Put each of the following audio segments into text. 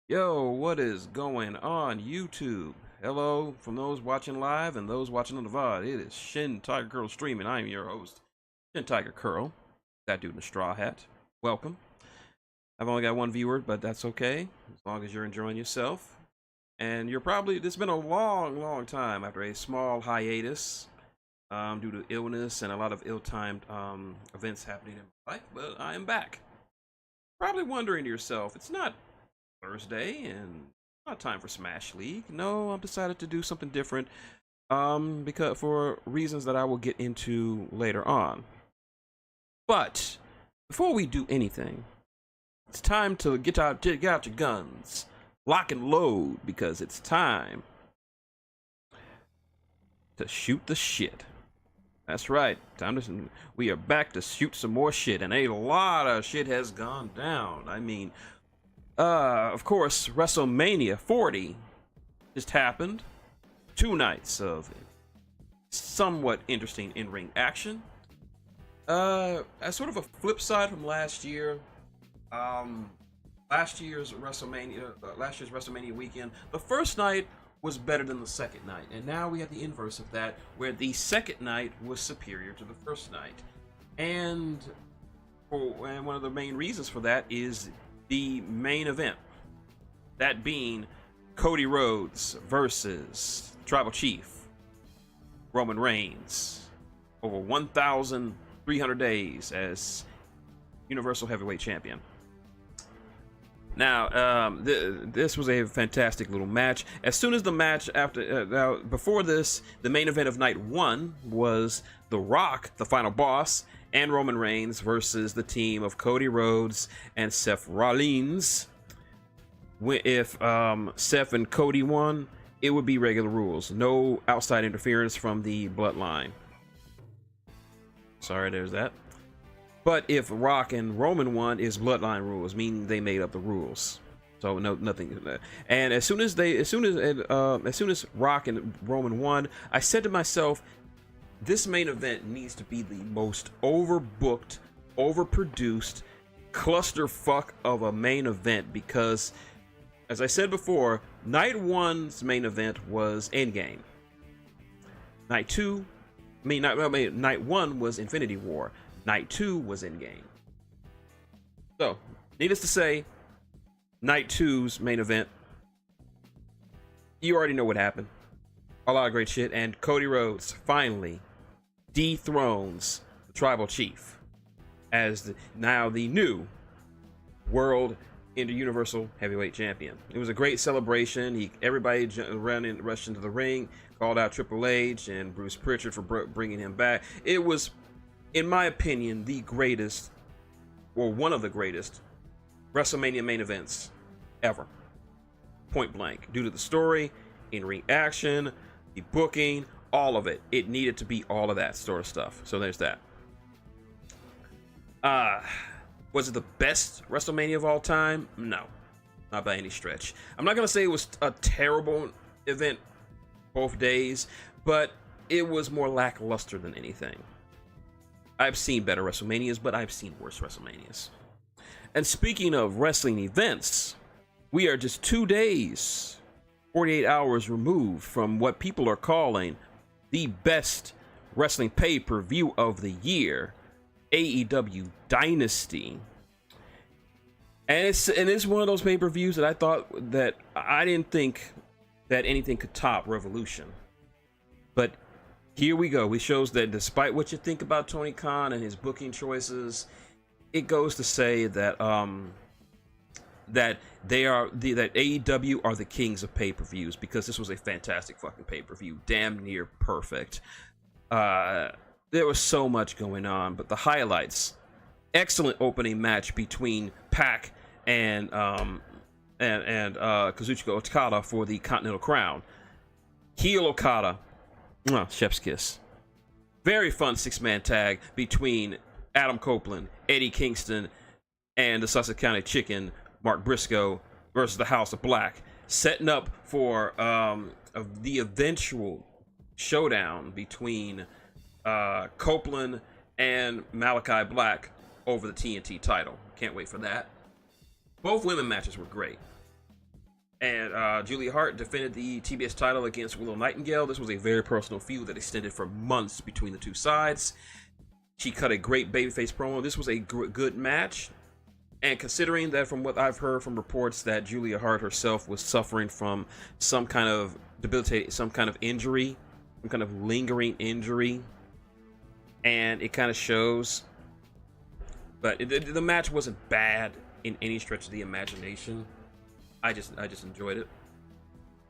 Yo, what is going on YouTube? Hello from those watching live and those watching on the VOD. It is Shintigercurl streaming. I am your host, Shintigercurl. That dude in the straw hat. Welcome. I've only got one viewer, but that's okay, as long as you're enjoying yourself. And it's been a long time after a small hiatus due to illness and a lot of ill-timed events happening in my life, but I am back. Probably wondering to yourself, it's not Thursday and not time for Smash League. No, I've decided to do something different because for reasons that I will get into later on. But before we do anything, it's time to get out your guns, lock and load, because it's time to shoot the shit. That's right. We are back to shoot some more shit, and a lot of shit has gone down. I mean, of course, WrestleMania 40 just happened. 2 nights of somewhat interesting in-ring action. As sort of a flip side from last year, last year's WrestleMania weekend, the first night was better than the second night, and now we have the inverse of that, where the second night was superior to the first night. And one of the main reasons for that is the main event, that being Cody Rhodes versus Tribal Chief Roman Reigns, over 1,300 days as Universal Heavyweight Champion. Now, this was a fantastic little match. As soon as the match before this, the main event of night 1 was The Rock, the final boss, and Roman Reigns versus the team of Cody Rhodes and Seth Rollins. If Seth and Cody won, it would be regular rules. No outside interference from the bloodline. Sorry, there's that. But if Rock and Roman won, is bloodline rules, meaning they made up the rules. So nothing. And as soon as Rock and Roman won, I said to myself, this main event needs to be the most overbooked, overproduced clusterfuck of a main event, because, as I said before, night 1's main event was Endgame. Night 1 was Infinity War. Night 2 was Endgame. So, needless to say, night 2's main event, you already know what happened. A lot of great shit, and Cody Rhodes finally dethrones the Tribal Chief as now the new World Universal Heavyweight Champion. It was a great celebration. Everybody rushed into the ring, called out Triple H and Bruce Pritchard for bringing him back. It was, in my opinion, the greatest, or one of the greatest, WrestleMania main events ever. Point blank. Due to the story, in-ring action, the booking, all of it. It needed to be all of that sort of stuff. So there's that. Was it the best WrestleMania of all time? No. Not by any stretch. I'm not going to say it was a terrible event both days, but it was more lackluster than anything. I've seen better WrestleManias, but I've seen worse WrestleManias. And speaking of wrestling events, we are just 2 days, 48 hours removed from what people are calling the best wrestling pay-per-view of the year, AEW Dynasty. And it's one of those pay-per-views that I didn't think that anything could top Revolution. But here we go. It shows that despite what you think about Tony Khan and his booking choices, it goes to say that that AEW are the kings of pay-per-views, because this was a fantastic fucking pay-per-view, damn near perfect. There was so much going on, but the highlights: excellent opening match between Pac and Kazuchika Okada for the Continental Crown. Heel Okada. Chef's kiss. Very fun 6-man tag between Adam Copeland, Eddie Kingston, and the Sussex County Chicken, Mark Briscoe, versus the House of Black, setting up for the eventual showdown between Copeland and Malachi Black over the TNT title. Can't wait for that. Both women matches were great. And Julia Hart defended the TBS title against Willow Nightingale. This was a very personal feud that extended for months between the two sides. She cut a great babyface promo. This was a good match. And considering that from what I've heard from reports that Julia Hart herself was suffering from some kind of debilitating, some kind of injury, some kind of lingering injury, and it kind of shows. But the match wasn't bad in any stretch of the imagination. I just enjoyed it.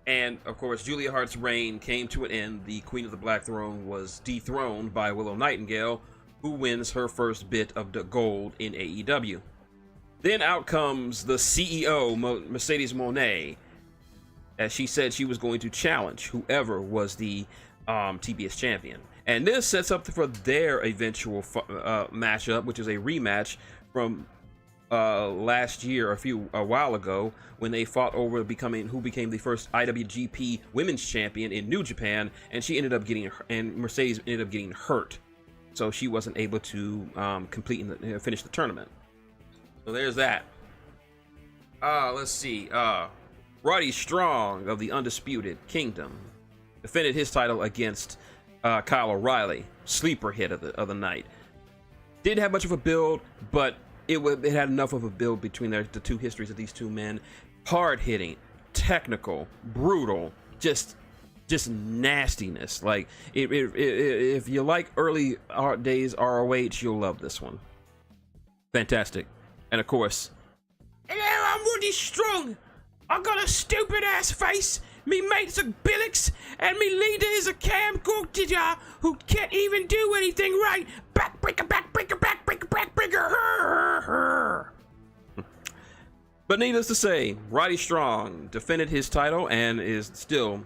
And of course, Julia Hart's reign came to an end. The Queen of the Black Throne was dethroned by Willow Nightingale, who wins her first bit of the gold in AEW. Then out comes the CEO, Mercedes Moné, as she said she was going to challenge whoever was the TBS champion. And this sets up for their eventual matchup, which is a rematch from last year, a while ago, when they fought over who became the first IWGP Women's Champion in New Japan, and Mercedes ended up getting hurt, so she wasn't able to finish the tournament. So there's that. Let's see. Roddy Strong of the Undisputed Kingdom defended his title against Kyle O'Reilly, sleeper hit of the night. Didn't have much of a build, but it had enough of a build between the two histories of these two men. Hard hitting, technical, brutal, just nastiness. Like if you like early days ROH, you'll love this one. Fantastic. And of course, hello, I'm Roddy Strong. I got a stupid ass face. Me mate's a Billix, and me leader is a Cam Gortija who can't even do anything right. Backbreaker, backbreaker, backbreaker, backbreaker. But needless to say, Roddy Strong defended his title and is still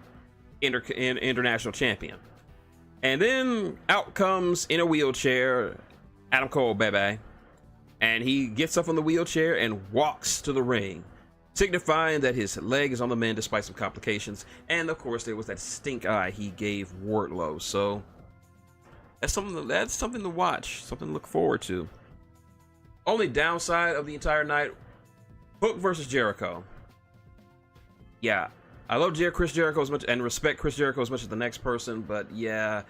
international champion. And then out comes in a wheelchair Adam Cole, baby. And he gets up on the wheelchair and walks to the ring, signifying that his leg is on the mend despite some complications. And of course, there was that stink eye he gave Wardlow. So that's something to watch, something to look forward to. Only downside of the entire night: Hook versus Jericho. Yeah, I love Chris Jericho as much and respect Chris Jericho as much as the next person, but yeah,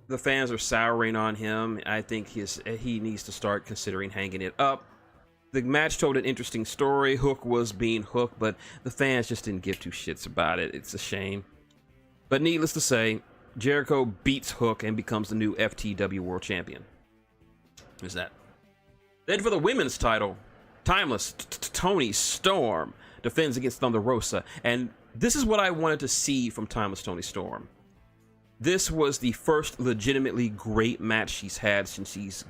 the fans are souring on him. I think he needs to start considering hanging it up. The match told an interesting story. Hook was being Hook, but the fans just didn't give two shits about it. It's a shame. But needless to say, Jericho beats Hook and becomes the new FTW World Champion. There's that. Then for the women's title, Timeless Toni Storm defends against Thunder Rosa. And this is what I wanted to see from Timeless Toni Storm. This was the first legitimately great match she's had since she's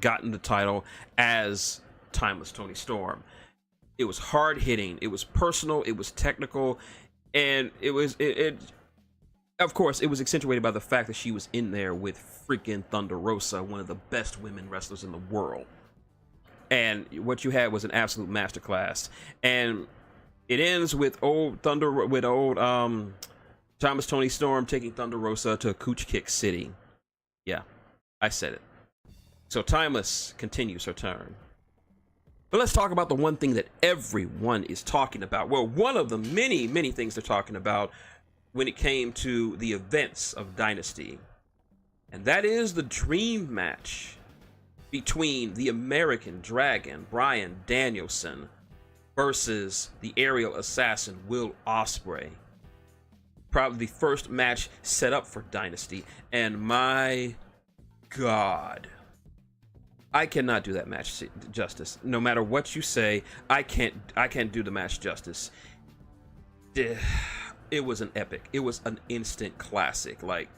gotten the title as Timeless Toni Storm. It was hard hitting, it was personal, it was technical, and of course it was accentuated by the fact that she was in there with freaking Thunder Rosa, one of the best women wrestlers in the world. And what you had was an absolute masterclass. And it ends with Timeless Toni Storm taking Thunder Rosa to Cooch Kick City. Yeah, I said it. So Timeless continues her turn. But let's talk about the one thing that everyone is talking about. Well, one of the many, many things they're talking about when it came to the events of Dynasty. And that is the dream match between the American Dragon, Bryan Danielson, versus the aerial assassin, Will Ospreay. Probably the first match set up for Dynasty, and my God, I cannot do that match justice. No matter what you say, I can't do the match justice. It was an epic. It was an instant classic. Like,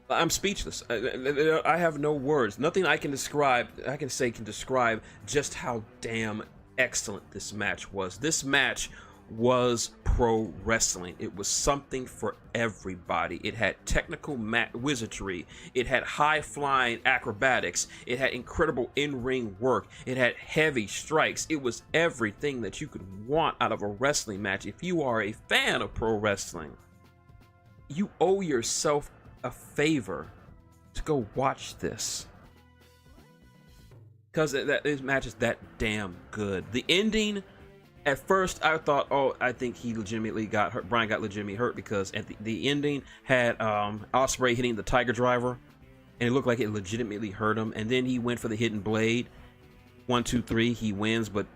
I'm speechless. I have no words. Nothing I can say can describe just how damn excellent this match was. This match was pro wrestling. It was something for everybody. It had technical wizardry. It had high-flying acrobatics. It had incredible in-ring work. It had heavy strikes. It was everything that you could want out of a wrestling match. If you are a fan of pro wrestling, you owe yourself a favor to go watch this, because this match is that damn good. The ending, At first, I thought, oh, I think he legitimately got hurt. Brian got legitimately hurt because at the ending had Ospreay hitting the Tiger Driver, and it looked like it legitimately hurt him. And then he went for the hidden blade. 1, 2, 3, he wins, but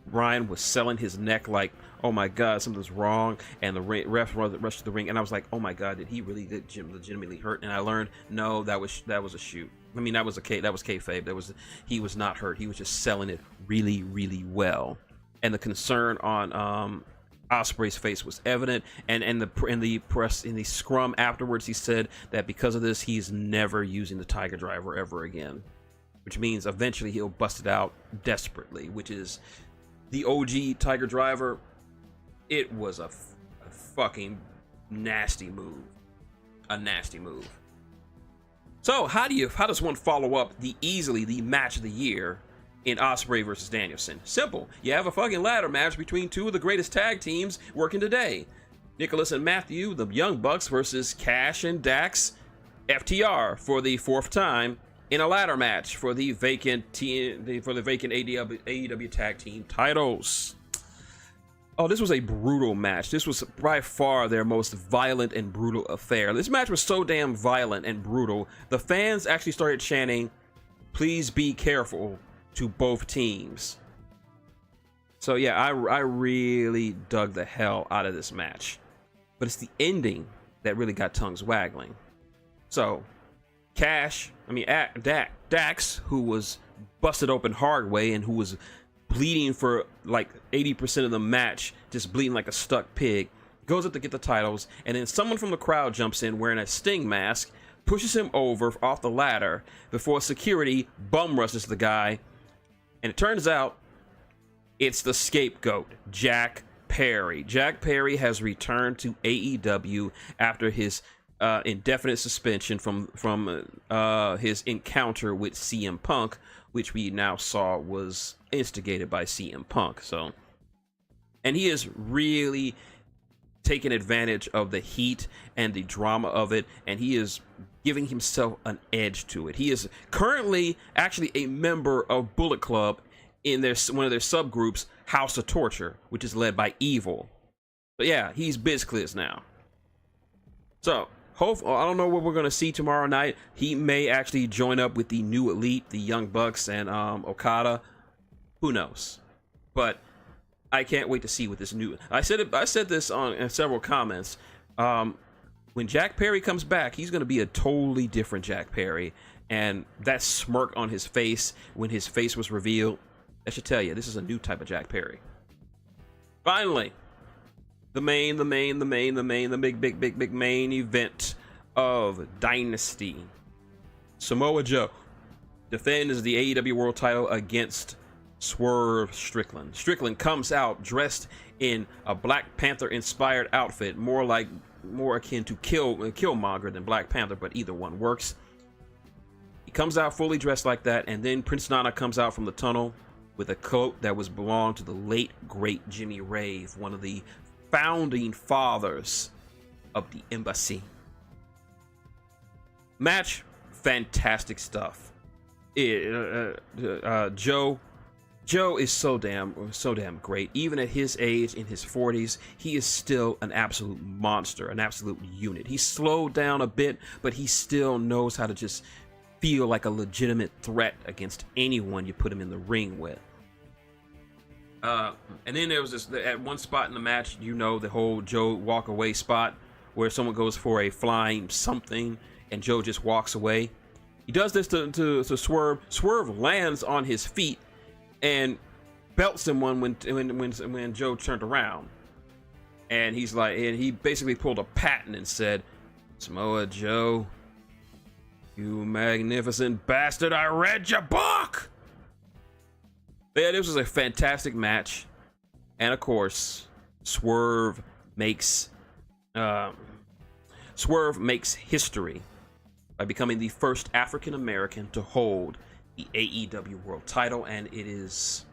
Brian was selling his neck like, oh my God, something's wrong. And the ref rushed to the ring, and I was like, oh my God, did he really legitimately hurt? And I learned, no, that was a shoot. I mean, that was kayfabe. He was not hurt. He was just selling it really, really well. And the concern on Ospreay's face was evident. And in the scrum afterwards, he said that because of this, he's never using the Tiger Driver ever again, which means eventually he'll bust it out desperately, which is the OG Tiger Driver. It was a fucking nasty move, a nasty move. So how does one follow up easily the match of the year in Ospreay versus Danielson? Simple. You have a fucking ladder match between two of the greatest tag teams working today. Nicholas and Matthew, the Young Bucks, versus Cash and Dax, FTR, for the 4th time in a ladder match for the vacant AEW tag team titles. Oh, this was a brutal match. This was by far their most violent and brutal affair. This match was so damn violent and brutal, the fans actually started chanting, "Please be careful," to both teams. So yeah, I really dug the hell out of this match. But it's the ending that really got tongues waggling. So, Dax, who was busted open hard way and who was bleeding for like 80% of the match, just bleeding like a stuck pig, goes up to get the titles, and then someone from the crowd jumps in wearing a Sting mask, pushes him over off the ladder before security bum rushes the guy, and it turns out it's the scapegoat, Jack Perry. Jack Perry has returned to AEW after his indefinite suspension from his encounter with CM Punk, which we now saw was instigated by CM Punk. So, and he is really taking advantage of the heat and the drama of it, and he is giving himself an edge to it. He is currently actually a member of Bullet Club in one of their subgroups, House of Torture, which is led by Evil. But yeah, he's BizCliz now. So, I don't know what we're going to see tomorrow night. He may actually join up with the New Elite, the Young Bucks, and Okada. Who knows? But I can't wait to see what this new... I said this in several comments. When Jack Perry comes back, he's going to be a totally different Jack Perry. And that smirk on his face when his face was revealed, that should tell you this is a new type of Jack Perry. Finally, the big main event of Dynasty. Samoa Joe defends the AEW World Title against Swerve Strickland. Strickland comes out dressed in a Black Panther inspired outfit, more akin to Killmonger than Black Panther, but either one works. He comes out fully dressed like that, and then Prince Nana comes out from the tunnel with a coat that belonged to the late great Jimmy Rave, one of the founding fathers of the Embassy. Match, fantastic stuff. Joe is so damn great. Even at his age, in his 40s, he is still an absolute monster, an absolute unit. He's slowed down a bit, but he still knows how to just feel like a legitimate threat against anyone you put him in the ring with. And then there was this, at one spot in the match, the whole Joe walk away spot where someone goes for a flying something and Joe just walks away. He does this to Swerve. Swerve lands on his feet and belts someone when Joe turned around. And he basically pulled a patent and said, "Samoa Joe, you magnificent bastard, I read your book!" Yeah, this was a fantastic match. And of course, Swerve makes history by becoming the first African American to hold the AEW World Title, and it is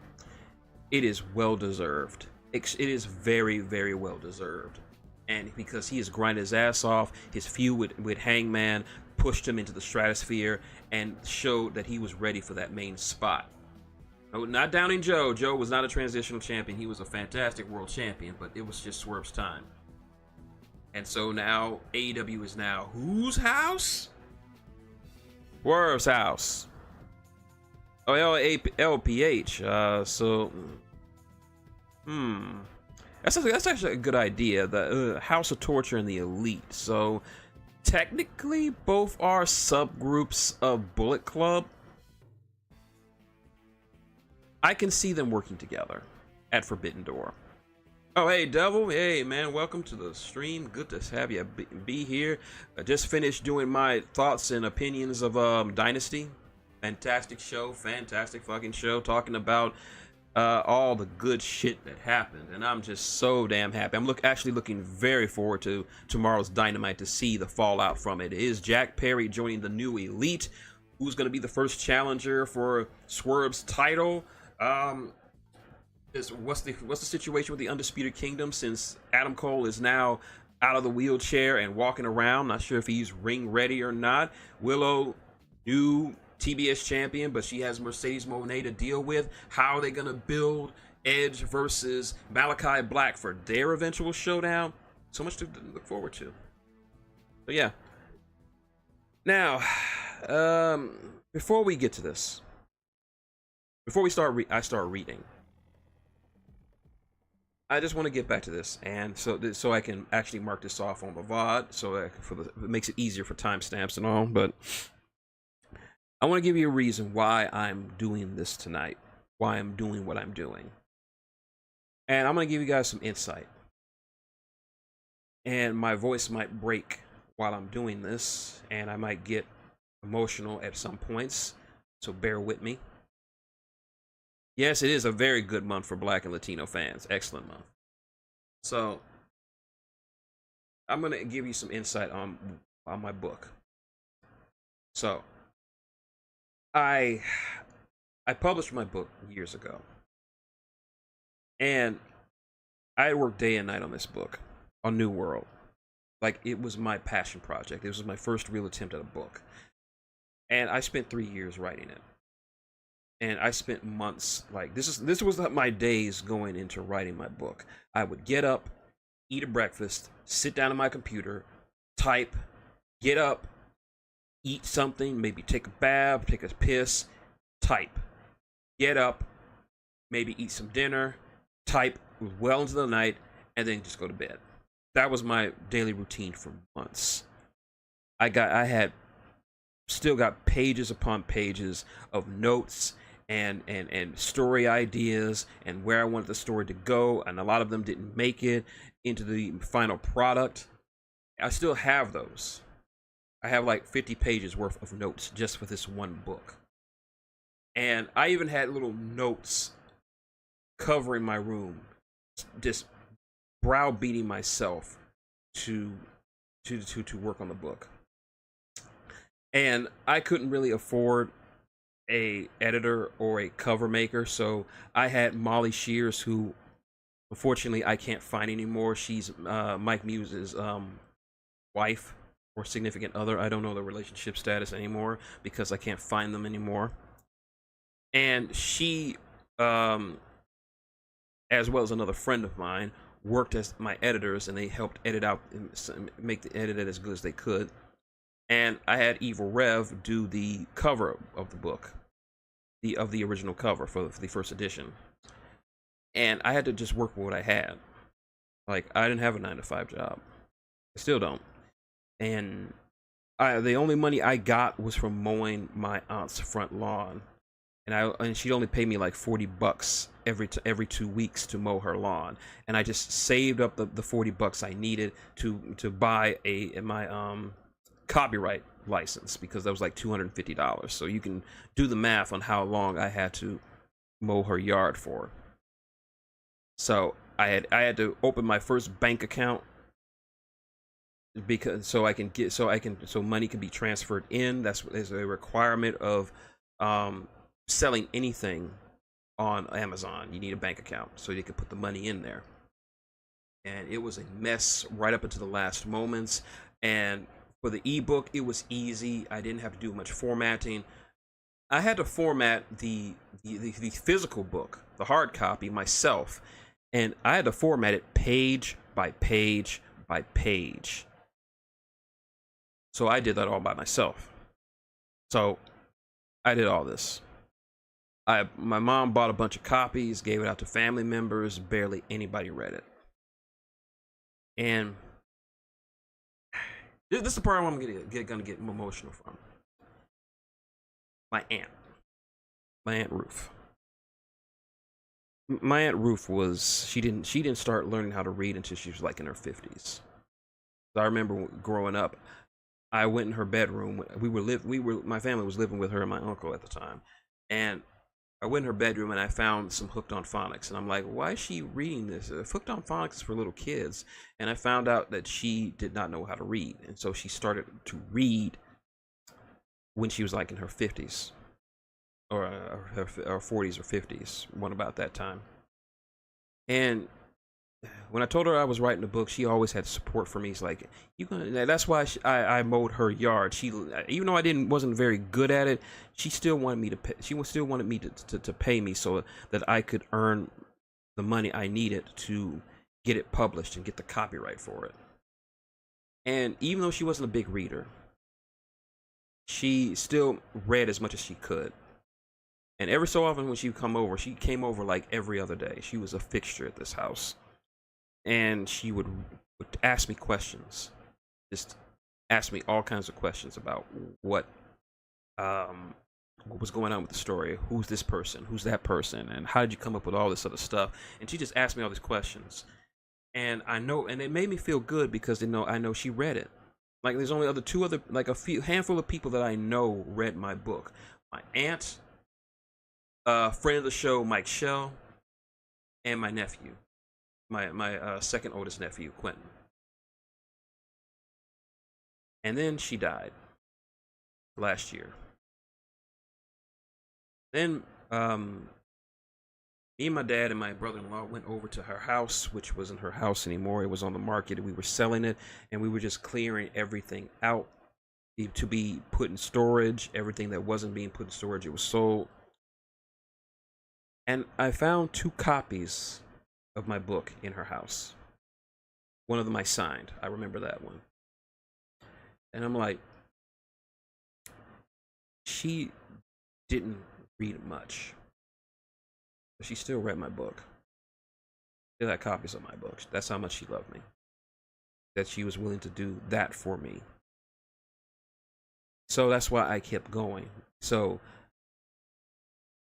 well deserved. It is very, very well deserved. And because he has grinded his ass off, his feud with Hangman pushed him into the stratosphere and showed that he was ready for that main spot. No, not downing Joe. Joe was not a transitional champion. He was a fantastic world champion, but it was just Swerve's time. And so now AEW is now whose house? Swerve's house. Oh, LPH. That's actually a good idea. The House of Torture and the Elite. So technically, both are subgroups of Bullet Club. I can see them working together at Forbidden Door. Oh, hey, Devil. Hey, man, welcome to the stream. Good to have you be here. I just finished doing my thoughts and opinions of Dynasty. Fantastic show. Fantastic fucking show. Talking about all the good shit that happened. And I'm just so damn happy. I'm actually looking very forward to tomorrow's Dynamite to see the fallout from it. It is Jack Perry joining the new Elite. Who's going to be the first challenger for Swerve's title? What's the situation with the Undisputed Kingdom since Adam Cole is now out of the wheelchair and walking around? Not sure if he's ring ready or not. Willow, new TBS champion, but she has Mercedes Moné to deal with. How are they gonna build Edge versus Malachi Black for their eventual showdown? So much to look forward to. But yeah. Now, before we get to this, before we start, I start reading. I just want to get back to this, and so I can actually mark this off on the VOD, so it makes it easier for timestamps and all. But I want to give you a reason why I'm doing this tonight, why I'm doing what I'm doing, and I'm going to give you guys some insight. And my voice might break while I'm doing this, and I might get emotional at some points, so bear with me. Yes, it is a very good month for Black and Latino fans. Excellent month. So, I'm going to give you some insight on my book. So, I published my book years ago. And I worked day and night on this book, on New World. Like, it was my passion project. It was my first real attempt at a book. And I spent 3 years writing it. And I spent months, like, this was my days going into writing my book. I would get up, eat a breakfast, sit down at my computer, type, get up, eat something, maybe take a bath, take a piss, type. Get up, maybe eat some dinner, type well into the night, and then just go to bed. That was my daily routine for months. I had still got pages upon pages of notes and story ideas and where I wanted the story to go, and a lot of them didn't make it into the final product. I still have those. I have like 50 pages worth of notes just for this one book. And I even had little notes covering my room, just browbeating myself to work on the book. And I couldn't really afford a editor or a cover maker, so I had Molly Shears, who unfortunately I can't find anymore. She's Mike Muse's wife or significant other. I don't know the relationship status anymore because I can't find them anymore. And she, as well as another friend of mine, worked as my editors, and they helped edit out and make the edit as good as they could. And I had Evil Rev do the cover of the book, of the original cover for the first edition. And I had to just work with what I had. Like, I didn't have a 9-to-5 job. I still don't. And the only money I got was from mowing my aunt's front lawn. And she'd only pay me like $40 every 2 weeks to mow her lawn. And I just saved up the $40 I needed to buy my copyright license, because that was like $250. So you can do the math on how long I had to mow her yard for. So I had to open my first bank account because so money can be transferred in. That's a requirement of selling anything on Amazon. You need a bank account so you can put the money in there. And it was a mess right up until the last moments. And for the ebook, it was easy. I didn't have to do much formatting. I had to format the physical book, the hard copy, myself, and I had to format it page by page by page. So I did that all by myself. So I did all this. My mom bought a bunch of copies, gave it out to family members. Barely anybody read it. And this is the part I'm gonna get emotional from. My aunt Ruth. My aunt Ruth was she didn't start learning how to read until she was like in her 50s. So I remember growing up, I went in her bedroom. My family was living with her and my uncle at the time, and I went in her bedroom and I found some Hooked on Phonics, and I'm like, why is she reading this? Hooked on Phonics is for little kids, and I found out that she did not know how to read, and so she started to read when she was like in her 50s or her 40s or 50s, one about that time. And when I told her I was writing a book, she always had support for me. She's like, "You gonna?" That's why I mowed her yard. She, even though I wasn't very good at it, she still wanted me to pay. She still wanted me to pay me so that I could earn the money I needed to get it published and get the copyright for it. And even though she wasn't a big reader, she still read as much as she could. And every so often when she would come over, she came over like every other day. She was a fixture at this house. And she would ask me questions. Just ask me all kinds of questions about what was going on with the story. Who's this person? Who's that person? And how did you come up with all this other stuff? And she just asked me all these questions. And I know, and it made me feel good because I know she read it. Like there's only like a handful of people that I know read my book. My aunt, friend of the show, Mike Shell, and my nephew, my second oldest nephew, Quentin. And then she died last year. Then me and my dad and my brother-in-law went over to her house, which wasn't her house anymore. It was on the market. We were selling it, and we were just clearing everything out to be put in storage. Everything that wasn't being put in storage, it was sold. And I found 2 copies of my book in her house. One of them I signed. I remember that one. And I'm like, she didn't read much, but she still read my book. She had copies of my books. That's how much she loved me. That she was willing to do that for me. So that's why I kept going. So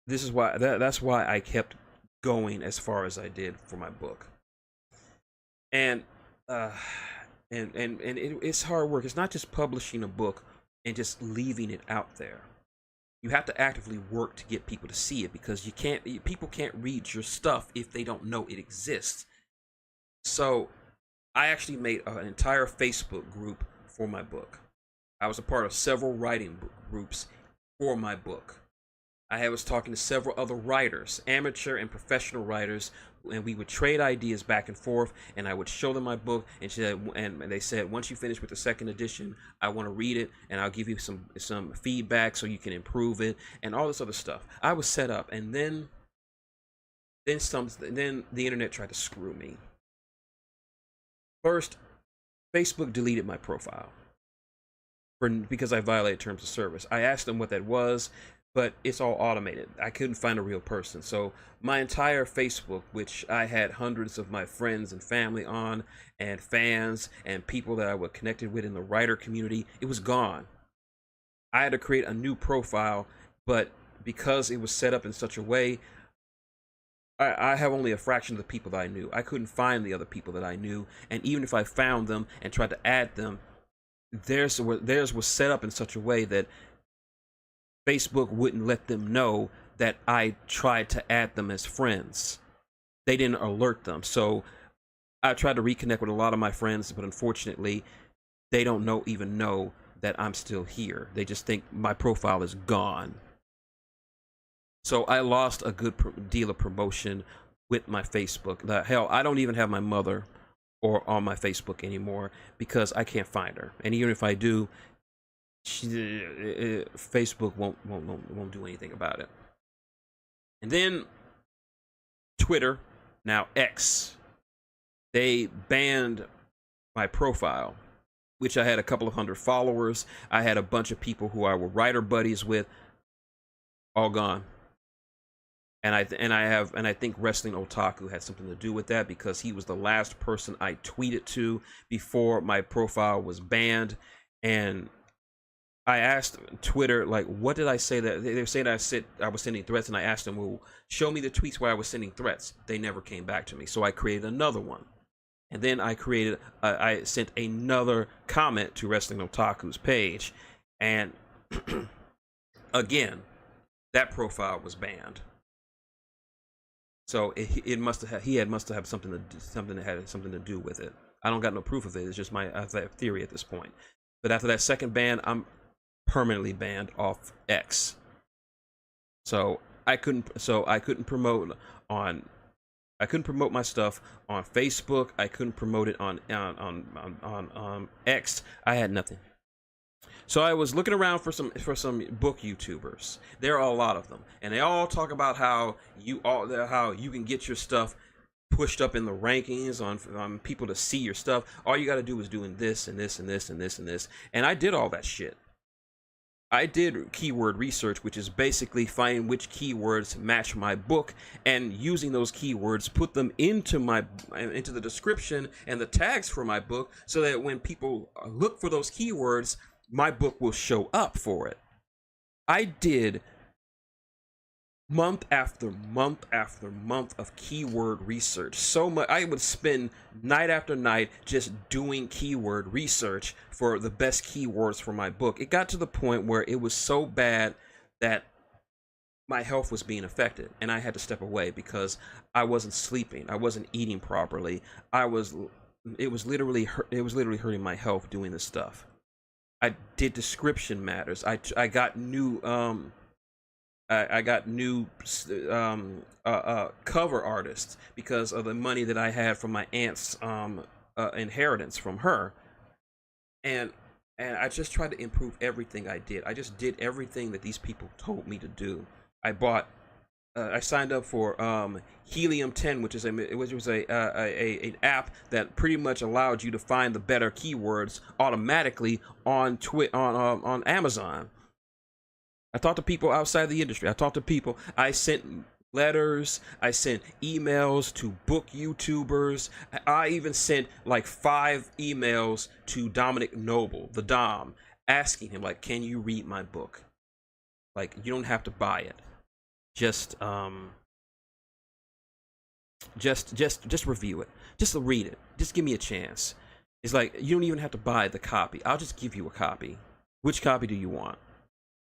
this is why that's why I kept going as far as I did for my book. And it's hard work. It's not just publishing a book and just leaving it out there. You have to actively work to get people to see it, because people can't read your stuff if they don't know it exists. So I actually made an entire Facebook group for my book. I was a part of several writing groups for my book. I was talking to several other writers, amateur and professional writers, and we would trade ideas back and forth, and I would show them my book, and they said, once you finish with the second edition, I want to read it, and I'll give you some feedback so you can improve it, and all this other stuff. I was set up, and then the internet tried to screw me. First, Facebook deleted my profile because I violated terms of service. I asked them what that was, but it's all automated. I couldn't find a real person. So my entire Facebook, which I had hundreds of my friends and family on, and fans and people that I was connected with in the writer community, it was gone. I had to create a new profile, but because it was set up in such a way, I have only a fraction of the people that I knew. I couldn't find the other people that I knew, and even if I found them and tried to add them, theirs was set up in such a way that Facebook wouldn't let them know that I tried to add them as friends. They didn't alert them. So I tried to reconnect with a lot of my friends, but unfortunately, they don't even know that I'm still here. They just think my profile is gone. So I lost a good deal of promotion with my Facebook. Hell, I don't even have my mother on my Facebook anymore because I can't find her. And even if I do, Facebook won't do anything about it. And then Twitter, now X, they banned my profile, which I had a couple of hundred followers. I had a bunch of people who I were writer buddies with, all gone. And I think Wrestling Otaku had something to do with that, because he was the last person I tweeted to before my profile was banned. And I asked Twitter, like, what did I say? That they were saying I was sending threats, and I asked them, well, show me the tweets where I was sending threats. They never came back to me, so I created another one, and then I sent another comment to Wrestling Otaku's page, and again, that profile was banned. So he must have something that had something to do with it. I don't got no proof of it. It's just my theory at this point. But after that second ban, I'm permanently banned off X. So I couldn't promote my stuff on Facebook. I couldn't promote it on X. I had nothing. So I was looking around for some book YouTubers. There are a lot of them, and they all talk about how you can get your stuff pushed up in the rankings on people to see your stuff. All you got to do is doing this and this and this and this and this. And I did all that shit. I did keyword research, which is basically finding which keywords match my book and using those keywords, put them into the description and the tags for my book, so that when people look for those keywords, my book will show up for it. I did month after month after month of keyword research. So much, I would spend night after night just doing keyword research for the best keywords for my book. It got to the point where it was so bad that my health was being affected, and I had to step away because I wasn't sleeping. I wasn't eating properly. It was literally hurting my health doing this stuff. I did description matters. I got new cover artists because of the money that I had from my aunt's inheritance from her, and I just tried to improve everything I did. I just did everything that these people told me to do. I signed up for Helium 10, which was an app that pretty much allowed you to find the better keywords automatically on Amazon. I talked to people outside the industry. I sent letters. I sent emails to book YouTubers. I even sent like 5 emails to Dominic Noble, the Dom, asking him, like, can you read my book? Like, you don't have to buy it. Just review it. Just read it. Just give me a chance. It's like, you don't even have to buy the copy. I'll just give you a copy. Which copy do you want?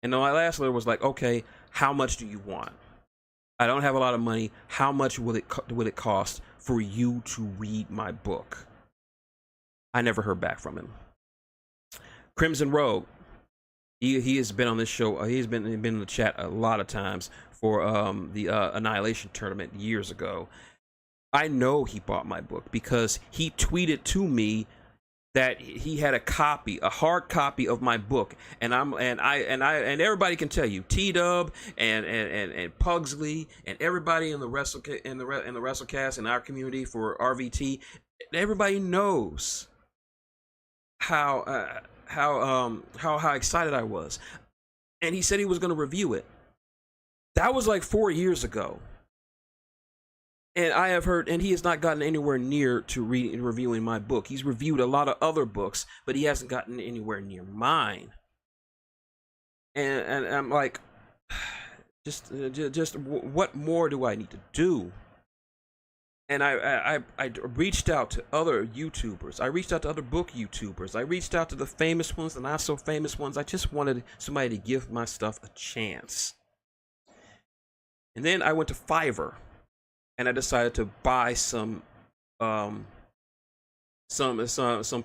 And my last letter was like, okay, how much do you want? I don't have a lot of money. How much will it cost for you to read my book? I never heard back from him. Crimson Rogue. He has been on this show. He's been in the chat a lot of times for the Annihilation tournament years ago. I know he bought my book because he tweeted to me that he had a hard copy of my book, and everybody can tell you, T-Dub and Pugsley and everybody in the WrestleCast in our community for RVT, everybody knows how excited I was. And he said he was going to review it. That was like 4 years ago. And I have heard, and he has not gotten anywhere near to reviewing my book. He's reviewed a lot of other books, but he hasn't gotten anywhere near mine. And I'm like, just what more do I need to do? And I reached out to other YouTubers. I reached out to other book YouTubers. I reached out to the famous ones, the not so famous ones. I just wanted somebody to give my stuff a chance. And then I went to Fiverr, and I decided to buy some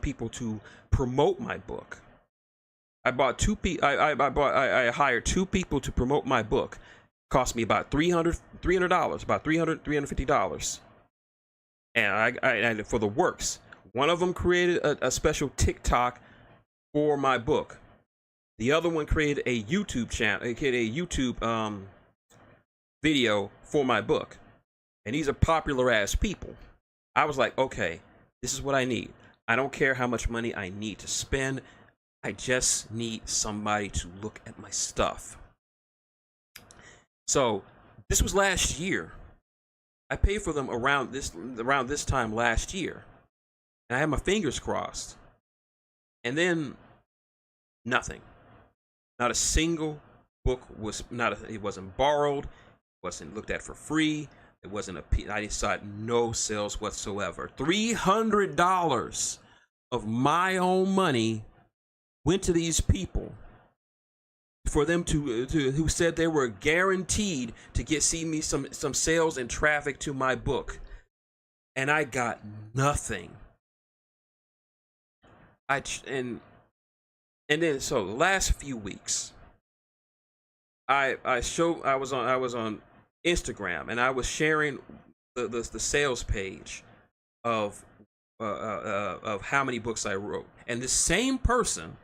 people to promote my book. I bought I hired 2 people to promote my book. Cost me about $300, about $350. And I for the works. One of them created a special TikTok for my book. The other one created a YouTube channel, created a YouTube video for my book. And these are popular ass people. I was like, okay, this is what I need. I don't care how much money I need to spend. I just need somebody to look at my stuff. So this was last year. I paid for them around this time last year. And I had my fingers crossed. And then nothing. Not a single book was it wasn't borrowed, wasn't looked at for free. It wasn't I saw no sales whatsoever. $300 of my own money went to these people for them to who said they were guaranteed to see me some sales and traffic to my book, and I got nothing. And then so the last few weeks, I was on Instagram, and I was sharing the sales page of how many books I wrote, and the same person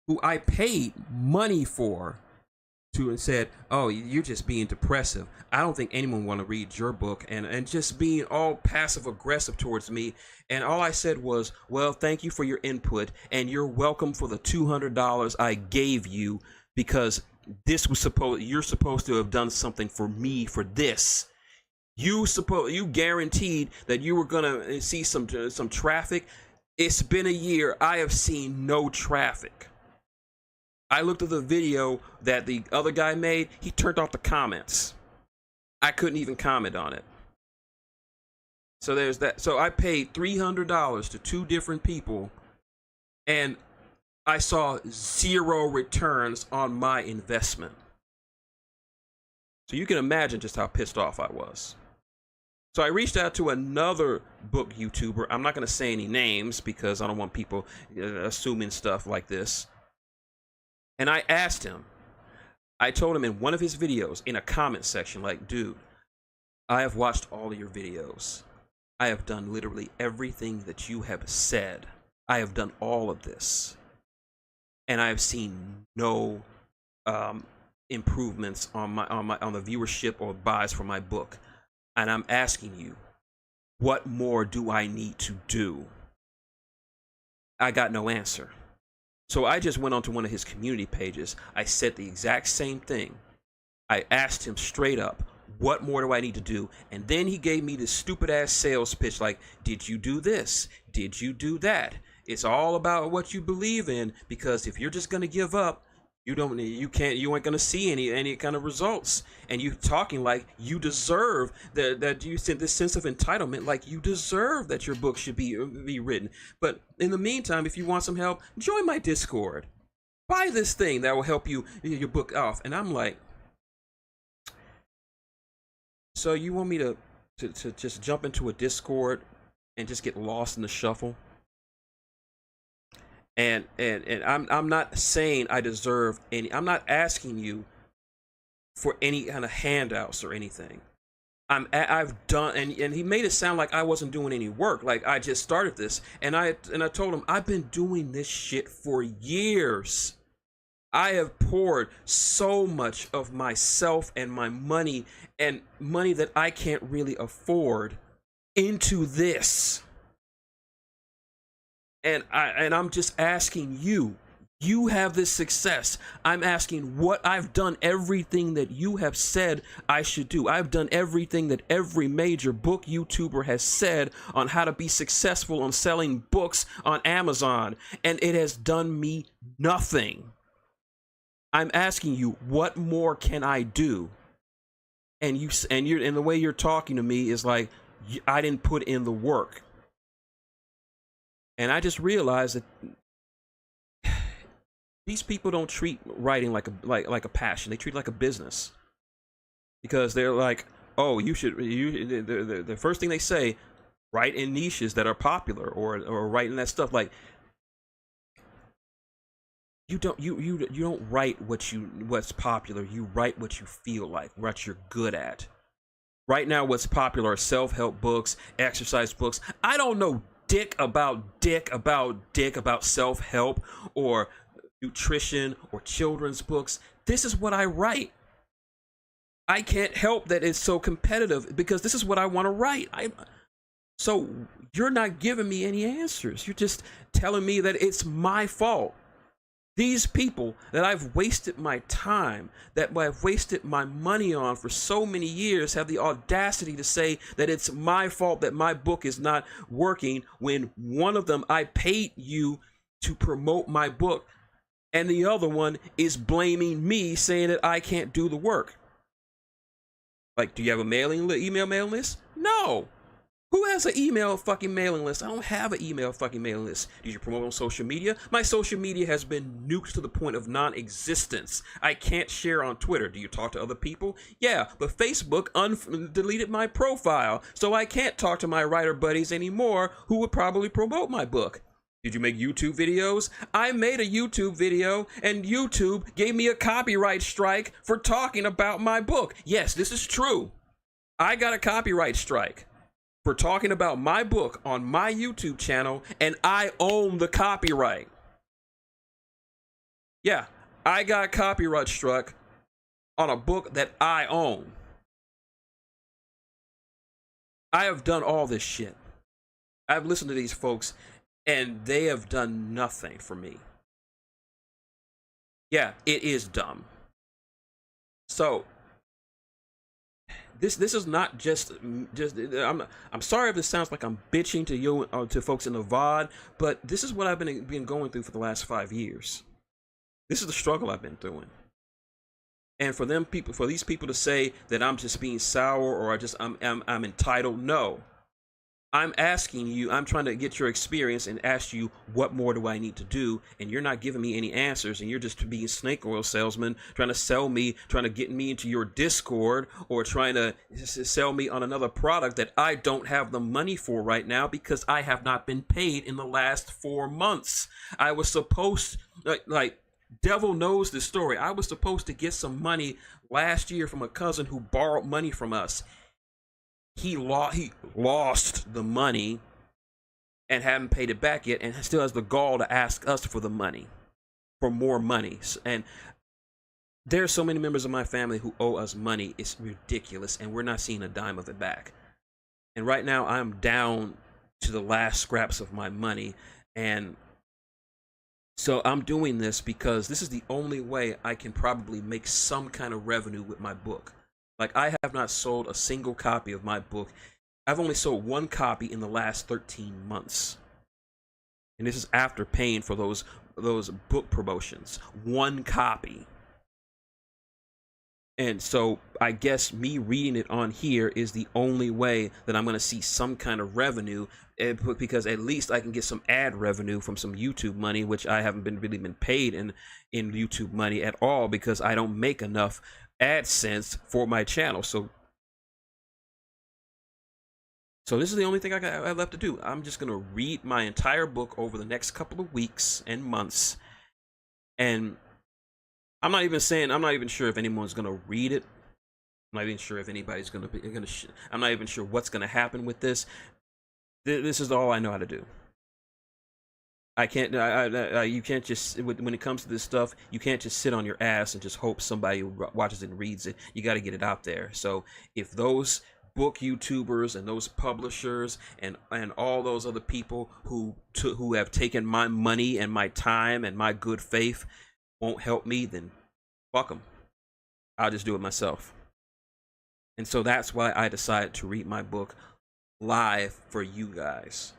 who I paid money for and said, "Oh, you're just being depressive. I don't think anyone want to read your book," and just being all passive aggressive towards me. And all I said was, "Well, thank you for your input, and you're welcome for the $200 I gave you, because you're supposed to have done something for me for this. You guaranteed that you were gonna see some traffic. It's been a year. I have seen no traffic. I looked at the video that the other guy made. He turned off the comments. I couldn't even comment on it. So there's that. So I paid $300 to 2 different people, and I saw 0 returns on my investment. So you can imagine just how pissed off I was. So I reached out to another book YouTuber. I'm not going to say any names because I don't want people assuming stuff like this. And I asked him, I told him in one of his videos, in a comment section, like, dude, I have watched all of your videos. I have done literally everything that you have said. I have done all of this. And I have seen no improvements on the viewership or buys for my book. And I'm asking you, what more do I need to do? I got no answer. So I just went onto one of his community pages. I said the exact same thing. I asked him straight up, what more do I need to do? And then he gave me this stupid ass sales pitch like, did you do this? Did you do that? It's all about what you believe in, because if you're just gonna give up, you ain't gonna see any kind of results. And you talking like you deserve that you sent this sense of entitlement, like you deserve that your book should be written. But in the meantime, if you want some help, join my Discord. Buy this thing that will help your book off. And I'm like, so you want me to just jump into a Discord and just get lost in the shuffle? And I'm not saying I deserve any. I'm not asking you for any kind of handouts or anything. I've done, and he made it sound like I wasn't doing any work, like I just started this. And I told him I've been doing this shit for years. I have poured so much of myself and my money, and money that I can't really afford, into this. And I'm just asking you, you have this success. I'm asking what I've done, everything that you have said I should do. I've done everything that every major book YouTuber has said on how to be successful on selling books on Amazon, and it has done me nothing. I'm asking you, what more can I do? And the way you're talking to me is like I didn't put in the work. And I just realized that these people don't treat writing like a passion. They treat it like a business, because they're like, oh, the first thing they say, write in niches that are popular, or write in that stuff. Like, you don't write what's popular. You write what you feel like, what you're good at. Right now, what's popular are self-help books, exercise books. I don't know dick about self-help or nutrition or children's books. This is what I write. I can't help that it's so competitive because this is what I want to write. So you're not giving me any answers. You're just telling me that it's my fault. These people that I've wasted my time, that I've wasted my money on for so many years, have the audacity to say that it's my fault that my book is not working, when one of them, I paid you to promote my book, and the other one is blaming me, saying that I can't do the work. Like, do you have a email mailing list? No. Who has an email fucking mailing list? I don't have an email fucking mailing list. Did you promote on social media? My social media has been nuked to the point of non-existence. I can't share on Twitter. Do you talk to other people? Yeah, but Facebook deleted my profile, so I can't talk to my writer buddies anymore who would probably promote my book. Did you make YouTube videos? I made a YouTube video, and YouTube gave me a copyright strike for talking about my book. Yes, this is true. I got a copyright strike for talking about my book on my YouTube channel, and I own the copyright. Yeah, I got copyright struck on a book that I own. I have done all this shit. I've listened to these folks, and they have done nothing for me. Yeah, it is dumb. So this is not just I'm sorry if this sounds like I'm bitching to you to folks in the VOD, but this is what I've been going through for the last 5 years. This is the struggle I've been doing. And for these people to say that I'm just being sour or I'm entitled, no. I'm asking you, I'm trying to get your experience and ask you, what more do I need to do? And you're not giving me any answers, and you're just being snake oil salesman, trying to sell me, trying to get me into your Discord, or trying to sell me on another product that I don't have the money for right now because I have not been paid in the last 4 months. I was supposed, like devil knows this story. I was supposed to get some money last year from a cousin who borrowed money from us. He lost the money and haven't paid it back yet, and still has the gall to ask us for the money, for more money. And there's so many members of my family who owe us money. It's ridiculous, and we're not seeing a dime of it back. And right now, I'm down to the last scraps of my money, and so I'm doing this because this is the only way I can probably make some kind of revenue with my book. Like, I have not sold a single copy of my book. I've only sold 1 copy in the last 13 months. And this is after paying for those book promotions. 1 copy. And so I guess me reading it on here is the only way that I'm going to see some kind of revenue, because at least I can get some ad revenue from some YouTube money, which I haven't really been paid in YouTube money at all, because I don't make enough AdSense for my channel. So this is the only thing I have left to do. I'm just going to read my entire book over the next couple of weeks and months, and I'm not even sure if anyone's going to read it. I'm not even sure if anybody's going to I'm not even sure what's going to happen with this. This is all I know how to do. I can't, you can't just, when it comes to this stuff, you can't just sit on your ass and just hope somebody watches it and reads it. You got to get it out there. So if those book YouTubers and those publishers and all those other people who have taken my money and my time and my good faith won't help me, then fuck them. I'll just do it myself. And so that's why I decided to read my book live for you guys.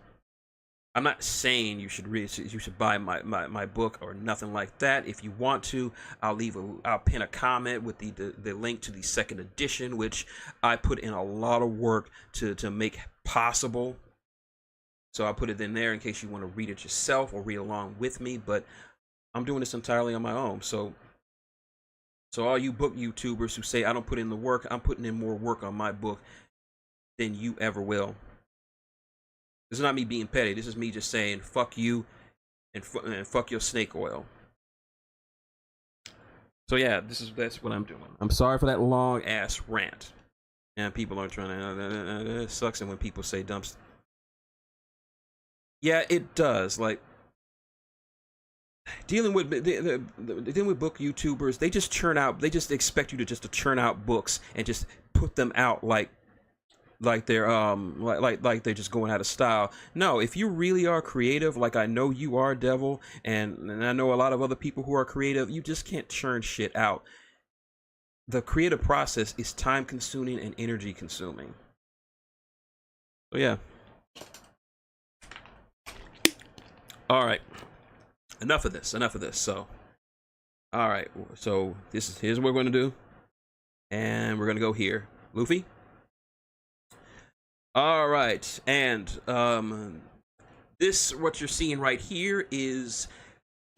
I'm not saying you should buy my book or nothing like that. If you want to, I'll pin a comment with the link to the 2nd edition, which I put in a lot of work to make possible. So I'll put it in there in case you want to read it yourself or read along with me. But I'm doing this entirely on my own. So all you book YouTubers who say I don't put in the work, I'm putting in more work on my book than you ever will. This is not me being petty. This is me just saying, fuck you and fuck your snake oil. So yeah, that's what I'm doing. I'm sorry for that long ass rant. And people are trying to, it sucks when people say dumb stuff. Yeah, it does. Like, dealing with dealing with book YouTubers, they just churn out. They just expect you to just to churn out books and just put them out like they're like they're just going out of style. No, if you really are creative, like I know you are, Devil, and I know a lot of other people who are creative, you just can't churn shit out. The creative process is time consuming and energy consuming. So yeah. All right. Enough of this. So, all right. So here's what we're going to do, and we're going to go here. Luffy. All right, and what you're seeing right here is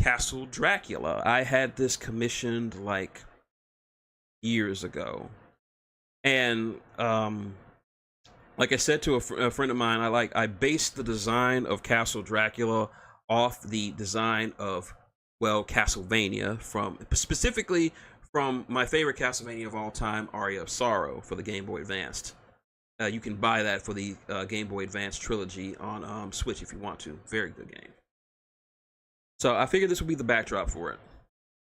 Castle Dracula. I had this commissioned like years ago, and like I said to a friend of mine, I based the design of Castle Dracula off the design of, well, Castlevania, specifically from my favorite Castlevania of all time, Aria of Sorrow, for the Game Boy Advanced. You can buy that for the Game Boy Advance trilogy on Switch if you want to. Very good game. So I figured this would be the backdrop for it.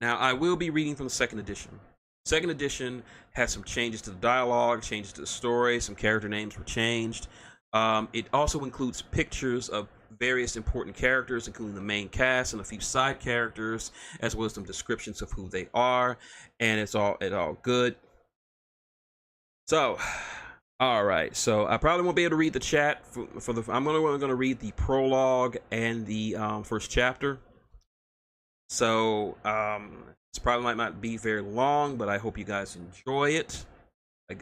Now, I will be reading from the second edition. Second edition has some changes to the dialogue, changes to the story, some character names were changed. It also includes pictures of various important characters, including the main cast and a few side characters, as well as some descriptions of who they are, and it's all good. So, all right. So I probably won't be able to read the chat for the. I'm only going to read the prologue and the first chapter. So this probably might not be very long, but I hope you guys enjoy it.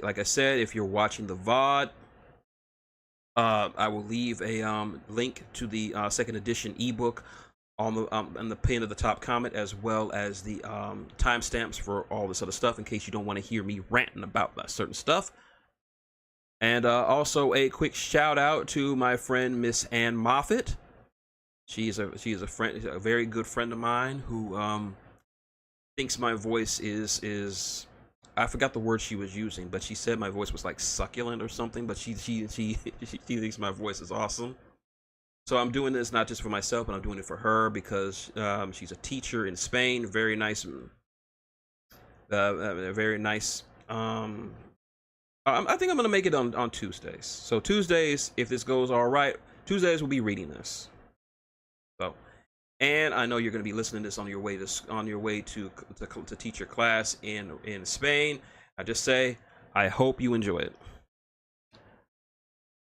Like I said, if you're watching the VOD, I will leave a link to the second edition ebook on the pin of the top comment, as well as the timestamps for all this other stuff, in case you don't want to hear me ranting about that certain stuff. And also a quick shout out to my friend Miss Ann Moffat. She is a friend, a very good friend of mine, who thinks my voice is I forgot the word she was using, but she said my voice was like succulent or something. But she thinks my voice is awesome. So I'm doing this not just for myself, but I'm doing it for her because she's a teacher in Spain. Very nice, very nice. I think I'm gonna make it on Tuesdays. So Tuesdays, if this goes all right, Tuesdays we'll be reading this. So, and I know you're gonna be listening to this on your way to teach your class in Spain. I just say I hope you enjoy it.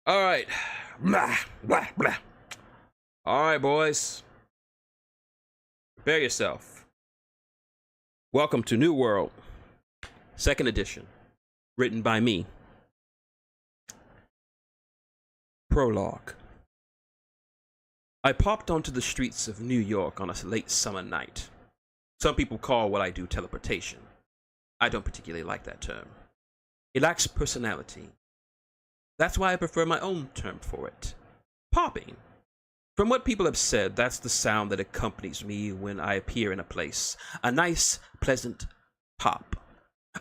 All right, blah blah blah. All right, boys, prepare yourself. Welcome to New World, second edition. Written by me. Prologue. I popped onto the streets of New York on a late summer night. Some people call what I do teleportation. I don't particularly like that term. It lacks personality. That's why I prefer my own term for it. Popping. From what people have said, that's the sound that accompanies me when I appear in a place. A nice, pleasant pop.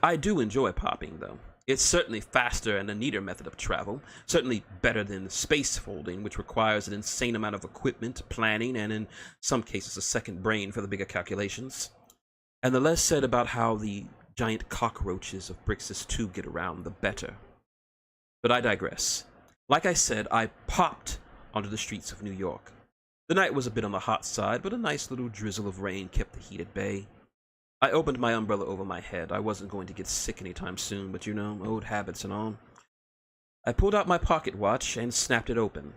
I do enjoy popping, though. It's certainly faster and a neater method of travel, certainly better than space folding, which requires an insane amount of equipment, planning, and in some cases a second brain for the bigger calculations. And the less said about how the giant cockroaches of Brixis 2 get around, the better. But I digress. Like I said, I popped onto the streets of New York. The night was a bit on the hot side, but a nice little drizzle of rain kept the heat at bay. I opened my umbrella over my head. I wasn't going to get sick anytime soon, but you know, old habits and all. I pulled out my pocket watch and snapped it open.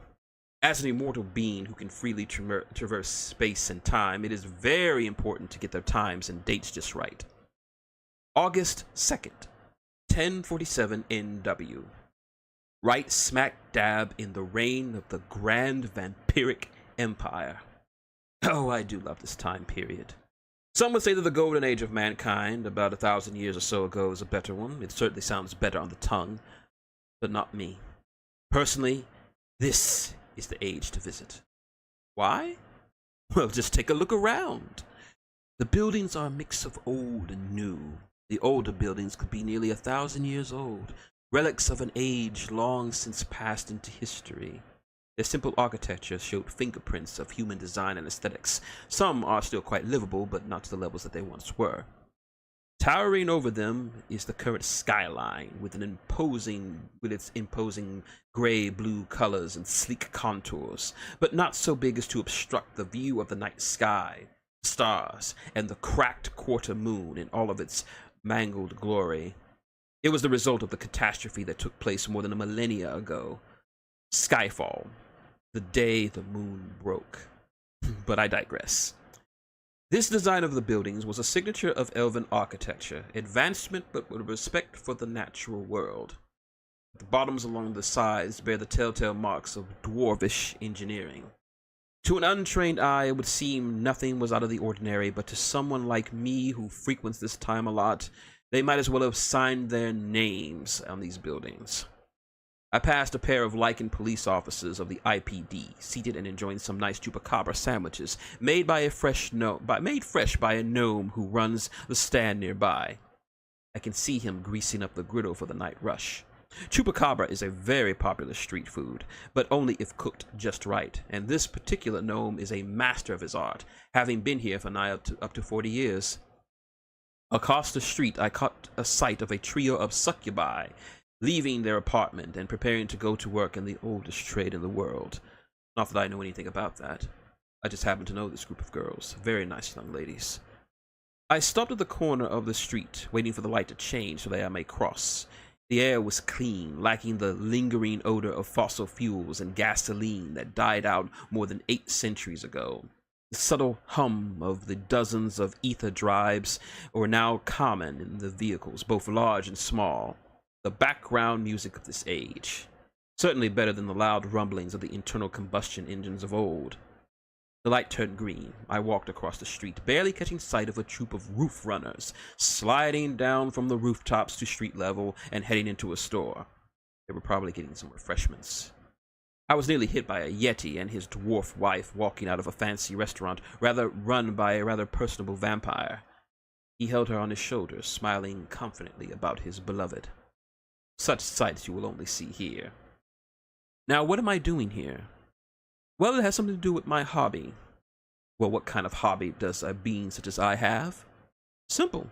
As an immortal being who can freely traverse space and time, it is very important to get their times and dates just right. August 2nd, 1047 NW. Right smack dab in the reign of the Grand Vampiric Empire. Oh, I do love this time period. Some would say that the golden age of mankind, about 1,000 years or so ago, is a better one. It certainly sounds better on the tongue, but not me. Personally, this is the age to visit. Why? Well, just take a look around. The buildings are a mix of old and new. The older buildings could be nearly 1,000 years old, relics of an age long since passed into history. Their simple architecture showed fingerprints of human design and aesthetics. Some are still quite livable, but not to the levels that they once were. Towering over them is the current skyline, with its imposing gray-blue colors and sleek contours, but not so big as to obstruct the view of the night sky, stars, and the cracked quarter moon in all of its mangled glory. It was the result of the catastrophe that took place more than a millennia ago. Skyfall, the day the moon broke. But I digress. This design of the buildings was a signature of elven architecture, advancement but with respect for the natural world. The bottoms along the sides bear the telltale marks of dwarvish engineering. To an untrained eye, it would seem nothing was out of the ordinary, but to someone like me who frequents this time a lot, they might as well have signed their names on these buildings. I passed a pair of licensed police officers of the IPD, seated and enjoying some nice chupacabra sandwiches, made fresh by a gnome who runs the stand nearby. I can see him greasing up the griddle for the night rush. Chupacabra is a very popular street food, but only if cooked just right, and this particular gnome is a master of his art, having been here for nigh up to 40 years. Across the street, I caught a sight of a trio of succubi, leaving their apartment and preparing to go to work in the oldest trade in the world. Not that I know anything about that. I just happen to know this group of girls. Very nice young ladies. I stopped at the corner of the street, waiting for the light to change so that I may cross. The air was clean, lacking the lingering odor of fossil fuels and gasoline that died out more than 8 centuries ago. The subtle hum of the dozens of ether drives were now common in the vehicles, both large and small. The background music of this age. Certainly better than the loud rumblings of the internal combustion engines of old. The light turned green. I walked across the street, barely catching sight of a troop of roof runners, sliding down from the rooftops to street level and heading into a store. They were probably getting some refreshments. I was nearly hit by a Yeti and his dwarf wife walking out of a fancy restaurant, run by a rather personable vampire. He held her on his shoulders, smiling confidently about his beloved. Such sights you will only see here. Now, what am I doing here? Well, it has something to do with my hobby. Well, what kind of hobby does a being such as I have? Simple.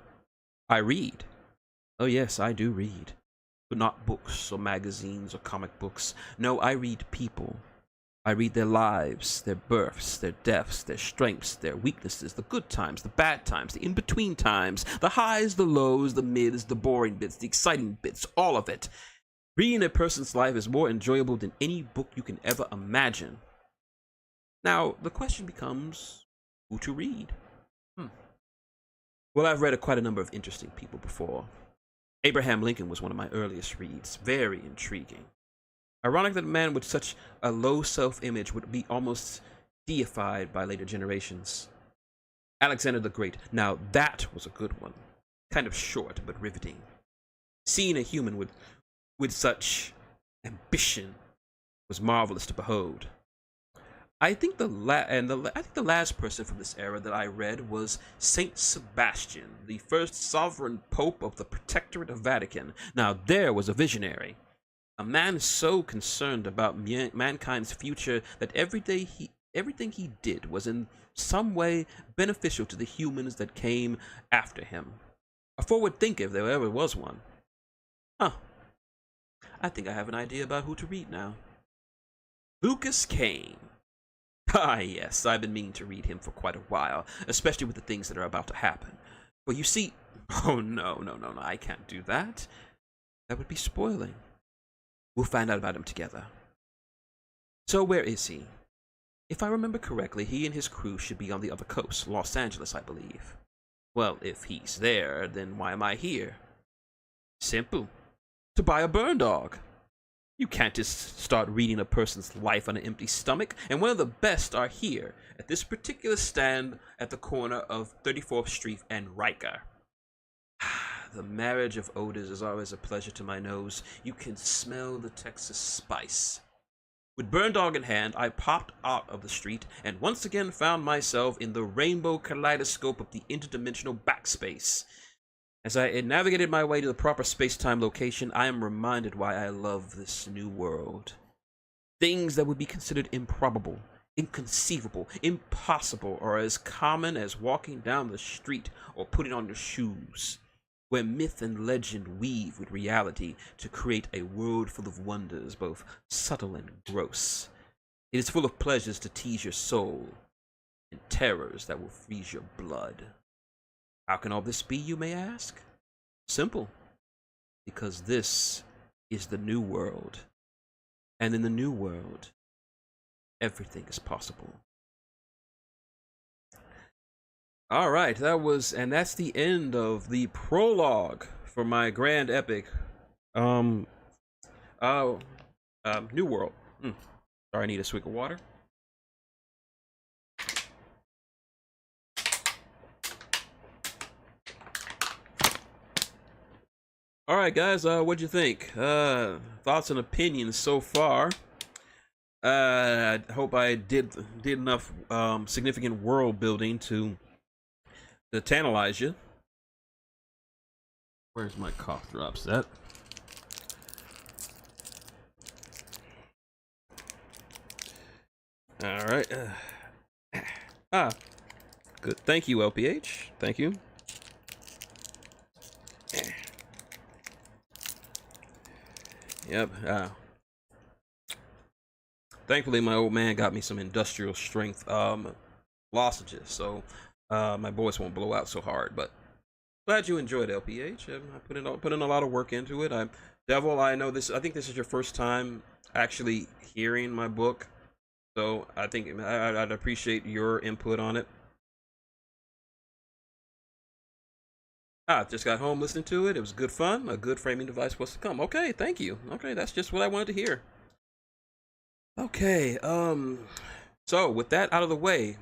I read. Oh yes, I do read. But not books or magazines or comic books. No, I read people. I read their lives, their births, their deaths, their strengths, their weaknesses, the good times, the bad times, the in-between times, the highs, the lows, the mids, the boring bits, the exciting bits, all of it. Reading a person's life is more enjoyable than any book you can ever imagine. Now, the question becomes, who to read? Well, I've read quite a number of interesting people before. Abraham Lincoln was one of my earliest reads, very intriguing. Ironic that a man with such a low self-image would be almost deified by later generations. Alexander the Great, now that was a good one. Kind of short, but riveting. Seeing a human with such ambition was marvelous to behold. I think the last person from this era that I read was Saint Sebastian, the first sovereign pope of the Protectorate of Vatican. Now there was a visionary. A man so concerned about mankind's future that everything he did was in some way beneficial to the humans that came after him. A forward thinker, if there ever was one. I think I have an idea about who to read now. Lucas Kane. Ah, yes, I've been meaning to read him for quite a while, especially with the things that are about to happen. Well, you see, oh no, I can't do that. That would be spoiling. We'll find out about him together. So where is he? If I remember correctly, he and his crew should be on the other coast, Los Angeles, I believe. Well, if he's there, then why am I here? Simple. To buy a burn dog. You can't just start reading a person's life on an empty stomach, and one of the best are here, at this particular stand at the corner of 34th Street and Riker. The marriage of odors is always a pleasure to my nose. You can smell the Texas spice. With burn dog in hand, I popped out of the street and once again found myself in the rainbow kaleidoscope of the interdimensional backspace. As I navigated my way to the proper space-time location, I am reminded why I love this new world. Things that would be considered improbable, inconceivable, impossible are as common as walking down the street or putting on your shoes, where myth and legend weave with reality to create a world full of wonders, both subtle and gross. It is full of pleasures to tease your soul, and terrors that will freeze your blood. How can all this be, you may ask? Simple. Because this is the new world. And in the new world, everything is possible. All right, that's the end of the prologue for my grand epic, New World. Sorry, I need a swig of water. All right, guys, what'd you think? Thoughts and opinions so far. I hope I did enough significant world building to tantalize you. Where's my cough drop set? All right. Good. Thank you, LPH. Thank you. Yep. Thankfully, my old man got me some industrial strength lozenges, so my voice won't blow out so hard. But glad you enjoyed LPH. I put in a lot of work into it. Devil, I know this. I think this is your first time actually hearing my book, so I think I'd appreciate your input on it. Just got home listening to it. It was good fun. A good framing device was to come. Okay, thank you. Okay, that's just what I wanted to hear. Okay, so with that out of the way,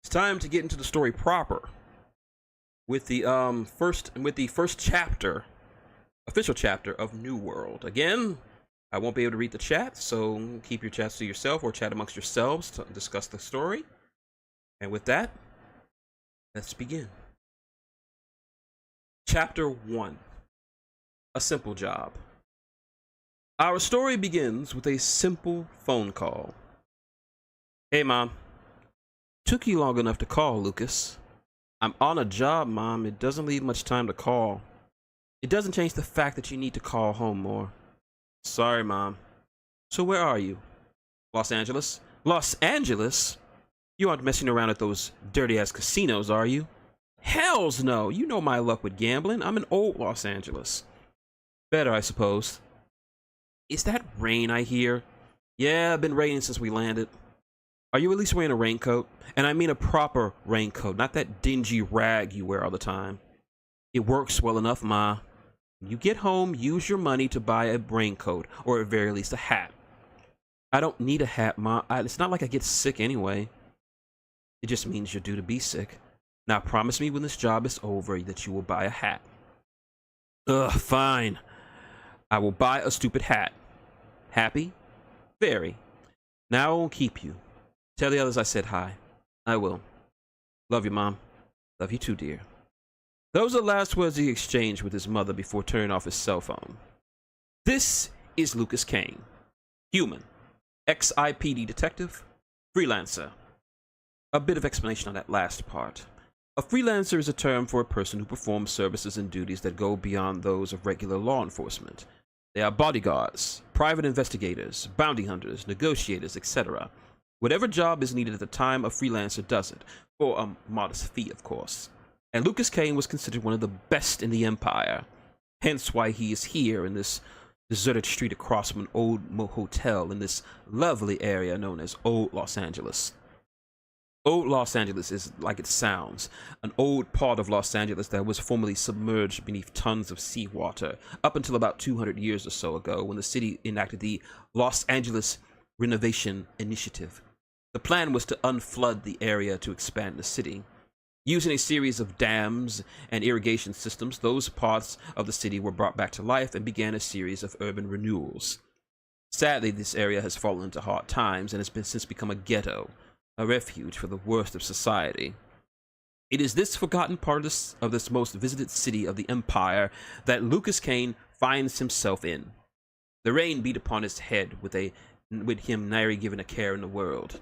it's time to get into the story proper. With the first chapter, official chapter of New World. Again, I won't be able to read the chat, so keep your chats to yourself or chat amongst yourselves to discuss the story. And with that, let's begin. Chapter 1. A simple job. Our story begins with a simple phone call. Hey, Mom. Took you long enough to call, Lucas. I'm on a job, Mom. It doesn't leave much time to call. It doesn't change the fact that you need to call home more. Sorry, Mom. So where are you? Los Angeles? Los Angeles? You aren't messing around at those dirty-ass casinos, are you? Hells no! You know my luck with gambling. I'm in old Los Angeles. Better, I suppose. Is that rain I hear? Yeah, been raining since we landed. Are you at least wearing a raincoat? And I mean a proper raincoat, not that dingy rag you wear all the time. It works well enough, Ma. When you get home, use your money to buy a raincoat, or at very least a hat. I don't need a hat, Ma. It's not like I get sick anyway. It just means you're due to be sick. Now promise me when this job is over that you will buy a hat. Ugh, fine. I will buy a stupid hat. Happy? Very. Now I won't keep you. Tell the others I said hi. I will. Love you, Mom. Love you too, dear. Those are the last words he exchanged with his mother before turning off his cell phone. This is Lucas Kane. Human. Ex-IPD detective. Freelancer. A bit of explanation on that last part. A freelancer is a term for a person who performs services and duties that go beyond those of regular law enforcement. They are bodyguards, private investigators, bounty hunters, negotiators, etc. Whatever job is needed at the time, a freelancer does it, for a modest fee, of course. And Lucas Kane was considered one of the best in the Empire, hence why he is here in this deserted street across from an old hotel in this lovely area known as Old Los Angeles. Old Los Angeles is like it sounds, an old part of Los Angeles that was formerly submerged beneath tons of seawater up until about 200 years or so ago when the city enacted the Los Angeles Renovation Initiative. The plan was to unflood the area to expand the city. Using a series of dams and irrigation systems, those parts of the city were brought back to life and began a series of urban renewals. Sadly, this area has fallen into hard times and has since become a ghetto, a refuge for the worst of society. It is this forgotten part of this most visited city of the Empire that Lucas Kane finds himself in. The rain beat upon his head with a with him nary given a care in the world.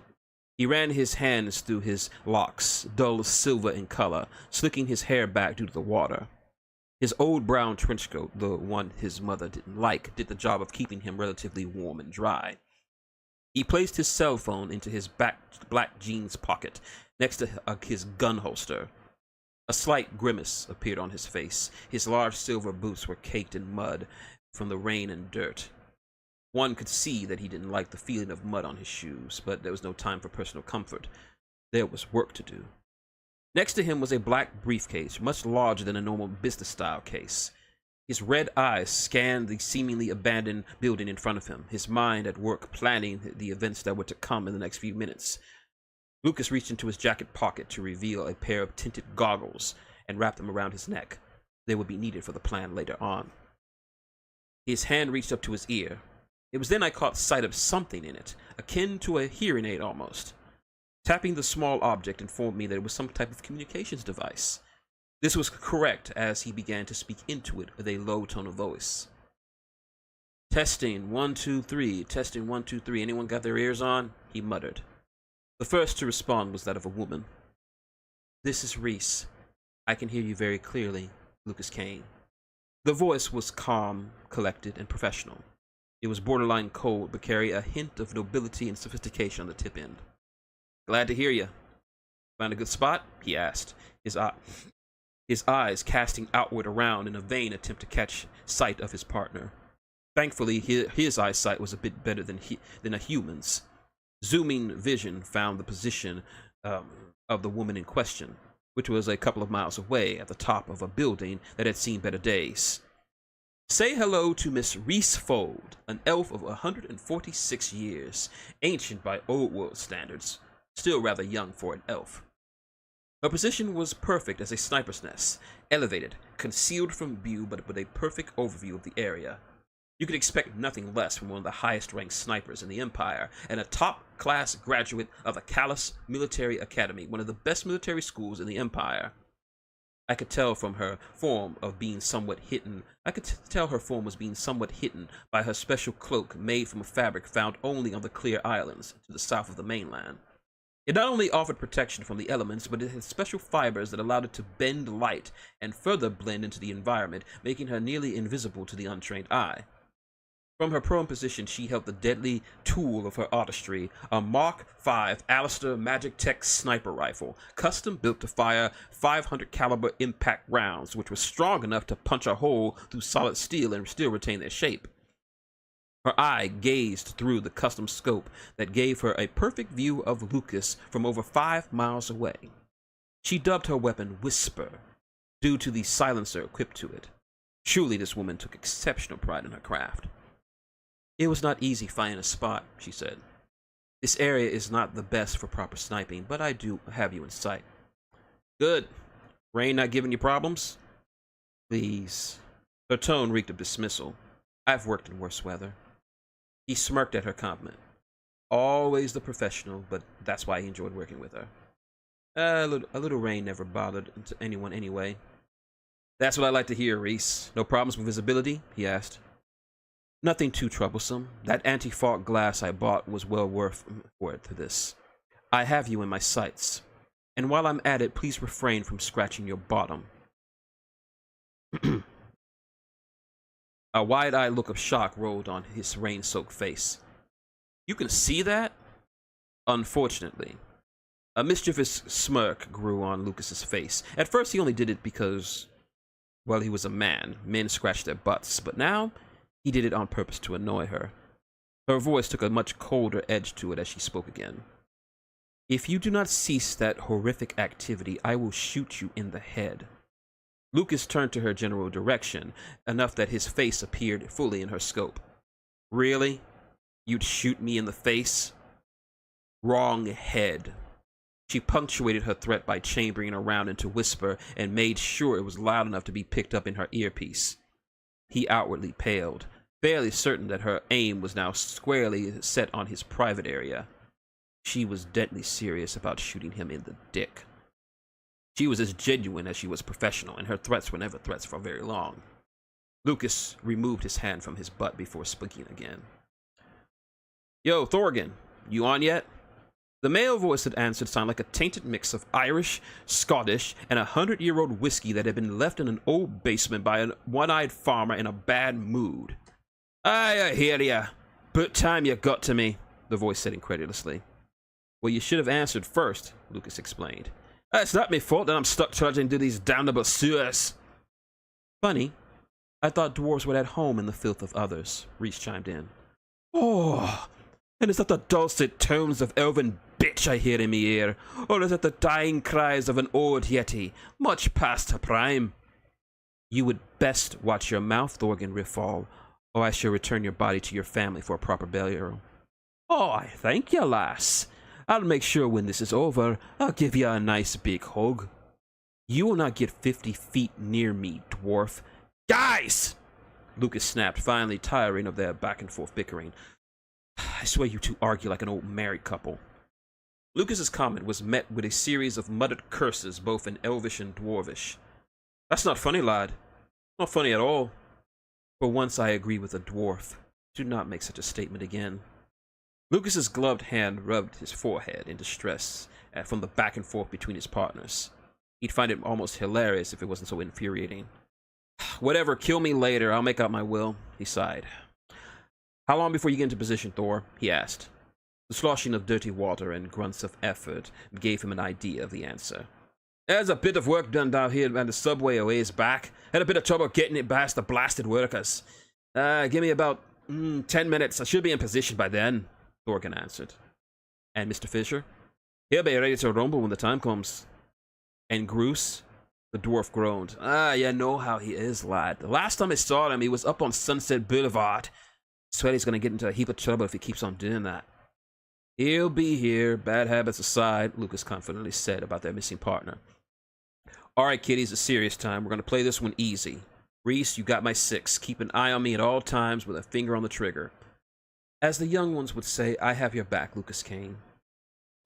He ran his hands through his locks, dull silver in color, slicking his hair back due to the water. His old brown trench coat, the one his mother didn't like, did the job of keeping him relatively warm and dry. He placed his cell phone into his black jeans pocket, next to his gun holster. A slight grimace appeared on his face. His large silver boots were caked in mud from the rain and dirt. One could see that he didn't like the feeling of mud on his shoes, but there was no time for personal comfort. There was work to do. Next to him was a black briefcase, much larger than a normal business-style case. His red eyes scanned the seemingly abandoned building in front of him, his mind at work planning the events that were to come in the next few minutes. Lucas reached into his jacket pocket to reveal a pair of tinted goggles and wrap them around his neck. They would be needed for the plan later on. His hand reached up to his ear. It was then I caught sight of something in it, akin to a hearing aid almost. Tapping the small object informed me that it was some type of communications device. This was correct as he began to speak into it with a low tone of voice. Testing, 1, 2, 3. Testing, 1, 2, 3. Anyone got their ears on? He muttered. The first to respond was that of a woman. This is Reese. I can hear you very clearly, Lucas Kane. The voice was calm, collected, and professional. It was borderline cold, but carried a hint of nobility and sophistication on the tip end. Glad to hear you. Find a good spot? He asked, his eyes casting outward around in a vain attempt to catch sight of his partner. Thankfully, his eyesight was a bit better than a human's. Zooming vision found the position of the woman in question, which was a couple of miles away at the top of a building that had seen better days. Say hello to Miss Reese Fold, an elf of 146 years, ancient by old world standards, still rather young for an elf. Her position was perfect as a sniper's nest, elevated, concealed from view but with a perfect overview of the area. You could expect nothing less from one of the highest-ranked snipers in the Empire, and a top-class graduate of the Callus Military Academy, one of the best military schools in the Empire. I could tell from her form of being somewhat hidden. I could tell her form was being somewhat hidden by her special cloak made from a fabric found only on the Clear Islands to the south of the mainland. It not only offered protection from the elements, but it had special fibers that allowed it to bend light and further blend into the environment, making her nearly invisible to the untrained eye. From her prone position, she held the deadly tool of her artistry, a Mark V Alistair Magic Tech sniper rifle, custom built to fire 500 caliber impact rounds, which was strong enough to punch a hole through solid steel and still retain their shape. Her eye gazed through the custom scope that gave her a perfect view of Lucas from over 5 miles away. She dubbed her weapon Whisper, due to the silencer equipped to it. Truly, this woman took exceptional pride in her craft. It was not easy finding a spot, she said. This area is not the best for proper sniping, but I do have you in sight. Good. Rain not giving you problems? Please. Her tone reeked of dismissal. I've worked in worse weather. He smirked at her compliment. Always the professional, but that's why he enjoyed working with her. A little rain never bothered anyone anyway. That's what I like to hear, Reese. No problems with visibility? He asked. Nothing too troublesome. That anti-fog glass I bought was well worth it for this. I have you in my sights. And while I'm at it, please refrain from scratching your bottom. A wide-eyed look of shock rolled on his rain-soaked face. You can see that? Unfortunately. A mischievous smirk grew on Lucas's face. At first, he only did it because, well, he was a man. Men scratched their butts. But now, he did it on purpose to annoy her. Her voice took a much colder edge to it as she spoke again. If you do not cease that horrific activity, I will shoot you in the head. Lucas turned to her general direction, enough that his face appeared fully in her scope. Really? You'd shoot me in the face? Wrong head. She punctuated her threat by chambering around into Whisper and made sure it was loud enough to be picked up in her earpiece. He outwardly paled, fairly certain that her aim was now squarely set on his private area. She was deadly serious about shooting him in the dick. She was as genuine as she was professional, and her threats were never threats for very long. Lucas removed his hand from his butt before speaking again. Yo, Thorgan, you on yet? The male voice that answered sounded like a tainted mix of Irish, Scottish, and 100-year-old whiskey that had been left in an old basement by a one-eyed farmer in a bad mood. Aye, I hear ya. But time you got to me, the voice said incredulously. Well, you should have answered first, Lucas explained. It's not my fault that I'm stuck trudging through these damnable sewers. Funny. I thought dwarves were at home in the filth of others, Reese chimed in. Oh, and is that the dulcet tones of elven bitch I hear in me ear, or is it the dying cries of an old yeti, much past her prime? You would best watch your mouth, Thorgan Riffall, or I shall return your body to your family for a proper burial. Oh, I thank you, lass. I'll make sure when this is over, I'll give you a nice big hug. You will not get 50 feet near me, dwarf. Guys! Lucas snapped, finally tiring of their back-and-forth bickering. I swear you two argue like an old married couple. Lucas's comment was met with a series of muttered curses, both in Elvish and Dwarvish. That's not funny, lad. Not funny at all. For once I agree with a dwarf. Do not make such a statement again. Lucas's gloved hand rubbed his forehead in distress from the back and forth between his partners. He'd find it almost hilarious if it wasn't so infuriating. Whatever, kill me later. I'll make out my will, he sighed. How long before you get into position, Thor? He asked. The sloshing of dirty water and grunts of effort gave him an idea of the answer. There's a bit of work done down here on the subway a ways back. Had a bit of trouble getting it past the blasted workers. Give me about 10 minutes. I should be in position by then, Thorgan answered. And Mr. Fisher? He'll be ready to rumble when the time comes. And Groose? The dwarf groaned. You know how he is, lad. The last time I saw him, he was up on Sunset Boulevard. Swear he's gonna get into a heap of trouble if he keeps on doing that. He'll be here, bad habits aside, Lucas confidently said about their missing partner. Alright, kiddies, it's serious time. We're gonna play this one easy. Reese, you got my 6. Keep an eye on me at all times with a finger on the trigger. As the young ones would say, I have your back, Lucas Kane.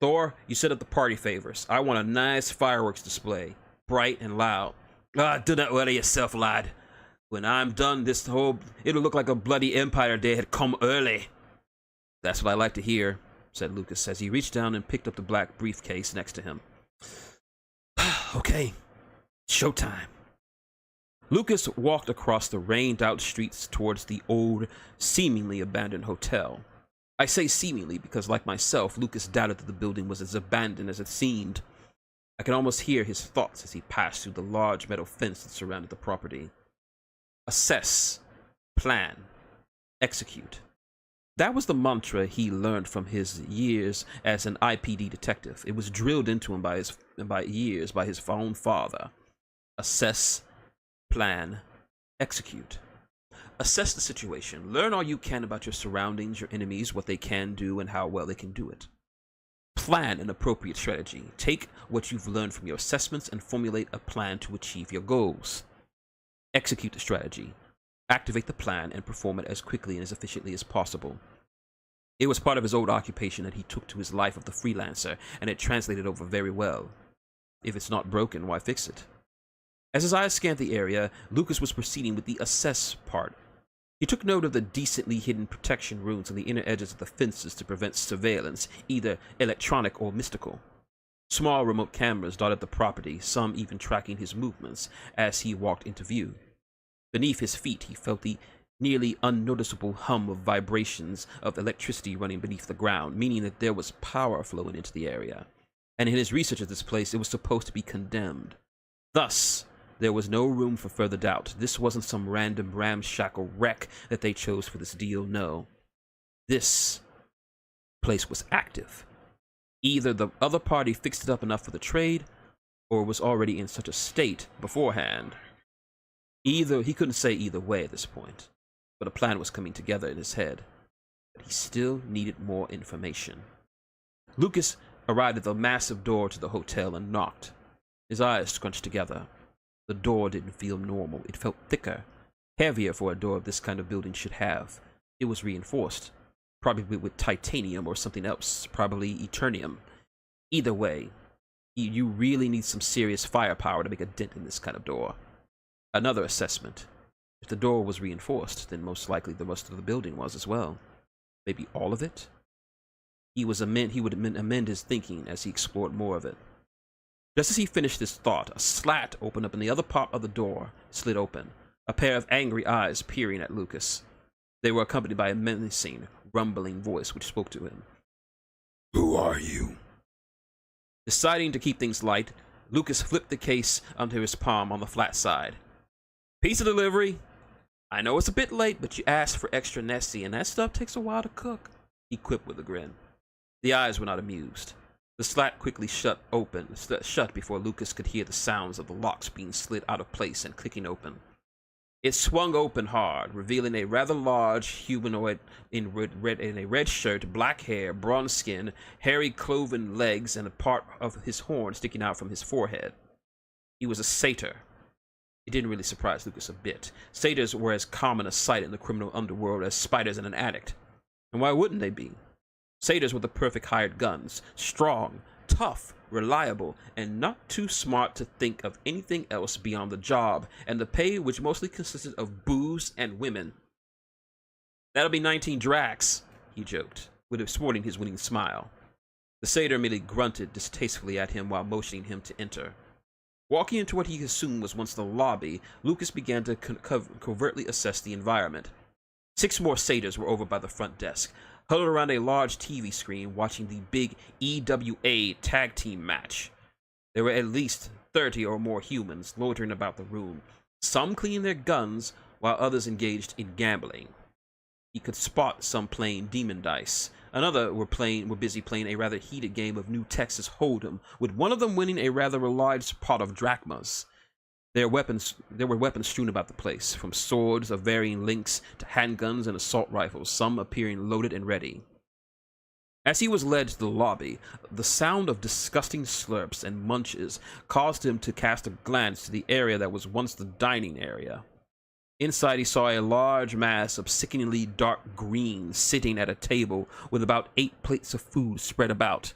Thor, you set up the party favors. I want a nice fireworks display. Bright and loud. Do not worry yourself, lad. When I'm done, it'll look like a bloody Empire Day had come early. That's what I like to hear, said Lucas as he reached down and picked up the black briefcase next to him. Okay, showtime. Lucas walked across the rained-out streets towards the old, seemingly abandoned hotel. I say seemingly because, like myself, Lucas doubted that the building was as abandoned as it seemed. I could almost hear his thoughts as he passed through the large metal fence that surrounded the property. Assess, plan, execute. That was the mantra he learned from his years as an IPD detective. It was drilled into him by his own father. Assess, plan, execute. Assess the situation. Learn all you can about your surroundings, your enemies, what they can do, and how well they can do it. Plan an appropriate strategy. Take what you've learned from your assessments and formulate a plan to achieve your goals. Execute the strategy. Activate the plan and perform it as quickly and as efficiently as possible. It was part of his old occupation that he took to his life of the freelancer, and it translated over very well. If it's not broken, why fix it? As his eyes scanned the area, Lucas was proceeding with the assess part. He took note of the decently hidden protection runes on the inner edges of the fences to prevent surveillance, either electronic or mystical. Small remote cameras dotted the property, some even tracking his movements as he walked into view. Beneath his feet, he felt the nearly unnoticeable hum of vibrations of electricity running beneath the ground, meaning that there was power flowing into the area. And in his research of this place, it was supposed to be condemned. Thus, there was no room for further doubt. This wasn't some random ramshackle wreck that they chose for this deal, no. This place was active. Either the other party fixed it up enough for the trade, or was already in such a state beforehand. He couldn't say either way at this point, but a plan was coming together in his head. But he still needed more information. Lucas arrived at the massive door to the hotel and knocked. His eyes scrunched together. The door didn't feel normal. It felt thicker, heavier for a door of this kind of building should have. It was reinforced, probably with titanium or something else, probably eternium. Either way, you really need some serious firepower to make a dent in this kind of door. Another assessment. If the door was reinforced, then most likely the rest of the building was as well. Maybe all of it? He would amend his thinking as he explored more of it. Just as he finished his thought, a slat opened up and the other part of the door slid open, a pair of angry eyes peering at Lucas. They were accompanied by a menacing, rumbling voice which spoke to him. Who are you? Deciding to keep things light, Lucas flipped the case onto his palm on the flat side. Pizza delivery. I know it's a bit late, but you asked for extra Nessie, and that stuff takes a while to cook, he quipped with a grin. The eyes were not amused. The slat quickly shut before Lucas could hear the sounds of the locks being slid out of place and clicking open. It swung open hard, revealing a rather large humanoid in a red shirt, black hair, bronze skin, hairy cloven legs, and a part of his horn sticking out from his forehead. He was a satyr. It didn't really surprise Lucas a bit. Satyrs were as common a sight in the criminal underworld as spiders in an attic. And why wouldn't they be? Satyrs were the perfect hired guns, strong, tough, reliable, and not too smart to think of anything else beyond the job and the pay, which mostly consisted of booze and women. That'll be 19 dracs, he joked, sporting his winning smile. The satyr merely grunted distastefully at him while motioning him to enter. Walking into what he assumed was once the lobby, Lucas began to covertly assess the environment. 6 more satyrs were over by the front desk, huddled around a large TV screen watching the big EWA tag team match. There were at least 30 or more humans loitering about the room, some cleaning their guns while others engaged in gambling. He could spot some playing demon dice. Another were busy playing a rather heated game of New Texas Hold'em, with one of them winning a rather large pot of drachmas. There were weapons strewn about the place, from swords of varying lengths to handguns and assault rifles, some appearing loaded and ready. As he was led to the lobby, the sound of disgusting slurps and munches caused him to cast a glance to the area that was once the dining area. Inside, he saw a large mass of sickeningly dark green sitting at a table with about 8 plates of food spread about.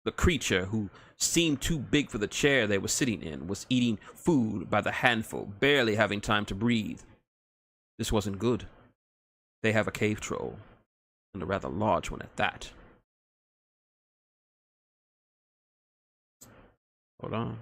The creature, who seemed too big for the chair they were sitting in, was eating food by the handful, barely having time to breathe. This wasn't good. They have a cave troll, and a rather large one at that. Hold on.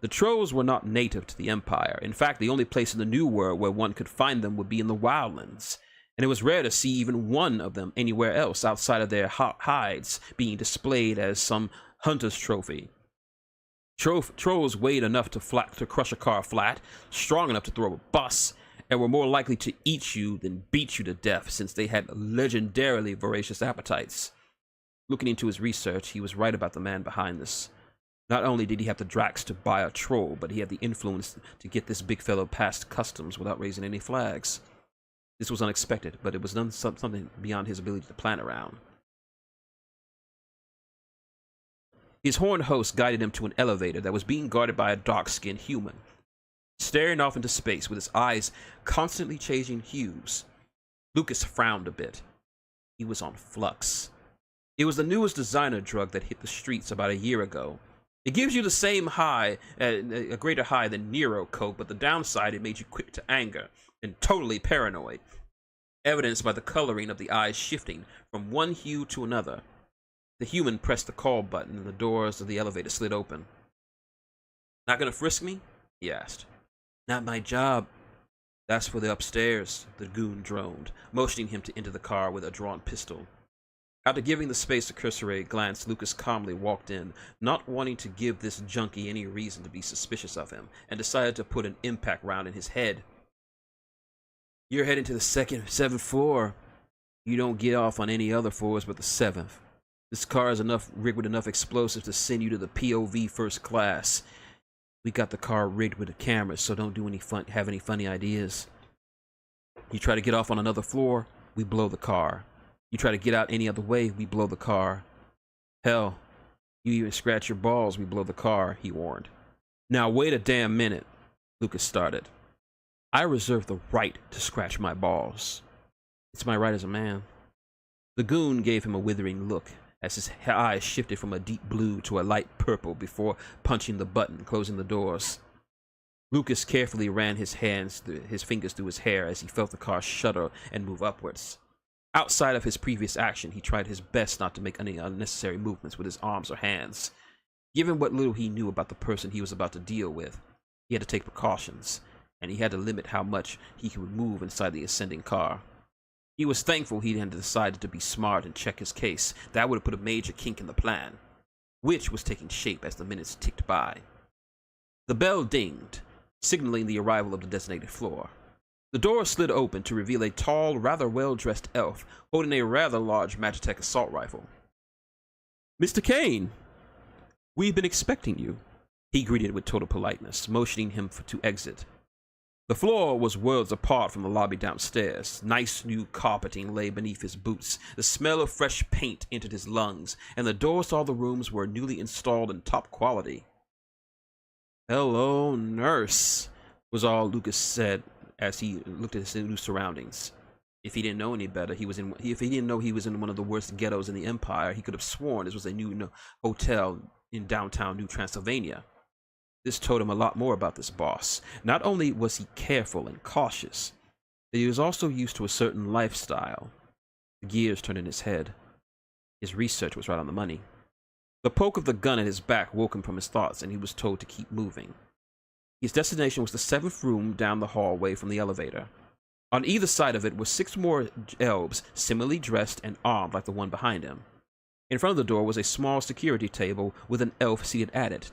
The trolls were not native to the Empire. In fact, the only place in the New World where one could find them would be in the Wildlands, and it was rare to see even one of them anywhere else outside of their hides being displayed as some hunter's trophy. Trolls weighed enough to crush a car flat, strong enough to throw a bus, and were more likely to eat you than beat you to death, since they had legendarily voracious appetites. Looking into his research, he was right about the man behind this. Not only did he have the dracs to buy a troll, but he had the influence to get this big fellow past customs without raising any flags. This was unexpected, but it was something beyond his ability to plan around. His horned host guided him to an elevator that was being guarded by a dark-skinned human, staring off into space with his eyes constantly changing hues. Lucas frowned a bit. He was on Flux. It was the newest designer drug that hit the streets about a year ago. It gives you the same high, a greater high than Nero Coke, but the downside, it made you quick to anger and totally paranoid, evidenced by the coloring of the eyes shifting from one hue to another. The human pressed the call button and the doors of the elevator slid open. Not gonna frisk me? He asked. Not my job. That's for the upstairs, the goon droned, motioning him to enter the car with a drawn pistol. After giving the space a cursory glance, Lucas calmly walked in, not wanting to give this junkie any reason to be suspicious of him, and decided to put an impact round in his head. You're heading to the 7th floor. You don't get off on any other floors but the 7th. This car is rigged with enough explosives to send you to the POV first class. We got the car rigged with the cameras, so don't have any funny ideas. You try to get off on another floor, we blow the car. You try to get out any other way, we blow the car. Hell, you even scratch your balls, we blow the car, he warned. Now wait a damn minute, Lucas started. I reserve the right to scratch my balls. It's my right as a man. The goon gave him a withering look as his eyes shifted from a deep blue to a light purple before punching the button, closing the doors. Lucas carefully ran his fingers through his hair as he felt the car shudder and move upwards. Outside of his previous action, he tried his best not to make any unnecessary movements with his arms or hands. Given what little he knew about the person he was about to deal with, he had to take precautions, and he had to limit how much he could move inside the ascending car. He was thankful he hadn't decided to be smart and check his case. That would have put a major kink in the plan, which was taking shape as the minutes ticked by. The bell dinged, signaling the arrival of the designated floor. The door slid open to reveal a tall, rather well-dressed elf holding a rather large Magitech assault rifle. "Mr. Kane, we've been expecting you," he greeted with total politeness, motioning him to exit. The floor was worlds apart from the lobby downstairs. Nice new carpeting lay beneath his boots. The smell of fresh paint entered his lungs, and the doors to all the rooms were newly installed and top quality. "Hello, nurse," was all Lucas said as he looked at his new surroundings. If he didn't know any better, if he didn't know he was in one of the worst ghettos in the Empire, he could have sworn this was a new hotel in downtown New Transylvania. This told him a lot more about this boss. Not only was he careful and cautious, but he was also used to a certain lifestyle. The gears turned in his head. His research was right on the money. The poke of the gun at his back woke him from his thoughts, and he was told to keep moving. His destination was the 7th room down the hallway from the elevator. On either side of it were 6 more elves, similarly dressed and armed like the one behind him. In front of the door was a small security table with an elf seated at it.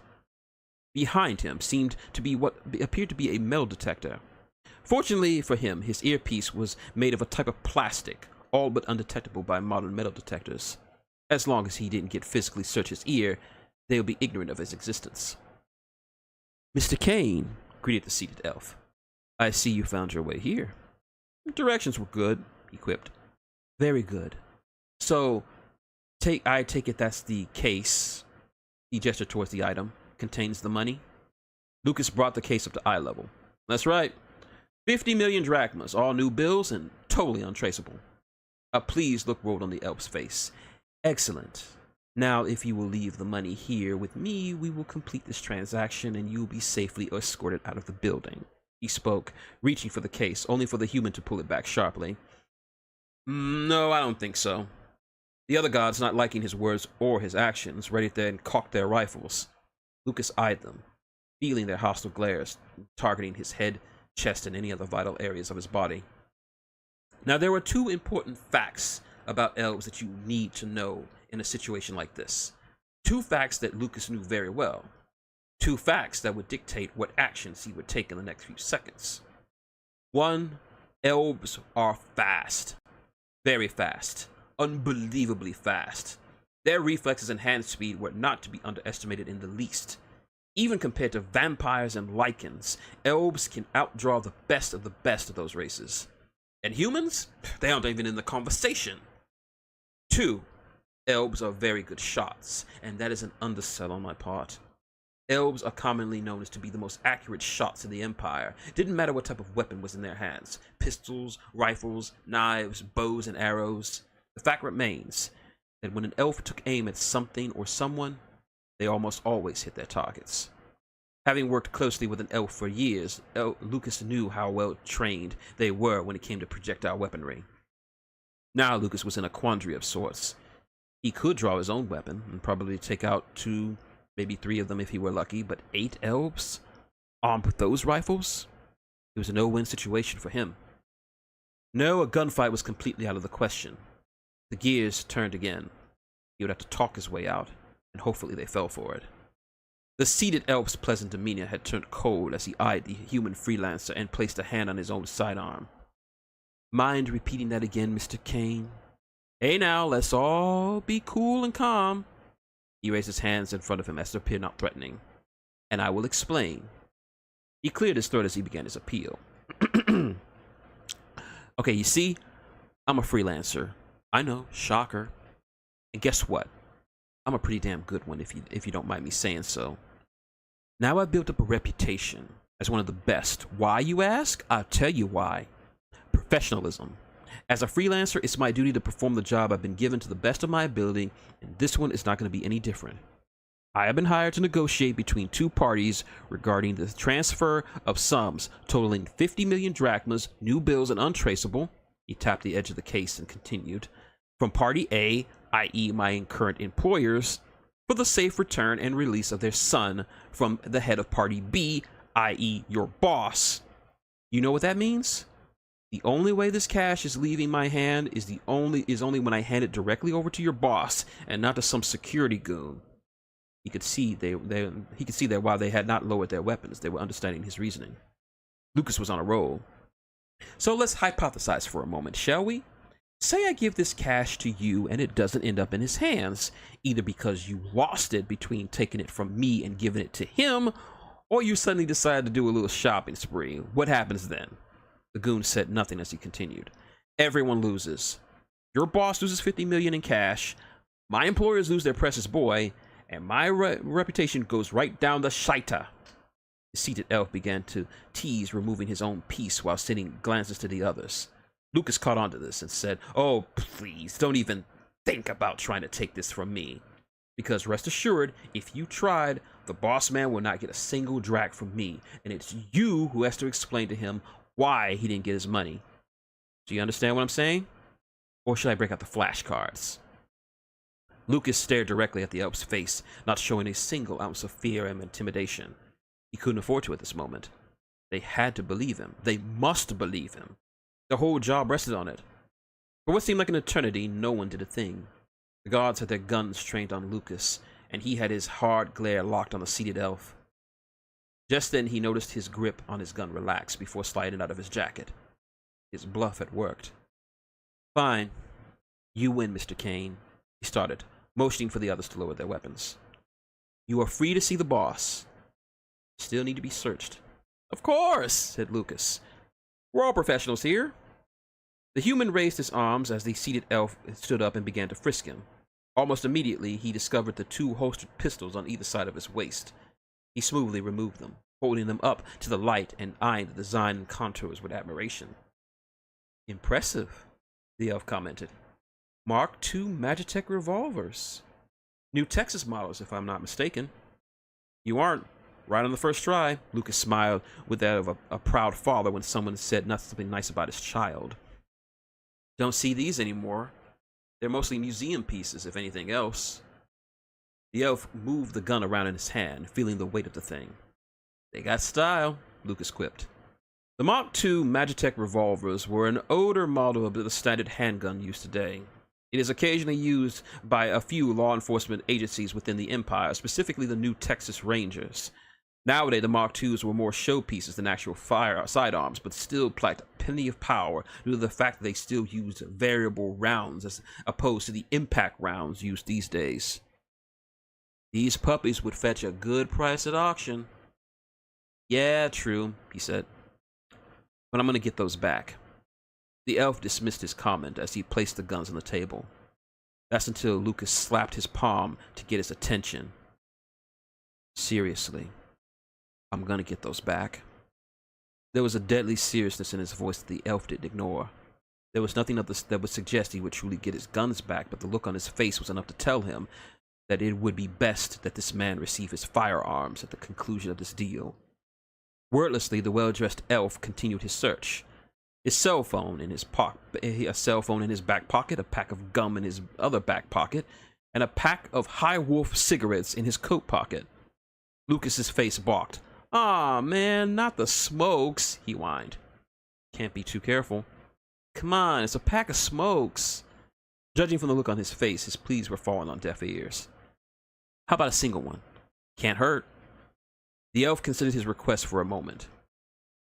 Behind him seemed to be what appeared to be a metal detector. Fortunately for him, his earpiece was made of a type of plastic, all but undetectable by modern metal detectors. As long as he didn't get physically search his ear, they would be ignorant of his existence. "Mr. Kane," greeted the seated elf. "I see you found your way here." "Directions were good," he quipped. "Very good. So, I take it that's the case." He gestured towards the item. "Contains the money?" Lucas brought the case up to eye level. "That's right. 50 million drachmas, all new bills and totally untraceable." A pleased look rolled on the elf's face. "Excellent. Now, if you will leave the money here with me, we will complete this transaction and you will be safely escorted out of the building," he spoke, reaching for the case, only for the human to pull it back sharply. "No, I don't think so." The other gods, not liking his words or his actions, readied there and cocked their rifles. Lucas eyed them, feeling their hostile glares, targeting his head, chest, and any other vital areas of his body. Now, there were 2 important facts about elves that you need to know in a situation like this. 2 facts that Lucas knew very well. 2 facts that would dictate what actions he would take in the next few seconds. 1, elves are fast. Very fast. Unbelievably fast. Their reflexes and hand speed were not to be underestimated in the least. Even compared to vampires and lichens, elves can outdraw the best of those races. And humans? They aren't even in the conversation. 2, elves are very good shots, and that is an undersell on my part. Elves are commonly known as to be the most accurate shots in the Empire. Didn't matter what type of weapon was in their hands. Pistols, rifles, knives, bows, and arrows. The fact remains that when an elf took aim at something or someone, they almost always hit their targets. Having worked closely with an elf for years, Lucas knew how well trained they were when it came to projectile weaponry. Now Lucas was in a quandary of sorts. He could draw his own weapon and probably take out 2, maybe 3 of them if he were lucky, but 8 elves? Armed with those rifles? It was a no-win situation for him. No, a gunfight was completely out of the question. The gears turned again. He would have to talk his way out, and hopefully they fell for it. The seated elf's pleasant demeanor had turned cold as he eyed the human freelancer and placed a hand on his own sidearm. "Mind repeating that again, Mr. Kane? Hey now, let's all be cool and calm." He raised his hands in front of him as to appear not threatening. "And I will explain." He cleared his throat as he began his appeal. "Okay, you see, I'm a freelancer. I know, shocker. And guess what? I'm a pretty damn good one, if you don't mind me saying so. Now I've built up a reputation as one of the best. Why, you ask? I'll tell you why. Professionalism. As a freelancer, it's my duty to perform the job I've been given to the best of my ability, and this one is not going to be any different. I have been hired to negotiate between 2 parties regarding the transfer of sums totaling 50 million drachmas, new bills, and untraceable. He tapped the edge of the case and continued. From Party A, i.e. my current employers, for the safe return and release of their son from the head of Party B, i.e. your boss. You know what that means? The only way this cash is leaving my hand is only when I hand it directly over to your boss and not to some security goon. He could see that while they had not lowered their weapons, they were understanding his reasoning. Lucas was on a roll. So let's hypothesize for a moment, shall we? Say I give this cash to you and it doesn't end up in his hands, either because you lost it between taking it from me and giving it to him, or you suddenly decide to do a little shopping spree. What happens then? The goon said nothing as he continued. Everyone loses. Your boss loses $50 million in cash, my employers lose their precious boy, and my reputation goes right down the shita. The seated elf began to tease removing his own piece while sending glances to the others. Lucas caught on to this and said, "Oh, please, don't even think about trying to take this from me. Because rest assured, if you tried, the boss man will not get a single drag from me, and it's you who has to explain to him why he didn't get his money. Do you understand what I'm saying? Or should I break out the flashcards?" Lucas stared directly at the elf's face, not showing a single ounce of fear and intimidation. He couldn't afford to at this moment. They had to believe him. They must believe him. The whole job rested on it. For what seemed like an eternity, no one did a thing. The guards had their guns trained on Lucas, and he had his hard glare locked on the seated elf. Just then he noticed his grip on his gun relax before sliding out of his jacket. His bluff had worked. "Fine. You win, Mr. Kane," he started, motioning for the others to lower their weapons. "You are free to see the boss. Still need to be searched." "Of course," said Lucas. "We're all professionals here." The human raised his arms as the seated elf stood up and began to frisk him. Almost immediately, he discovered the two holstered pistols on either side of his waist. He smoothly removed them, holding them up to the light and eyeing the design and contours with admiration. "Impressive," the elf commented. "Mark II Magitech revolvers. New Texas models, if I'm not mistaken." "You aren't. Right on the first try," Lucas smiled with that of a proud father when someone said something nice about his child. "Don't see these anymore. They're mostly museum pieces, if anything else." The elf moved the gun around in his hand, feeling the weight of the thing. "They got style," Lucas quipped. The Mark II Magitech revolvers were an older model of the standard handgun used today. It is occasionally used by a few law enforcement agencies within the Empire, specifically the New Texas Rangers. Nowadays, the Mark IIs were more showpieces than actual sidearms, but still packed plenty of power due to the fact that they still used variable rounds as opposed to the impact rounds used these days. "These puppies would fetch a good price at auction." "Yeah, true," he said. "But I'm gonna get those back." The elf dismissed his comment as he placed the guns on the table. That's until Lucas slapped his palm to get his attention. "Seriously, I'm gonna get those back." There was a deadly seriousness in his voice that the elf didn't ignore. There was nothing that would suggest he would truly get his guns back, but the look on his face was enough to tell him that it would be best that this man receive his firearms at the conclusion of this deal. Wordlessly, the well-dressed elf continued his search. His cell phone in his back pocket, a pack of gum in his other back pocket, and a pack of High Wolf cigarettes in his coat pocket. Lucas's face balked. "Aw, man, not the smokes," he whined. "Can't be too careful." "Come on, it's a pack of smokes." Judging from the look on his face, his pleas were falling on deaf ears. "How about a single one? Can't hurt." The elf considered his request for a moment.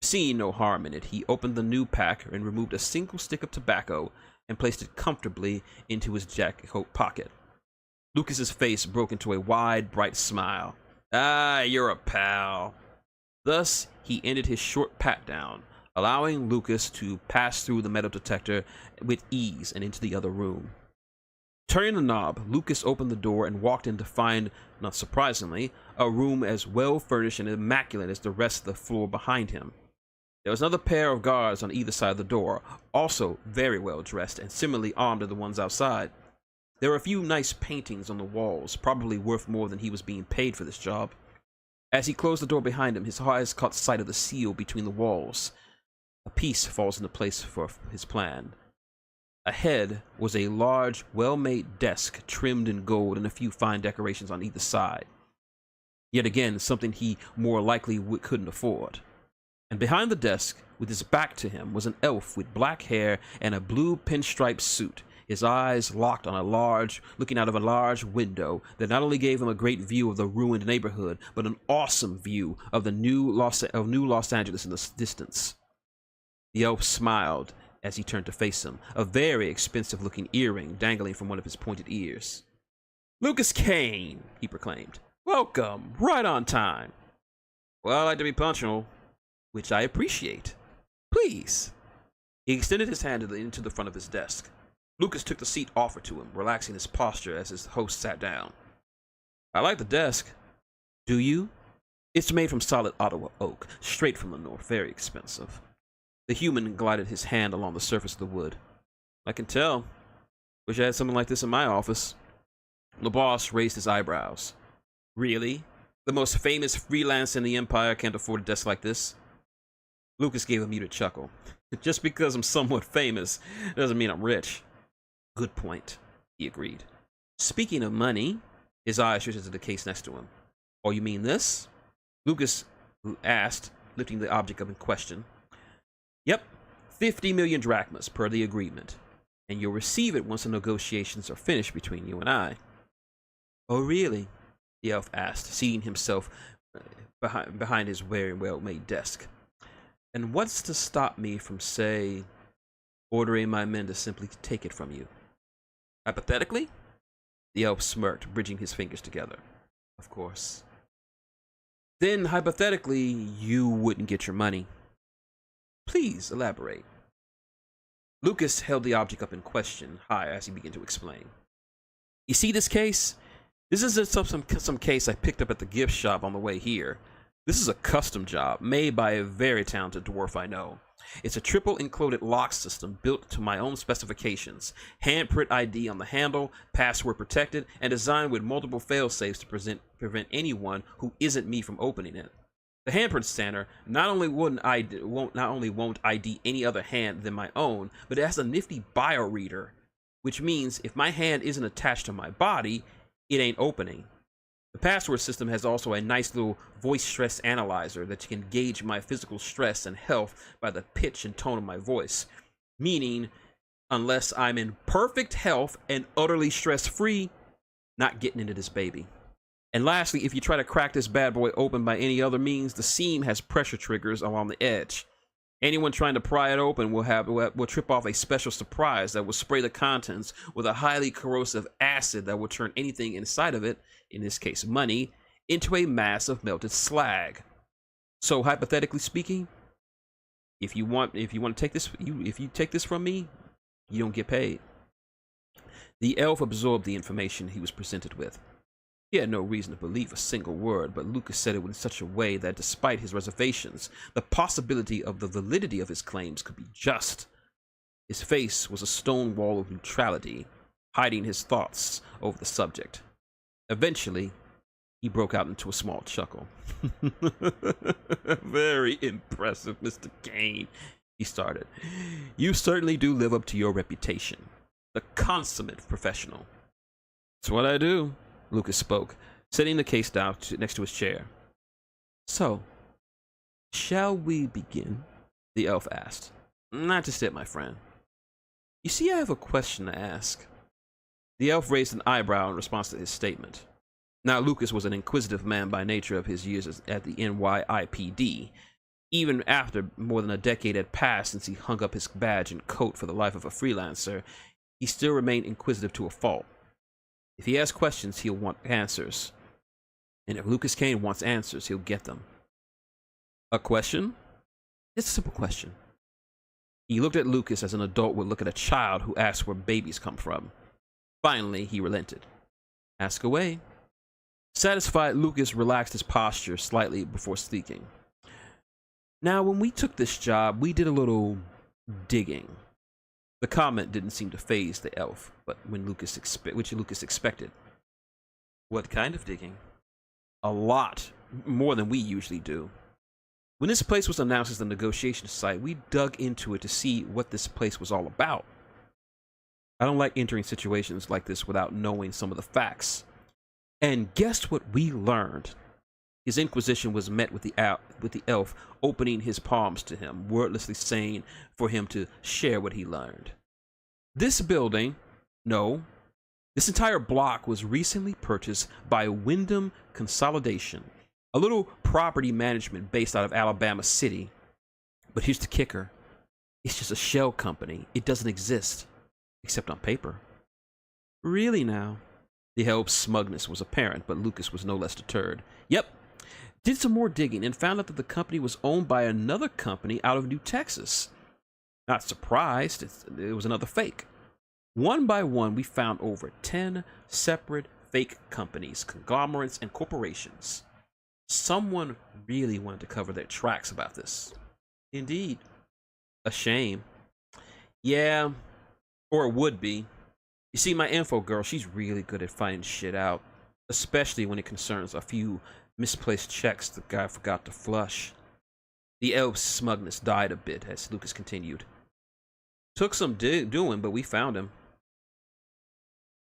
Seeing no harm in it, he opened the new pack and removed a single stick of tobacco and placed it comfortably into his jacket coat pocket. Lucas's face broke into a wide, bright smile. "Ah, you're a pal." Thus, he ended his short pat-down, allowing Lucas to pass through the metal detector with ease and into the other room. Turning the knob, Lucas opened the door and walked in to find, not surprisingly, a room as well furnished and immaculate as the rest of the floor behind him. There was another pair of guards on either side of the door, also very well dressed and similarly armed to the ones outside. There were a few nice paintings on the walls, probably worth more than he was being paid for this job. As he closed the door behind him, his eyes caught sight of the seal between the walls. A piece falls into place for his plan. Ahead was a large, well-made desk trimmed in gold and a few fine decorations on either side. Yet again, something he more likely couldn't afford. And behind the desk, with his back to him, was an elf with black hair and a blue pinstripe suit, his eyes locked on looking out of a large window that not only gave him a great view of the ruined neighborhood, but an awesome view of the new Los Angeles in the distance. The elf smiled as he turned to face him, a very expensive-looking earring dangling from one of his pointed ears. "Lucas Kane," he proclaimed. "Welcome, right on time." "Well, I like to be punctual," "which I appreciate. Please." He extended his hand into the front of his desk. Lucas took the seat offered to him, relaxing his posture as his host sat down. "I like the desk." "Do you? It's made from solid Ottawa oak, straight from the north, very expensive." The human glided his hand along the surface of the wood. "I can tell. Wish I had something like this in my office." The boss raised his eyebrows. "Really? The most famous freelancer in the Empire can't afford a desk like this?" Lucas gave a muted chuckle. "Just because I'm somewhat famous doesn't mean I'm rich." "Good point," he agreed. "Speaking of money," his eyes shifted to the case next to him. "Oh, you mean this?" Lucas asked, lifting the object up in question. "Yep, 50 million drachmas per the agreement, and you'll receive it once the negotiations are finished between you and I." "Oh, really?" the elf asked, seating himself behind his very well-made desk. "And what's to stop me from, say, ordering my men to simply take it from you?" "Hypothetically?" The elf smirked, bridging his fingers together. "Of course." "Then, hypothetically, you wouldn't get your money." "Please elaborate." Lucas held the object up in question high as he began to explain. "You see this case? This isn't some case I picked up at the gift shop on the way here. This is a custom job made by a very talented dwarf I know. It's a triple encoded lock system built to my own specifications, handprint ID on the handle, password protected, and designed with multiple fail-safes to prevent anyone who isn't me from opening it. The handprint scanner not only won't ID any other hand than my own, but it has a nifty bioreader, which means if my hand isn't attached to my body, it ain't opening. The password system has also a nice little voice stress analyzer that can gauge my physical stress and health by the pitch and tone of my voice, meaning unless I'm in perfect health and utterly stress-free, not getting into this baby. And lastly, if you try to crack this bad boy open by any other means, the seam has pressure triggers along the edge. Anyone trying to pry it open will trip off a special surprise that will spray the contents with a highly corrosive acid that will turn anything inside of it, in this case money, into a mass of melted slag. So hypothetically speaking, if you take this from me, you don't get paid." The elf absorbed the information he was presented with. He had no reason to believe a single word, but Lucas said it in such a way that despite his reservations, the possibility of the validity of his claims could be just. His face was a stone wall of neutrality, hiding his thoughts over the subject. Eventually, he broke out into a small chuckle. "Very impressive, Mr. Kane," he started. "You certainly do live up to your reputation. The consummate professional." "It's what I do," Lucas spoke, setting the case down next to his chair. "So, shall we begin?" the elf asked. "Not just yet, my friend. You see, I have a question to ask." The elf raised an eyebrow in response to his statement. Now, Lucas was an inquisitive man by nature of his years at the NYIPD. Even after more than a decade had passed since he hung up his badge and coat for the life of a freelancer, he still remained inquisitive to a fault. If he asks questions, he'll want answers. And if Lucas Kane wants answers, he'll get them. "A question?" "It's a simple question." He looked at Lucas as an adult would look at a child who asks where babies come from. Finally, he relented. "Ask away." Satisfied, Lucas relaxed his posture slightly before speaking. "Now, when we took this job, we did a little digging." The comment didn't seem to faze the elf, but which Lucas expected. "What kind of digging?" "A lot. More than we usually do. When this place was announced as the negotiation site, we dug into it to see what this place was all about." I don't like entering situations like this without knowing some of the facts. And guess what we learned? His inquisition was met with the elf opening his palms to him, wordlessly saying for him to share what he learned. This building, no, this entire block was recently purchased by Wyndham Consolidation, a little property management based out of Alabama City. But here's the kicker. It's just a shell company. It doesn't exist, except on paper. Really now? The elf's smugness was apparent, but Lucas was no less deterred. Yep. Did some more digging and found out that the company was owned by another company out of New Texas. Not surprised, it was another fake. One by one, we found over 10 separate fake companies, conglomerates, and corporations. Someone really wanted to cover their tracks about this. Indeed. A shame. Yeah, or it would be. You see, my info girl, she's really good at finding shit out, especially when it concerns a few misplaced checks the guy forgot to flush. The elf's smugness died a bit as Lucas continued. Took some doing, but we found him.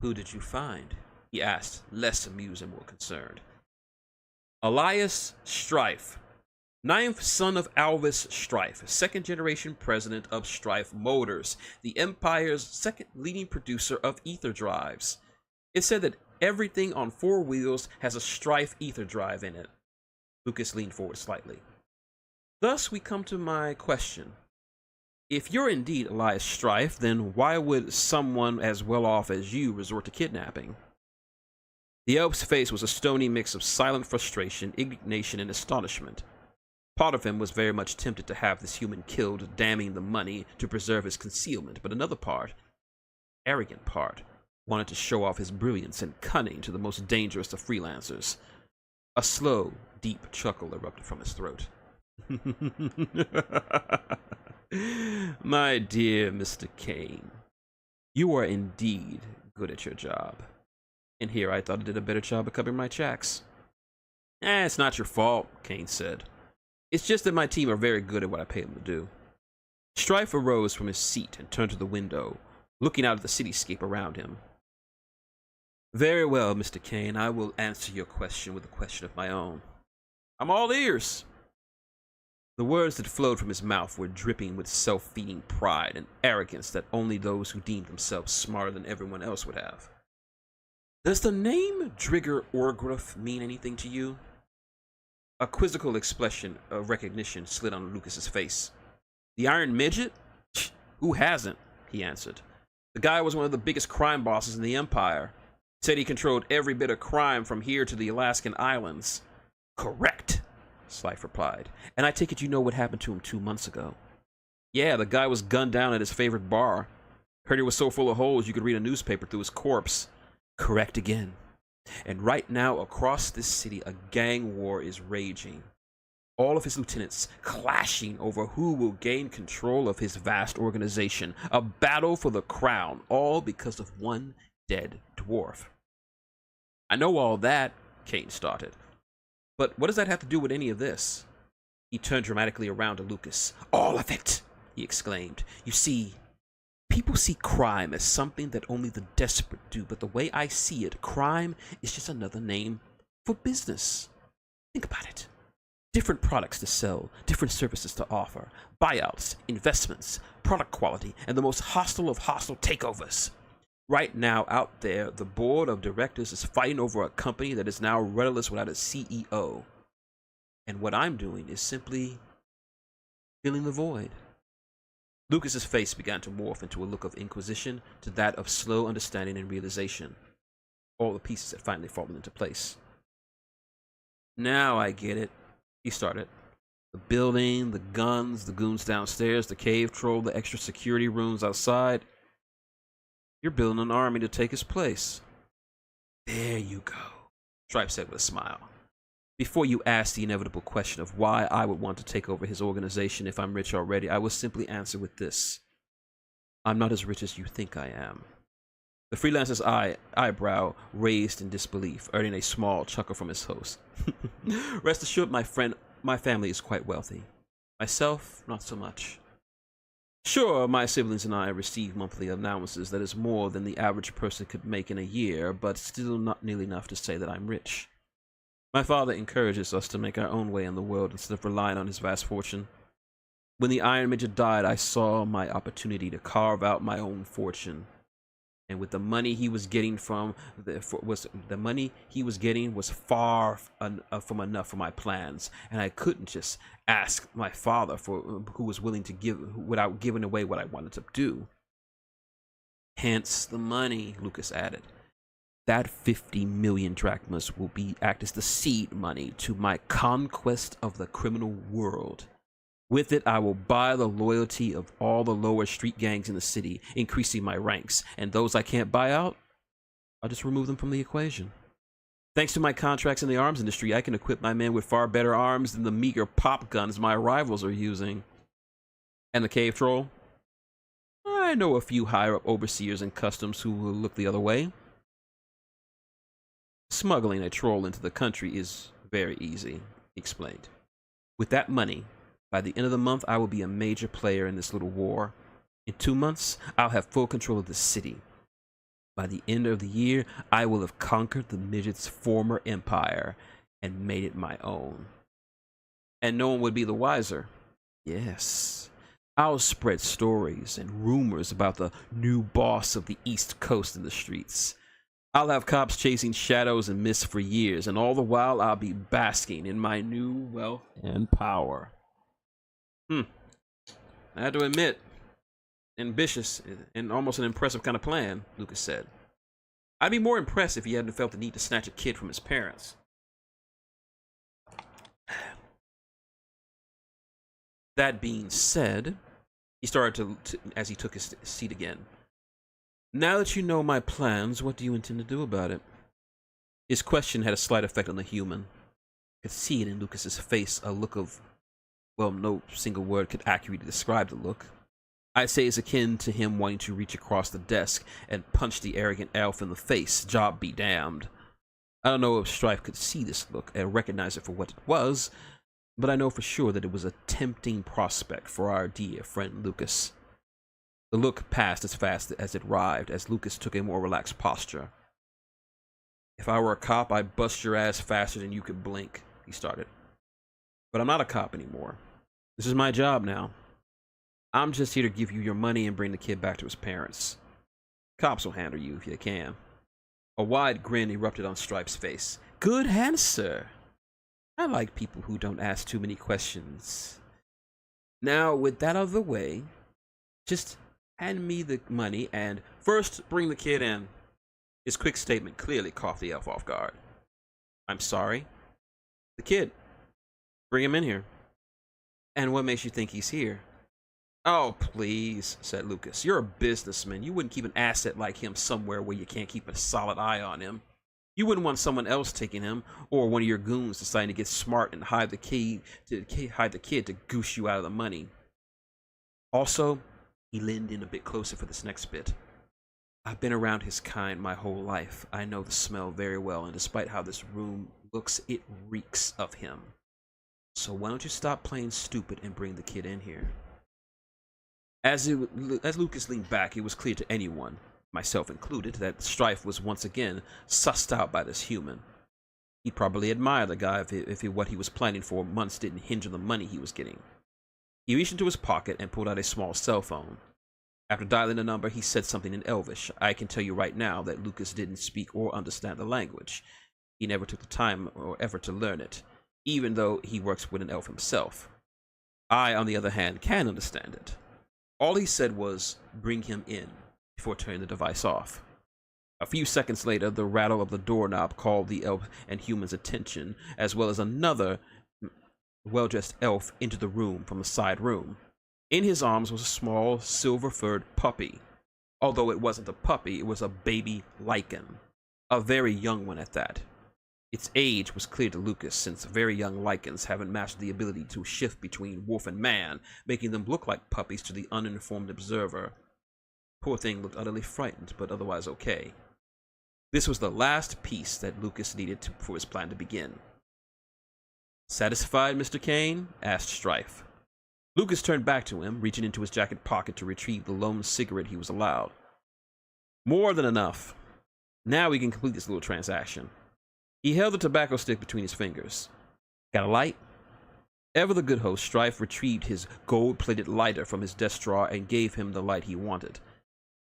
Who did you find? He asked, less amused and more concerned. Elias Strife, 9th son of Alvis Strife, 2nd generation president of Strife Motors, the Empire's 2nd leading producer of ether drives. It said that everything on 4 wheels has a Strife ether drive in it. Lucas leaned forward slightly. Thus we come to my question. If you're indeed Elias Strife, then why would someone as well off as you resort to kidnapping? The elf's face was a stony mix of silent frustration, indignation, and astonishment. Part of him was very much tempted to have this human killed, damning the money to preserve his concealment, but another part, arrogant part, wanted to show off his brilliance and cunning to the most dangerous of freelancers. A slow, deep chuckle erupted from his throat. My dear Mr. Kane, you are indeed good at your job. And here I thought I did a better job of covering my tracks. It's not your fault, Kane said. It's just that my team are very good at what I pay them to do. Strife arose from his seat and turned to the window, looking out at the cityscape around him. Very well, Mr. Kane, I will answer your question with a question of my own. I'm all ears. The words that flowed from his mouth were dripping with self-feeding pride and arrogance that only those who deemed themselves smarter than everyone else would have. Does the name Drigger Orgriff mean anything to you? A quizzical expression of recognition slid on Lucas's face. The Iron Midget? Who hasn't? He answered. The guy was one of the biggest crime bosses in the Empire. Said he controlled every bit of crime from here to the Alaskan Islands. Correct, Slife replied. And I take it you know what happened to him 2 months ago. Yeah, the guy was gunned down at his favorite bar. Heard he was so full of holes you could read a newspaper through his corpse. Correct again. And right now, across this city, a gang war is raging. All of his lieutenants clashing over who will gain control of his vast organization. A battle for the crown, all because of one dead dwarf. I know all that, Kane started. But what does that have to do with any of this? He turned dramatically around to Lucas. All of it, he exclaimed. You see, people see crime as something that only the desperate do, but the way I see it, crime is just another name for business. Think about it. Different products to sell, different services to offer, buyouts, investments, product quality, and the most hostile of hostile takeovers. Right now, out there, the board of directors is fighting over a company that is now rudderless without a CEO. And what I'm doing is simply filling the void. Lucas's face began to morph into a look of inquisition to that of slow understanding and realization. All the pieces had finally fallen into place. Now I get it, he started. The building, the guns, the goons downstairs, the cave troll, the extra security rooms outside. You're building an army to take his place. There you go, Stripe said with a smile. Before you ask the inevitable question of why I would want to take over his organization if I'm rich already, I will simply answer with this. I'm not as rich as you think I am. The freelancer's eyebrow raised in disbelief, earning a small chuckle from his host. Rest assured, my friend, my family is quite wealthy. Myself, not so much. Sure, my siblings and I receive monthly allowances that is more than the average person could make in a year, but still not nearly enough to say that I'm rich. My father encourages us to make our own way in the world instead of relying on his vast fortune. When the Iron Midget died, I saw my opportunity to carve out my own fortune. And with the money he was getting was far from enough for my plans, and I couldn't just ask my father for who was willing to give without giving away what I wanted to do. Hence the money, Lucas added. That 50 million drachmas will act as the seed money to my conquest of the criminal world. With it, I will buy the loyalty of all the lower street gangs in the city, increasing my ranks, and those I can't buy out, I'll just remove them from the equation. Thanks to my contracts in the arms industry, I can equip my men with far better arms than the meager pop guns my rivals are using. And the cave troll? I know a few higher-up overseers in customs who will look the other way. Smuggling a troll into the country is very easy, he explained. With that money, by the end of the month, I will be a major player in this little war. In 2 months, I'll have full control of the city. By the end of the year, I will have conquered the midget's former empire and made it my own. And no one would be the wiser. Yes, I'll spread stories and rumors about the new boss of the East Coast in the streets. I'll have cops chasing shadows and mists for years, and all the while I'll be basking in my new wealth and power. I had to admit, ambitious and almost an impressive kind of plan, Lucas said. I'd be more impressed if he hadn't felt the need to snatch a kid from his parents. That being said, he started as he took his seat again. Now that you know my plans, what do you intend to do about it? His question had a slight effect on the human. I could see it in Lucas's face, a look of, well, no single word could accurately describe the look. I'd say it's akin to him wanting to reach across the desk and punch the arrogant elf in the face, job be damned. I don't know if Strife could see this look and recognize it for what it was, but I know for sure that it was a tempting prospect for our dear friend Lucas. The look passed as fast as it arrived, as Lucas took a more relaxed posture. If I were a cop, I'd bust your ass faster than you could blink, he started. But I'm not a cop anymore. This is my job now. I'm just here to give you your money and bring the kid back to his parents. Cops will handle you if they can. A wide grin erupted on Stripe's face. Good answer. I like people who don't ask too many questions. Now, with that out of the way, just hand me the money and first bring the kid in. His quick statement clearly caught the elf off guard. I'm sorry? The kid. Bring him in here. And what makes you think he's here? Oh, please, said Lucas. You're a businessman. You wouldn't keep an asset like him somewhere where you can't keep a solid eye on him. You wouldn't want someone else taking him, or one of your goons deciding to get smart and hide the kid to goose you out of the money. Also, he leaned in a bit closer for this next bit. I've been around his kind my whole life. I know the smell very well, and despite how this room looks, it reeks of him. So why don't you stop playing stupid and bring the kid in here? As Lucas leaned back, it was clear to anyone, myself included, that Strife was once again sussed out by this human. He'd probably admire the guy if what he was planning for months didn't hinge on the money he was getting. He reached into his pocket and pulled out a small cell phone. After dialing the number, he said something in Elvish. I can tell you right now that Lucas didn't speak or understand the language. He never took the time or effort to learn it, even though he works with an elf himself. I, on the other hand, can understand it. All he said was, bring him in, before turning the device off. A few seconds later, the rattle of the doorknob called the elf and human's attention, as well as another well-dressed elf into the room from a side room. In his arms was a small, silver-furred puppy. Although it wasn't a puppy, it was a baby lichen. A very young one at that. Its age was clear to Lucas, since very young lichens haven't mastered the ability to shift between wolf and man, making them look like puppies to the uninformed observer. Poor thing looked utterly frightened, but otherwise okay. This was the last piece that Lucas needed for his plan to begin. Satisfied, Mr. Kane? Asked Strife. Lucas turned back to him, reaching into his jacket pocket to retrieve the lone cigarette he was allowed. More than enough. Now we can complete this little transaction. He held the tobacco stick between his fingers. Got a light? Ever the good host, Strife retrieved his gold-plated lighter from his desk drawer and gave him the light he wanted.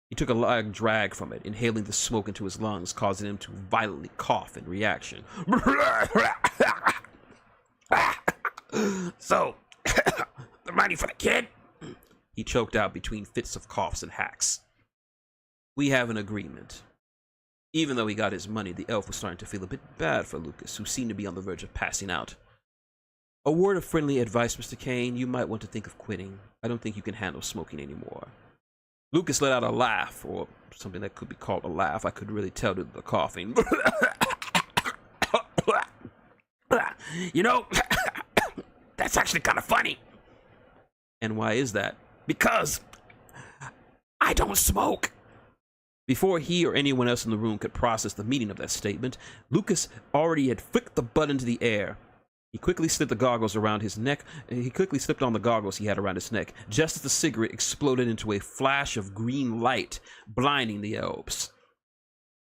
He took a long drag from it, inhaling the smoke into his lungs, causing him to violently cough in reaction. So, the money for the kid? He choked out between fits of coughs and hacks. We have an agreement. Even though he got his money, the elf was starting to feel a bit bad for Lucas, who seemed to be on the verge of passing out. A word of friendly advice, Mr. Kane. You might want to think of quitting. I don't think you can handle smoking anymore. Lucas let out a laugh, or something that could be called a laugh. I could really tell due to the coughing. You know, that's actually kind of funny. And why is that? Because I don't smoke. Before he or anyone else in the room could process the meaning of that statement, Lucas already had flicked the butt into the air. He quickly slipped the goggles around his neck. He quickly slipped on the goggles he had around his neck, just as the cigarette exploded into a flash of green light, blinding the elves.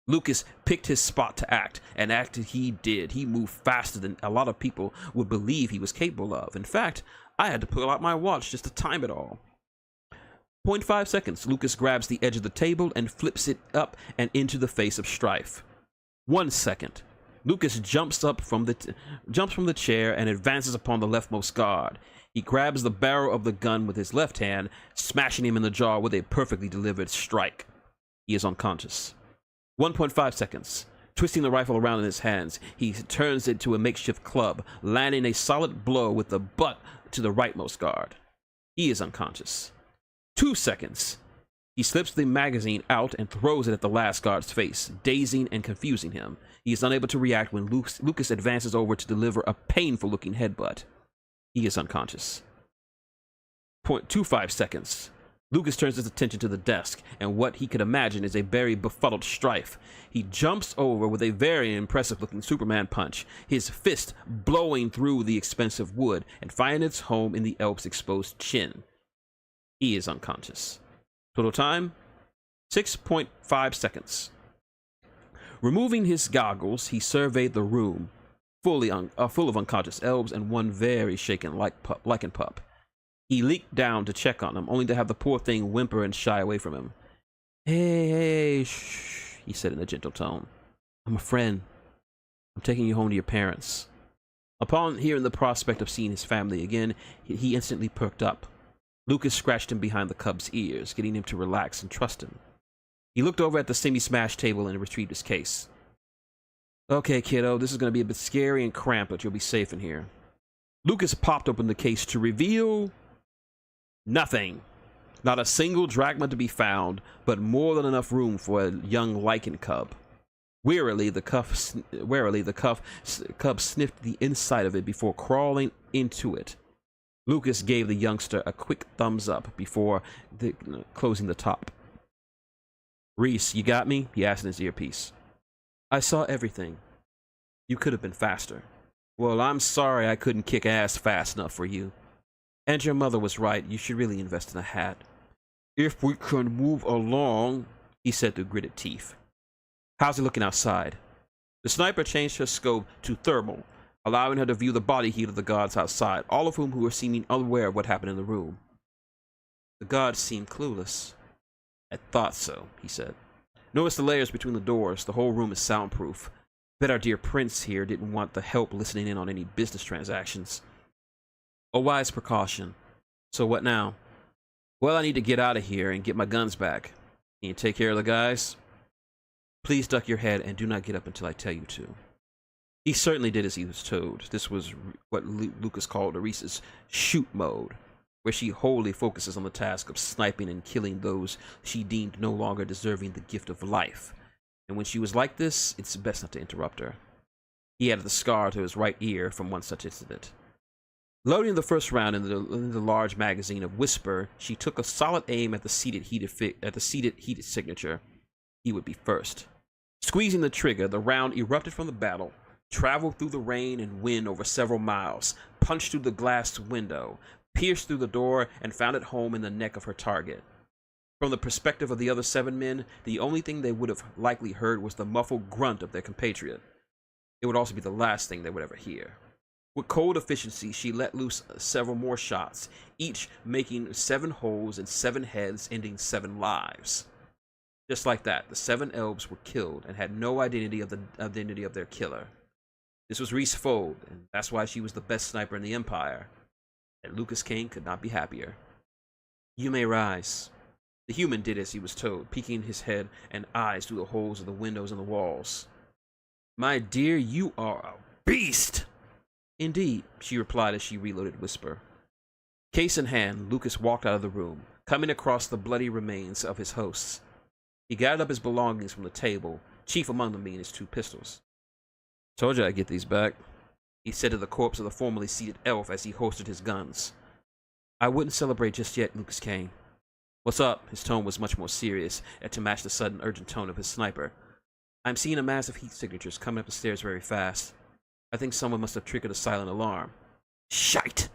Lucas picked his spot to act, and acted he did. He moved faster than a lot of people would believe he was capable of. In fact, I had to pull out my watch just to time it all. 0.5 seconds, Lucas grabs the edge of the table and flips it up and into the face of Strife. 1 second. Lucas jumps from the chair and advances upon the leftmost guard. He grabs the barrel of the gun with his left hand, smashing him in the jaw with a perfectly delivered strike. He is unconscious. 1.5 seconds. Twisting the rifle around in his hands, he turns it to a makeshift club, landing a solid blow with the butt to the rightmost guard. He is unconscious. 2 seconds. He slips the magazine out and throws it at the last guard's face, dazing and confusing him. He is unable to react when Lucas advances over to deliver a painful-looking headbutt. He is unconscious. 0.25 seconds. Lucas turns his attention to the desk, and what he could imagine is a very befuddled Strife. He jumps over with a very impressive-looking Superman punch, his fist blowing through the expensive wood and finding its home in the elf's exposed chin. He is unconscious. Total time, 6.5 seconds. Removing his goggles, he surveyed the room, full of unconscious elves and one very shaken lichen pup. He leaped down to check on him, only to have the poor thing whimper and shy away from him. Hey, shh, he said in a gentle tone. I'm a friend. I'm taking you home to your parents. Upon hearing the prospect of seeing his family again, he instantly perked up. Lucas scratched him behind the cub's ears, getting him to relax and trust him. He looked over at the semi-smashed table and retrieved his case. Okay, kiddo, this is going to be a bit scary and cramped, but you'll be safe in here. Lucas popped open the case to reveal nothing. Not a single drachma to be found, but more than enough room for a young lichen cub. Warily, the cub sniffed the inside of it before crawling into it. Lucas gave the youngster a quick thumbs up before closing the top. Reese, you got me? He asked in his earpiece. I saw everything. You could have been faster. Well, I'm sorry I couldn't kick ass fast enough for you. And your mother was right. You should really invest in a hat. If we can move along, he said through gritted teeth. How's it looking outside? The sniper changed her scope to thermal, allowing her to view the body heat of the guards outside, all of whom were seeming unaware of what happened in the room. The guards seemed clueless. I thought so, he said. Notice the layers between the doors. The whole room is soundproof. Bet our dear prince here didn't want the help listening in on any business transactions. A wise precaution. So what now? Well, I need to get out of here and get my guns back. Can you take care of the guys? Please duck your head and do not get up until I tell you to. He certainly did as he was told. This was what Lucas called Reese's shoot mode, where she wholly focuses on the task of sniping and killing those she deemed no longer deserving the gift of life. And when she was like this, it's best not to interrupt her. He added the scar to his right ear from one such incident. Loading the first round in the large magazine of Whisper, she took a solid aim at the seated heated signature. He would be first. Squeezing the trigger, the round erupted from the battle, traveled through the rain and wind over several miles, punched through the glass window, pierced through the door, and found it home in the neck of her target. From the perspective of the other 7 men, the only thing they would have likely heard was the muffled grunt of their compatriot. It would also be the last thing they would ever hear. With cold efficiency, she let loose several more shots, each making 7 holes in 7 heads, ending 7 lives. Just like that, the 7 elves were killed and had no identity of the identity of their killer. This was Reese Fold, and that's why she was the best sniper in the Empire. And Lucas Kane could not be happier. You may rise. The human did as he was told, peeking his head and eyes through the holes of the windows and the walls. My dear, you are a beast! Indeed, she replied as she reloaded Whisper. Case in hand, Lucas walked out of the room, coming across the bloody remains of his hosts. He gathered up his belongings from the table, chief among them being his 2 pistols. Told you I'd get these back, he said to the corpse of the formerly seated elf as he holstered his guns. I wouldn't celebrate just yet, Lucas Kane. What's up? His tone was much more serious, and to match the sudden, urgent tone of his sniper. I'm seeing a mass of heat signatures coming up the stairs very fast. I think someone must have triggered a silent alarm. Shite!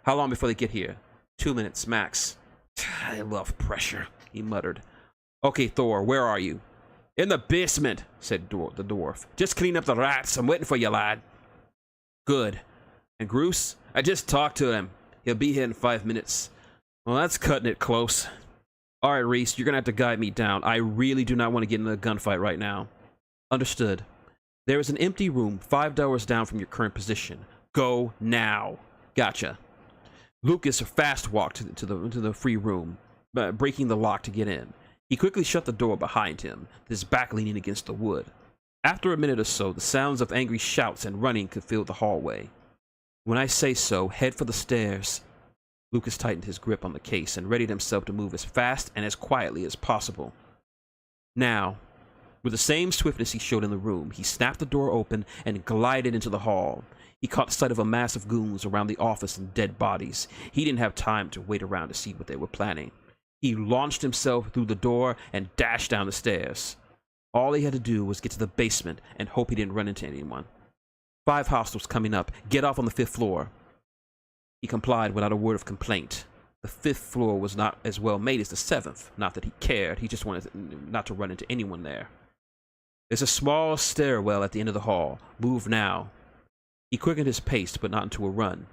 How long before they get here? 2 minutes, max. I love pressure, he muttered. Okay, Thor, where are you? In the basement, said the dwarf. Just clean up the rats. I'm waiting for you, lad. Good. And Groose? I just talked to him. He'll be here in 5 minutes. Well, that's cutting it close. All right, Reese, you're going to have to guide me down. I really do not want to get in a gunfight right now. Understood. There is an empty room 5 doors down from your current position. Go now. Gotcha. Lucas fast-walked to the free room, breaking the lock to get in. He quickly shut the door behind him, his back leaning against the wood. After a minute or so, the sounds of angry shouts and running could fill the hallway. When I say so, head for the stairs. Lucas tightened his grip on the case and readied himself to move as fast and as quietly as possible. Now, with the same swiftness he showed in the room, he snapped the door open and glided into the hall. He caught sight of a mass of goons around the office and dead bodies. He didn't have time to wait around to see what they were planning. He launched himself through the door and dashed down the stairs. All he had to do was get to the basement and hope he didn't run into anyone. 5 hostiles coming up. Get off on the 5th floor. He complied without a word of complaint. The 5th floor was not as well made as the 7th. Not that he cared. He just wanted not to run into anyone there. There's a small stairwell at the end of the hall. Move now. He quickened his pace, but not into a run.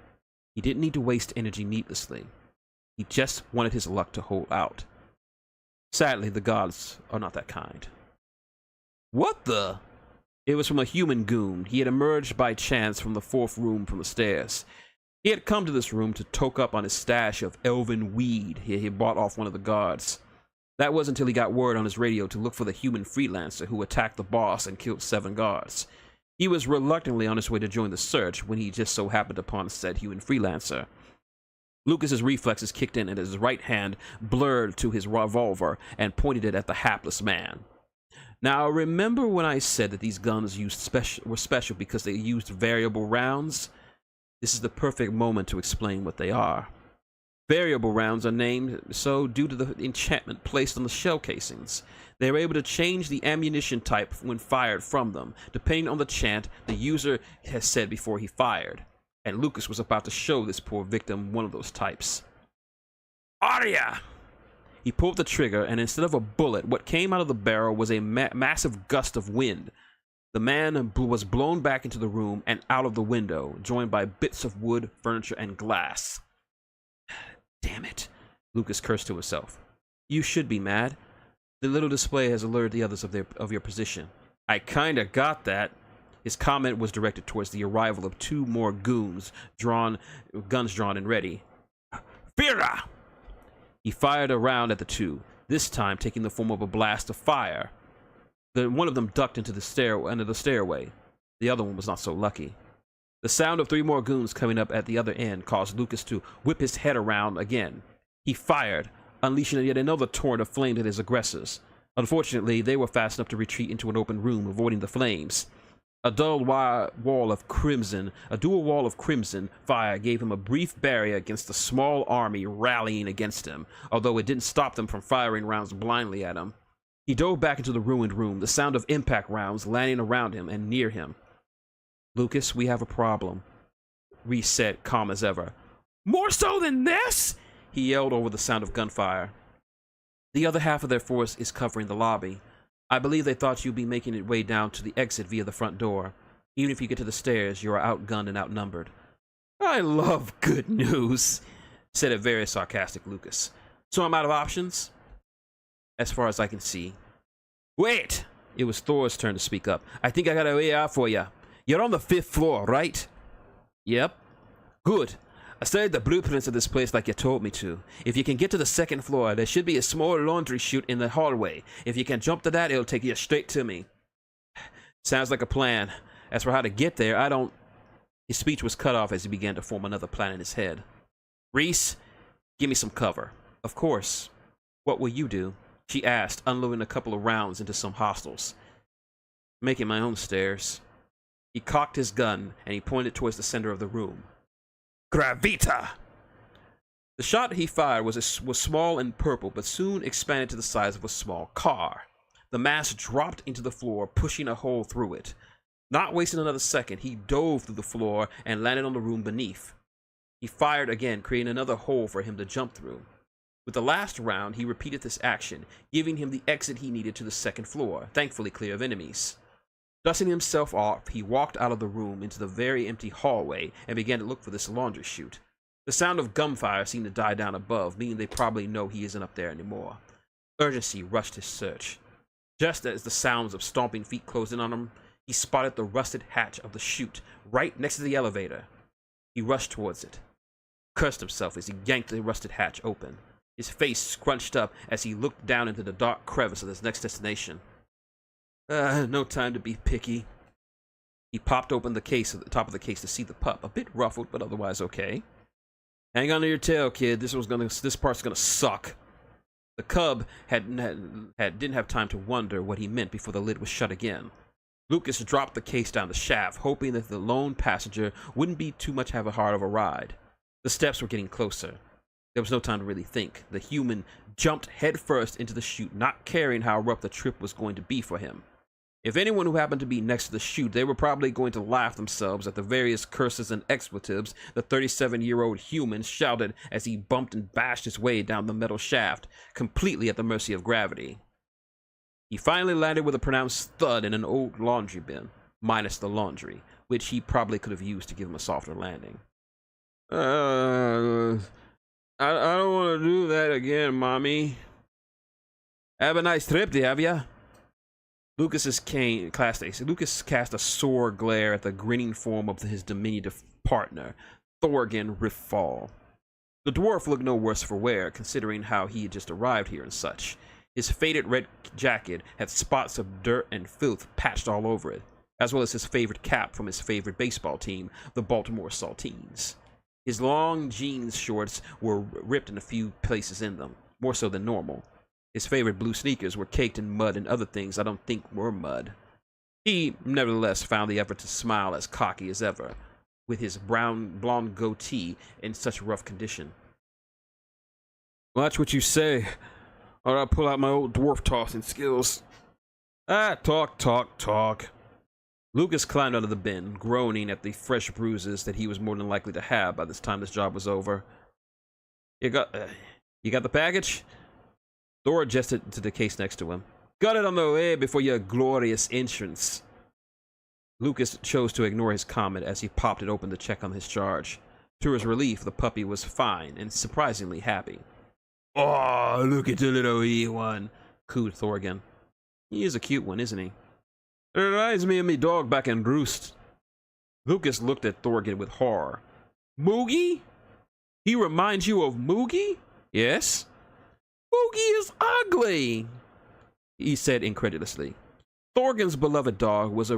He didn't need to waste energy needlessly. He just wanted his luck to hold out. Sadly, the gods are not that kind. What the? It was from a human goon. He had emerged by chance from the 4th room from the stairs. He had come to this room to toke up on his stash of elven weed he had bought off one of the guards. That was until he got word on his radio to look for the human freelancer who attacked the boss and killed 7 guards. He was reluctantly on his way to join the search when he just so happened upon said human freelancer. Lucas's reflexes kicked in and his right hand blurred to his revolver and pointed it at the hapless man. Now, remember when I said that these guns were special because they used variable rounds? This is the perfect moment to explain what they are. Variable rounds are named so due to the enchantment placed on the shell casings. They are able to change the ammunition type when fired from them, depending on the chant the user has said before he fired. And Lucas was about to show this poor victim one of those types. Arya! He pulled the trigger, and instead of a bullet, what came out of the barrel was a massive gust of wind. The man was blown back into the room and out of the window, joined by bits of wood, furniture, and glass. Damn it, Lucas cursed to himself. You should be mad. The little display has alerted the others of your position. I kinda got that. His comment was directed towards the arrival of 2 more goons, guns drawn and ready. Fira! He fired a round at the 2, this time taking the form of a blast of fire. One of them ducked into the stairway. The other one was not so lucky. The sound of 3 more goons coming up at the other end caused Lucas to whip his head around again. He fired, unleashing yet another torrent of flames at his aggressors. Unfortunately, they were fast enough to retreat into an open room, avoiding the flames. A dual wall of crimson fire gave him a brief barrier against the small army rallying against him, although it didn't stop them from firing rounds blindly at him. He dove back into the ruined room, the sound of impact rounds landing around him and near him. Lucas, we have a problem, Reese said, calm as ever. More so than this? He yelled over the sound of gunfire. The other half of their force is covering the lobby. I believe they thought you'd be making your way down to the exit via the front door. Even if you get to the stairs, you are outgunned and outnumbered. I love good news, said a very sarcastic Lucas. So I'm out of options? As far as I can see. Wait! It was Thor's turn to speak up. I think I got a way out for you. You're on the 5th floor, right? Yep. Good. I studied the blueprints of this place like you told me to. If you can get to the 2nd floor, there should be a small laundry chute in the hallway. If you can jump to that, it'll take you straight to me. Sounds like a plan. As for how to get there, I don't... His speech was cut off as he began to form another plan in his head. Reese, give me some cover. Of course. What will you do? She asked, unloading a couple of rounds into some hostiles. Making my own stairs. He cocked his gun, and he pointed towards the center of the room. Gravita! The shot he fired was small and purple, but soon expanded to the size of a small car. The mass dropped into the floor, pushing a hole through it. Not wasting another second, he dove through the floor and landed on the room beneath. He fired again, creating another hole for him to jump through. With the last round, he repeated this action, giving him the exit he needed to the 2nd floor, thankfully clear of enemies. Dusting himself off, he walked out of the room into the very empty hallway and began to look for this laundry chute. The sound of gunfire seemed to die down above, meaning they probably know he isn't up there anymore. Urgency rushed his search. Just as the sounds of stomping feet closed in on him, he spotted the rusted hatch of the chute right next to the elevator. He rushed towards it, cursed himself as he yanked the rusted hatch open. His face scrunched up as he looked down into the dark crevice of his next destination. No time to be picky. He popped open the case at the top of the case to see the pup, a bit ruffled but otherwise okay. Hang on to your tail, kid. This part's gonna suck. The cub didn't have time to wonder what he meant before the lid was shut again. Lucas dropped the case down the shaft, hoping that the lone passenger wouldn't be too much have a hard of a ride. The steps were getting closer. There was no time to really think. The human jumped headfirst into the chute, not caring how rough the trip was going to be for him. If anyone who happened to be next to the chute, they were probably going to laugh themselves at the various curses and expletives the 37-year-old human shouted as he bumped and bashed his way down the metal shaft, completely at the mercy of gravity. He finally landed with a pronounced thud in an old laundry bin, minus the laundry, which he probably could have used to give him a softer landing. I don't want to do that again, Mommy. Have a nice trip, have ya? Lucas cast a sore glare at the grinning form of his diminutive partner, Thorgan Riffall. The dwarf looked no worse for wear, considering how he had just arrived here and such. His faded red jacket had spots of dirt and filth patched all over it, as well as his favorite cap from his favorite baseball team, the Baltimore Saltines. His long jeans shorts were ripped in a few places in them, more so than normal. His favorite blue sneakers were caked in mud and other things I don't think were mud. He, nevertheless, found the effort to smile as cocky as ever, with his blonde goatee in such rough condition. Watch what you say, or I'll pull out my old dwarf tossing skills. Talk. Lucas climbed out of the bin, groaning at the fresh bruises that he was more than likely to have by this time this job was over. You got the package? Thor adjusted to the case next to him. Got it on the way before your glorious entrance. Lucas chose to ignore his comment as he popped it open to check on his charge. To his relief, the puppy was fine and surprisingly happy. Oh, look at the little wee one, cooed Thorgan. He is a cute one, isn't he? It reminds me of me dog back in Roost. Lucas looked at Thorgan with horror. Moogie? He reminds you of Moogie? Yes. Moogie is ugly, he said incredulously. Thorgan's beloved dog was a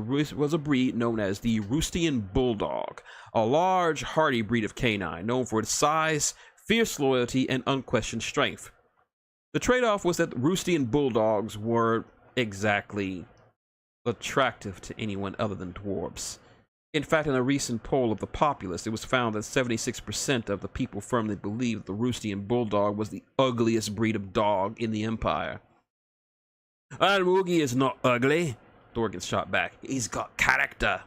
breed known as the Roostian Bulldog, a large, hardy breed of canine known for its size, fierce loyalty, and unquestioned strength. The trade-off was that Roostian Bulldogs weren't exactly attractive to anyone other than dwarves. In fact, in a recent poll of the populace, it was found that 76% of the people firmly believed the Roostian Bulldog was the ugliest breed of dog in the Empire. And Moogie is not ugly, Thorgan shot back. He's got character.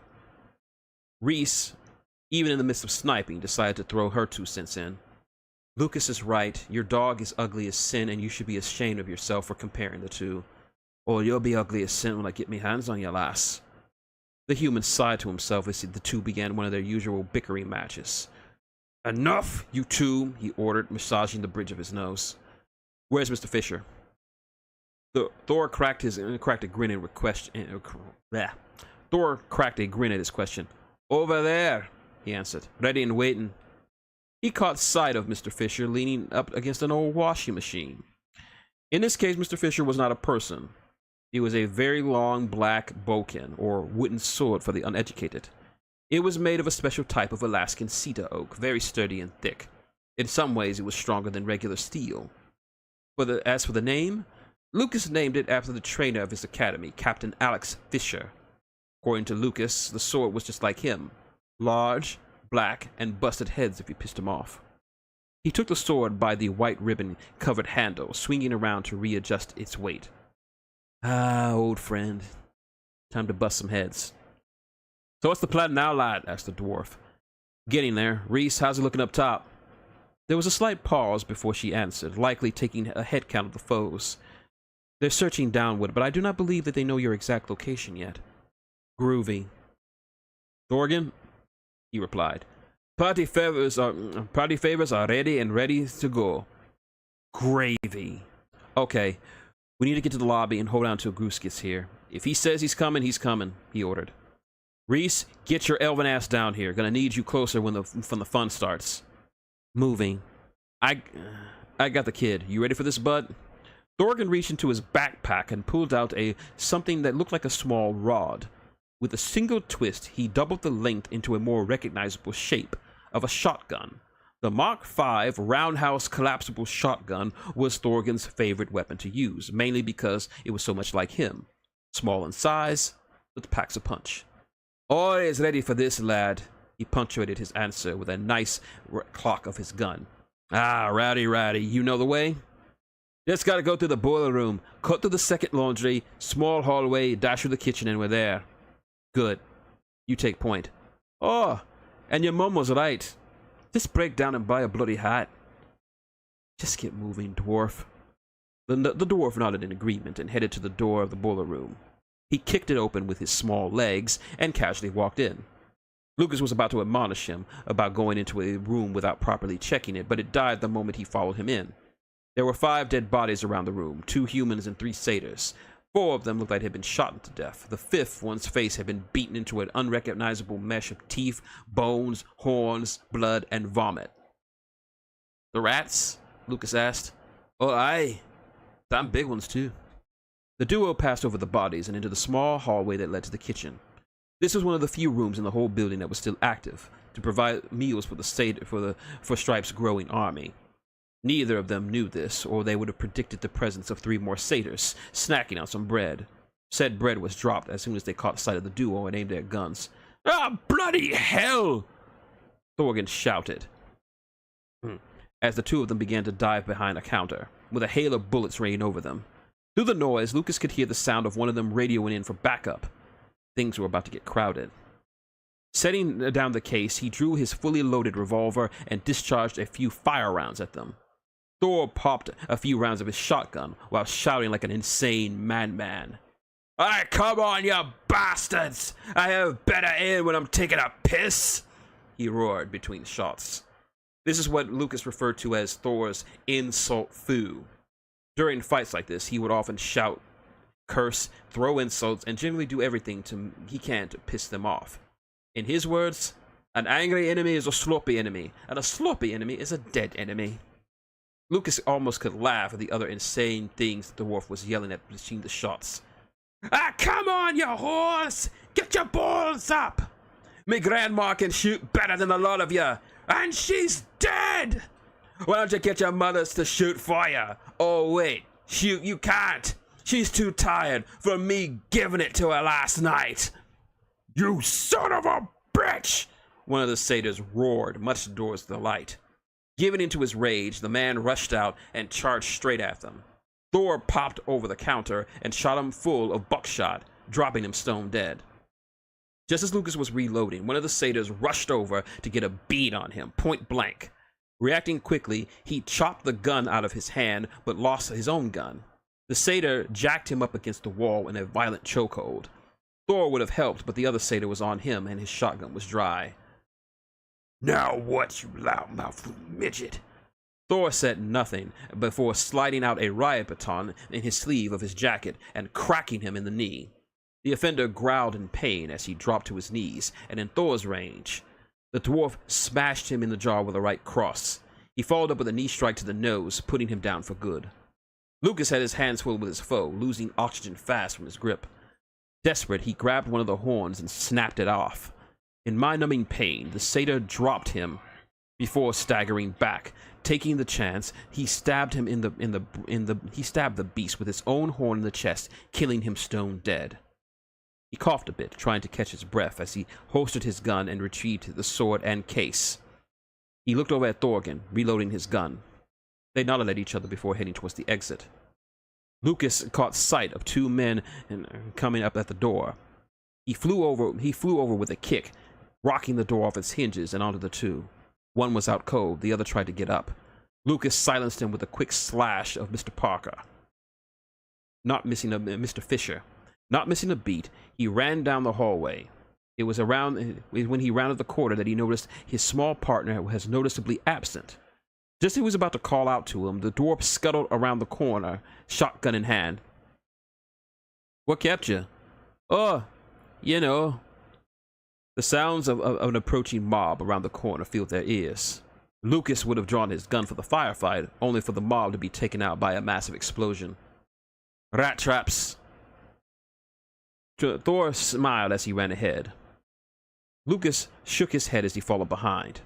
Reese, even in the midst of sniping, decided to throw her 2 cents in. Lucas is right. Your dog is ugly as sin, and you should be ashamed of yourself for comparing the two. Or you'll be ugly as sin when I get me hands on your lass. The human sighed to himself as the two began one of their usual bickering matches. Enough, you two, he ordered, massaging the bridge of his nose. Where's Mr. Fisher? Thor cracked a grin at his question. Over there, he answered, ready and waiting. He caught sight of Mr. Fisher leaning up against an old washing machine. In this case, Mr. Fisher was not a person. He was a very long black bokken, or wooden sword for the uneducated. It was made of a special type of Alaskan cedar oak, very sturdy and thick. In some ways, it was stronger than regular steel. As for the name, Lucas named it after the trainer of his academy, Captain Alex Fisher. According to Lucas, the sword was just like him. Large, black, and busted heads if you pissed him off. He took the sword by the white ribbon-covered handle, swinging around to readjust its weight. Ah, old friend. Time to bust some heads. So what's the plan now, lad? Asked the dwarf. Getting there. Reese, how's it looking up top? There was a slight pause before she answered, likely taking a head count of the foes. They're searching downward, but I do not believe that they know your exact location yet. Groovy. Thorgan? He replied. Party favors are ready to go. Gravy. Okay, we need to get to the lobby and hold on till Goose gets here. If he says he's coming, he ordered. Reese, get your elven ass down here. Gonna need you closer when the fun starts. Moving. I got the kid. You ready for this, bud? Thorgan reached into his backpack and pulled out something that looked like a small rod. With a single twist, he doubled the length into a more recognizable shape of a shotgun. The Mark V roundhouse collapsible shotgun was Thorgan's favorite weapon to use, mainly because it was so much like him. Small in size, but packs a punch. Always ready for this, lad. He punctuated his answer with a nice clock of his gun. Ah, rowdy, you know the way? Just gotta go through the boiler room, cut through the second laundry, small hallway, dash through the kitchen, and we're there. Good. You take point. Oh, and your mum was right. Just break down and buy a bloody hat. Just get moving, dwarf. The dwarf nodded in agreement and headed to the door of the boiler room. He kicked it open with his small legs and casually walked in. Lucas was about to admonish him about going into a room without properly checking it, but it died the moment he followed him in. There were 5 dead bodies around the room, 2 humans and 3 satyrs. 4 of them looked like they had been shot to death. The 5th one's face had been beaten into an unrecognizable mesh of teeth, bones, horns, blood, and vomit. The rats? Lucas asked. Oh, aye. Damn big ones, too. The duo passed over the bodies and into the small hallway that led to the kitchen. This was one of the few rooms in the whole building that was still active, to provide meals for Stripe's growing army. Neither of them knew this, or they would have predicted the presence of 3 more satyrs, snacking on some bread. Said bread was dropped as soon as they caught sight of the duo and aimed their guns. Ah, bloody hell! Thorgan shouted, as the 2 of them began to dive behind a counter, with a hail of bullets raining over them. Through the noise, Lucas could hear the sound of one of them radioing in for backup. Things were about to get crowded. Setting down the case, he drew his fully loaded revolver and discharged a few fire rounds at them. Thor popped a few rounds of his shotgun while shouting like an insane madman. Aye, come on, you bastards! I have better aim when I'm taking a piss! He roared between shots. This is what Lucas referred to as Thor's insult foo. During fights like this, he would often shout, curse, throw insults, and generally do everything he can to piss them off. In his words, an angry enemy is a sloppy enemy, and a sloppy enemy is a dead enemy. Lucas almost could laugh at the other insane things the dwarf was yelling at between the shots. Ah, come on, you horse! Get your balls up! Me grandma can shoot better than a lot of you, and she's dead! Why don't you get your mothers to shoot for you? Oh, wait, shoot, you can't! She's too tired for me giving it to her last night! You son of a bitch! One of the satyrs roared, much to Dor's delight. Giving into his rage, the man rushed out and charged straight at them. Thor popped over the counter and shot him full of buckshot, dropping him stone dead. Just as Lucas was reloading, one of the satyrs rushed over to get a bead on him, point blank. Reacting quickly, he chopped the gun out of his hand, but lost his own gun. The satyr jacked him up against the wall in a violent chokehold. Thor would have helped, but the other satyr was on him, and his shotgun was dry. Now what, you loudmouth midget? Thor said nothing before sliding out a riot baton in his sleeve of his jacket and cracking him in the knee. The offender growled in pain as he dropped to his knees, and in Thor's range, the dwarf smashed him in the jaw with a right cross. He followed up with a knee strike to the nose, putting him down for good. Lucas had his hands full with his foe, losing oxygen fast from his grip. Desperate, he grabbed one of the horns and snapped it off. In mind-numbing pain, the satyr dropped him before staggering back. Taking the chance, he stabbed him he stabbed the beast with his own horn in the chest, killing him stone dead. He coughed a bit, trying to catch his breath as he holstered his gun and retrieved the sword and case. He looked over at Thorgyn, reloading his gun. They nodded at each other before heading towards the exit. Lucas caught sight of two men coming up at the door. He flew over with a kick, rocking the door off its hinges and onto the two. One was out cold, the other tried to get up. Lucas silenced him with a quick slash of Mr. Parker. Mr. Fisher. Not missing a beat, he ran down the hallway. It was when he rounded the corner that he noticed his small partner was noticeably absent. Just as he was about to call out to him, the dwarf scuttled around the corner, shotgun in hand. "What kept you?" "Oh, you know." The sounds of an approaching mob around the corner filled their ears. Lucas would have drawn his gun for the firefight, only for the mob to be taken out by a massive explosion. "Rat traps." Thor smiled as he ran ahead. Lucas shook his head as he followed behind.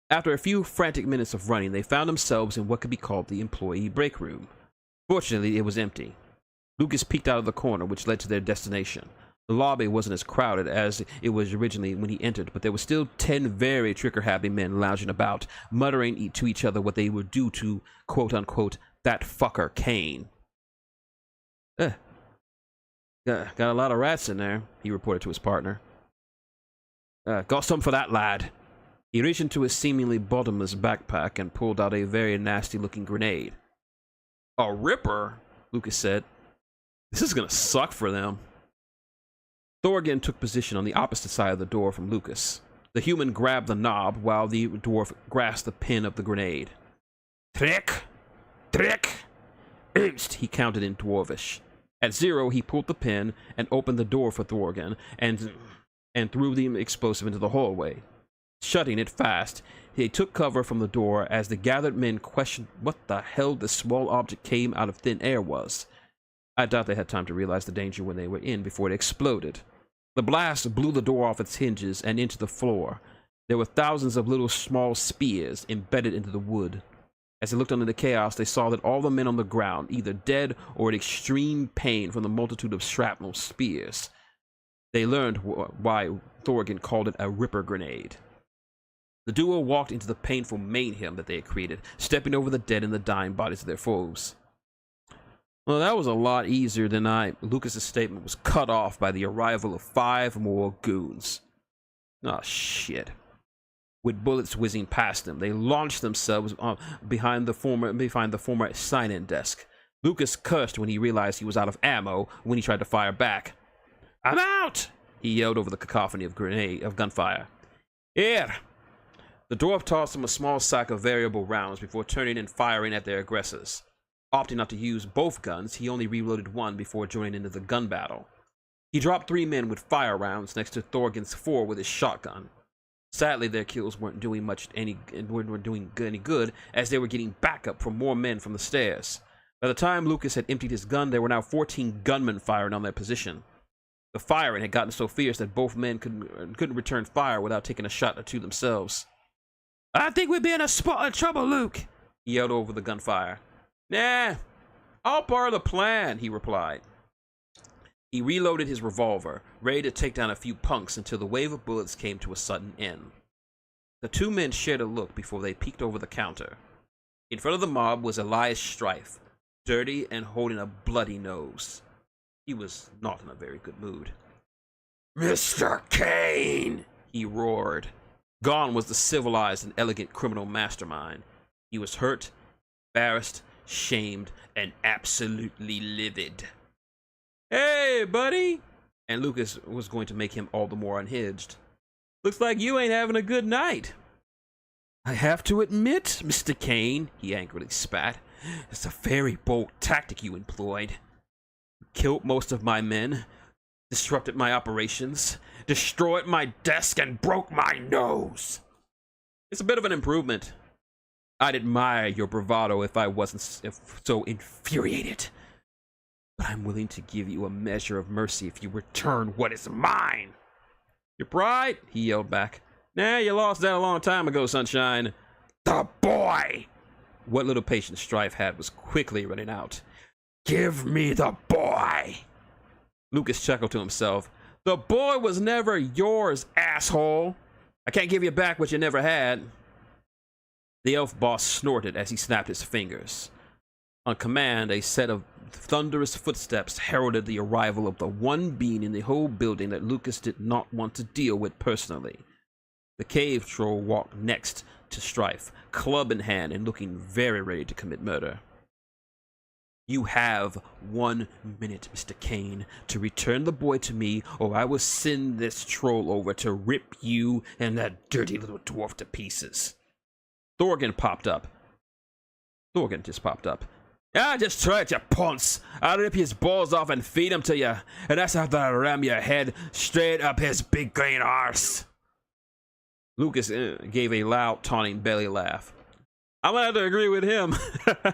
After a few frantic minutes of running, they found themselves in what could be called the employee break room. Fortunately, it was empty. Lucas peeked out of the corner, which led to their destination. The lobby wasn't as crowded as it was originally when he entered, but there were still 10 very trigger-happy men lounging about, muttering to each other what they would do to, quote-unquote, that fucker Kane. Got a lot of rats in there," he reported to his partner. "Got some for that lad." He reached into his seemingly bottomless backpack and pulled out a very nasty-looking grenade. "A ripper?" Lucas said. "This is gonna suck for them." Thorgyn took position on the opposite side of the door from Lucas. The human grabbed the knob while the dwarf grasped the pin of the grenade. "Trick! Trick!" "Oost," he counted in Dwarvish. At 0, he pulled the pin and opened the door for Thorgyn and threw the explosive into the hallway. Shutting it fast, he took cover from the door as the gathered men questioned what the hell this small object came out of thin air was. I doubt they had time to realize the danger when they were in before it exploded. The blast blew the door off its hinges and into the floor. There were thousands of little small spears embedded into the wood. As they looked under the chaos, they saw that all the men on the ground, either dead or in extreme pain from the multitude of shrapnel spears. They learned why Thorgyn called it a ripper grenade. The duo walked into the painful mayhem that they had created, stepping over the dead and the dying bodies of their foes. "Well, that was a lot easier than Lucas's statement was cut off by the arrival of 5 more goons. Oh, shit. With bullets whizzing past them, they launched themselves behind the former sign-in desk. Lucas cursed when he realized he was out of ammo when he tried to fire back. "I'm out!" he yelled over the cacophony of gunfire. "Here!" The dwarf tossed him a small sack of variable rounds before turning and firing at their aggressors. Opting not to use both guns, he only reloaded one before joining into the gun battle. He dropped 3 men with fire rounds next to Thorgyn's 4 with his shotgun. Sadly, their kills weren't doing any good, as they were getting backup from more men from the stairs. By the time Lucas had emptied his gun, there were now 14 gunmen firing on their position. The firing had gotten so fierce that both men couldn't return fire without taking a shot or two themselves. "I think we'd be in a spot of trouble, Luke," he yelled over the gunfire. "Nah, all part of the plan," he replied. He reloaded his revolver, ready to take down a few punks until the wave of bullets came to a sudden end. The 2 men shared a look before they peeked over the counter. In front of the mob was Elias Strife, dirty and holding a bloody nose. He was not in a very good mood. Mr. Kane! He roared. Gone was the civilized and elegant criminal mastermind. He was hurt, embarrassed, shamed, and absolutely livid. Hey, buddy! And Lucas was going to make him all the more unhinged. Looks like you ain't having a good night. I have to admit, Mr. Kane, he angrily spat, it's a very bold tactic you employed. You killed most of my men, disrupted my operations, destroyed my desk, and broke my nose. It's a bit of an improvement. I'd admire your bravado if I wasn't so infuriated. But I'm willing to give you a measure of mercy if you return what is mine. Your pride? He yelled back. Nah, you lost that a long time ago, sunshine. The boy! What little patience Strife had was quickly running out. Give me the boy! Lucas chuckled to himself. The boy was never yours, asshole. I can't give you back what you never had. The elf boss snorted as he snapped his fingers. On command, a set of thunderous footsteps heralded the arrival of the one being in the whole building that Lucas did not want to deal with personally. The cave troll walked next to Strife, club in hand and looking very ready to commit murder. You have 1 minute, Mr. Kane, to return the boy to me, or I will send this troll over to rip you and that dirty little dwarf to pieces. Thorgan just popped up. I just try it, you punts. I'll rip his balls off and feed him to you. And that's after I ram your head straight up his big green arse. Lucas gave a loud, taunting belly laugh. I'm gonna have to agree with him.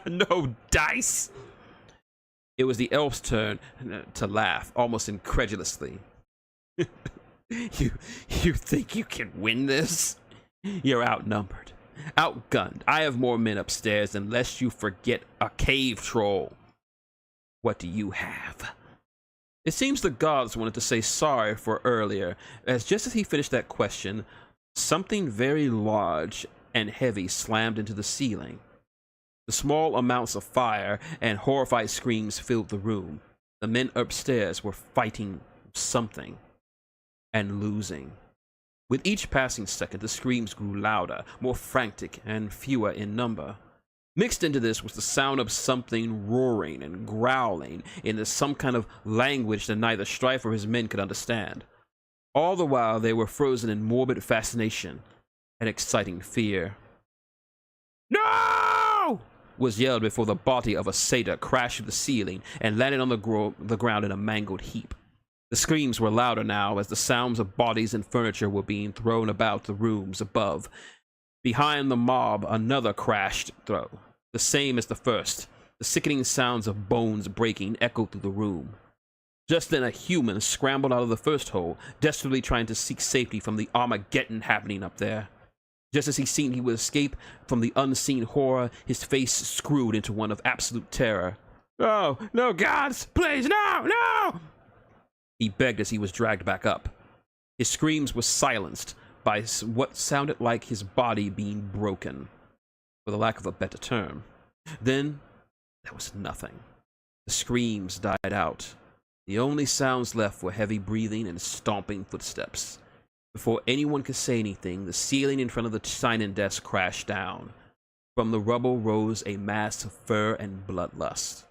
No dice. It was the elf's turn to laugh, almost incredulously. You think you can win this? You're outnumbered. Outgunned. I have more men upstairs, unless you forget a cave troll. What do you have? It seems the gods wanted to say sorry for earlier, as just as he finished that question, something very large and heavy slammed into the ceiling. The small amounts of fire and horrified screams filled the room. The men upstairs were fighting something and losing. With each passing second, the screams grew louder, more frantic, and fewer in number. Mixed into this was the sound of something roaring and growling in some kind of language that neither Strife or his men could understand. All the while, they were frozen in morbid fascination and exciting fear. No! Was yelled before the body of a satyr crashed through the ceiling and landed on the ground in a mangled heap. The screams were louder now as the sounds of bodies and furniture were being thrown about the rooms above. Behind the mob, another crashed through, the same as the first. The sickening sounds of bones breaking echoed through the room. Just then a human scrambled out of the first hole, desperately trying to seek safety from the Armageddon happening up there. Just as he seemed he would escape from the unseen horror, his face screwed into one of absolute terror. Oh, no, gods, please, no, no! He begged as he was dragged back up. His screams were silenced by what sounded like his body being broken, for the lack of a better term. Then there was nothing. The screams died out. The only sounds left were heavy breathing and stomping footsteps. Before anyone could say anything, the ceiling in front of the sign-in desk crashed down. From the rubble rose a mass of fur and bloodlust.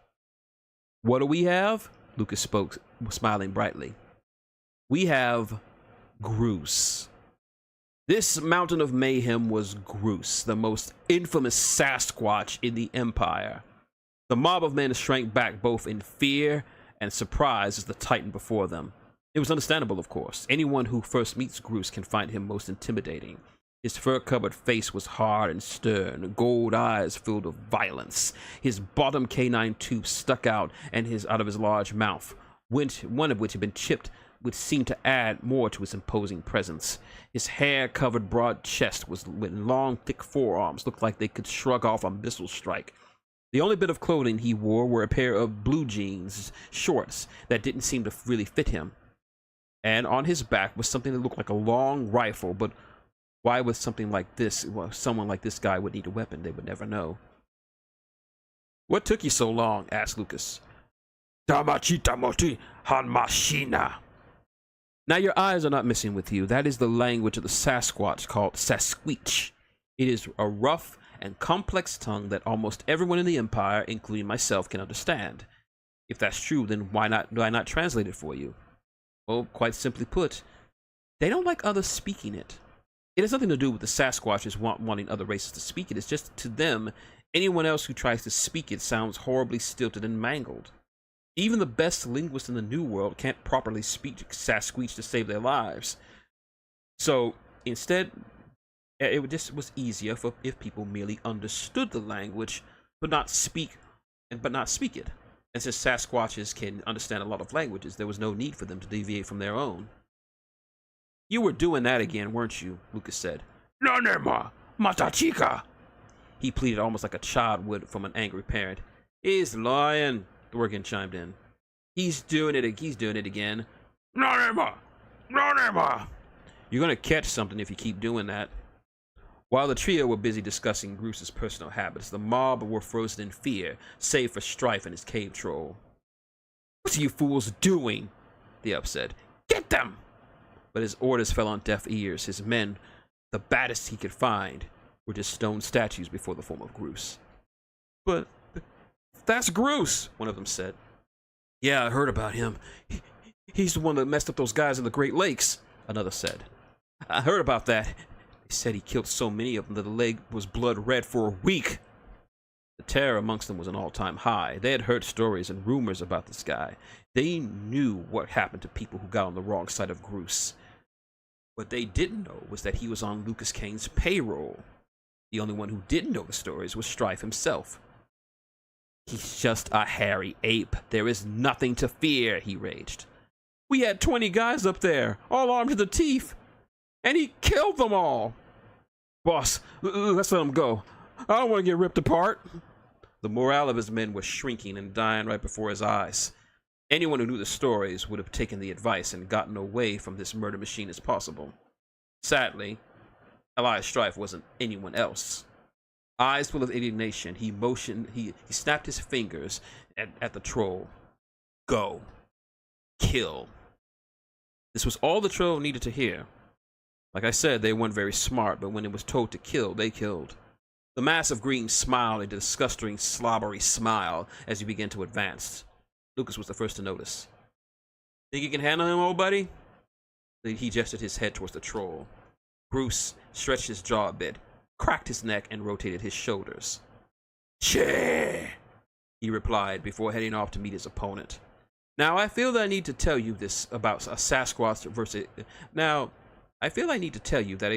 What do we have? Lucas spoke, smiling brightly. We have Groose. This mountain of mayhem was Groose, the most infamous Sasquatch in the Empire. The mob of men shrank back both in fear and surprise as the Titan before them. It was understandable, of course. Anyone who first meets Groose can find him most intimidating. His fur-covered face was hard and stern, gold eyes filled with violence. His bottom canine tooth stuck out out of his large mouth, one of which had been chipped, which seemed to add more to his imposing presence. His hair-covered broad chest with long, thick forearms looked like they could shrug off a missile strike. The only bit of clothing he wore were a pair of blue jeans, shorts, that didn't seem to really fit him. And on his back was something that looked like a long rifle, but why would something like this, someone like this guy would need a weapon? They would never know. What took you so long? Asked Lucas. Tamachita moti han machina. Now your eyes are not missing with you. That is the language of the Sasquatch called Sasquatch. It is a rough and complex tongue that almost everyone in the Empire, including myself, can understand. If that's true, then why not translate it for you? Well, quite simply put, they don't like others speaking it. It has nothing to do with the Sasquatches wanting other races to speak it. It's just, to them, anyone else who tries to speak it sounds horribly stilted and mangled. Even the best linguists in the New World can't properly speak Sasquatch to save their lives. So, instead, it just was easier if people merely understood the language, but not speak it. And since Sasquatches can understand a lot of languages, there was no need for them to deviate from their own. You were doing that again, weren't you? Lucas said. Nanema, Matachica. He pleaded almost like a child would from an angry parent. He's lying, Dworkin chimed in. He's doing it again. Nanema, Nanema. You're gonna catch something if you keep doing that. While the trio were busy discussing Groos's personal habits, the mob were frozen in fear, save for Strife and his cave troll. What are you fools doing? The Up said. Get them! But his orders fell on deaf ears. His men, the baddest he could find, were just stone statues before the form of Groos. But that's Groos, one of them said. Yeah, I heard about him. He's the one that messed up those guys in the Great Lakes, another said. I heard about that. They said he killed so many of them that the lake was blood red for a week. The terror amongst them was an all-time high. They had heard stories and rumors about this guy. They knew what happened to people who got on the wrong side of Groos. What they didn't know was that he was on Lucas Kane's payroll. The only one who didn't know the stories was Strife himself. He's just a hairy ape. There is nothing to fear, he raged. We had 20 guys up there, all armed to the teeth, and he killed them all. Boss, let's let him go. I don't want to get ripped apart. The morale of his men was shrinking and dying right before his eyes. Anyone who knew the stories would have taken the advice and gotten away from this murder machine as possible. Sadly, Elias Strife wasn't anyone else. Eyes full of indignation, he snapped his fingers at the troll. Go. Kill. This was all the troll needed to hear. Like I said, they weren't very smart, but when it was told to kill, they killed. The massive green smiled a disgusting, slobbery smile as he began to advance. Lucas was the first to notice. Think you can handle him, old buddy? He gestured his head towards the troll. Groos stretched his jaw a bit, cracked his neck, and rotated his shoulders. Che, he replied before heading off to meet his opponent. Now, I feel that I need to tell you that a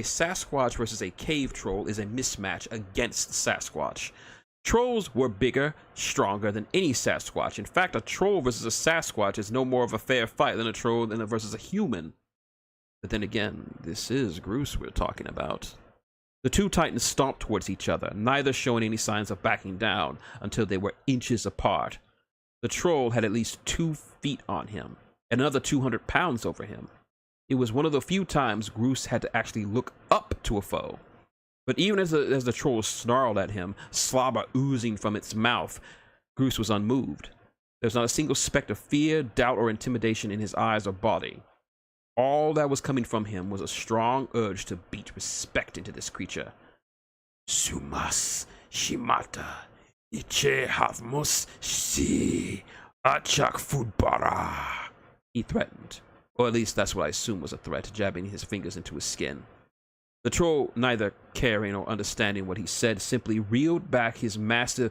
Sasquatch versus a cave troll is a mismatch against Sasquatch. Trolls were bigger, stronger than any Sasquatch. In fact, a troll versus a Sasquatch is no more of a fair fight than a troll versus a human. But then again, this is Groos we're talking about. The two titans stomped towards each other, neither showing any signs of backing down until they were inches apart. The troll had at least 2 feet on him, and another 200 pounds over him. It was one of the few times Groos had to actually look up to a foe. But even as the troll snarled at him, slobber oozing from its mouth, Groos was unmoved. There was not a single speck of fear, doubt, or intimidation in his eyes or body. All that was coming from him was a strong urge to beat respect into this creature. Sumas, Shimata, Iche Havmus, Si, Achak Fudbara, he threatened. Or at least that's what I assume was a threat, jabbing his fingers into his skin. The troll, neither caring or understanding what he said, simply reeled his massive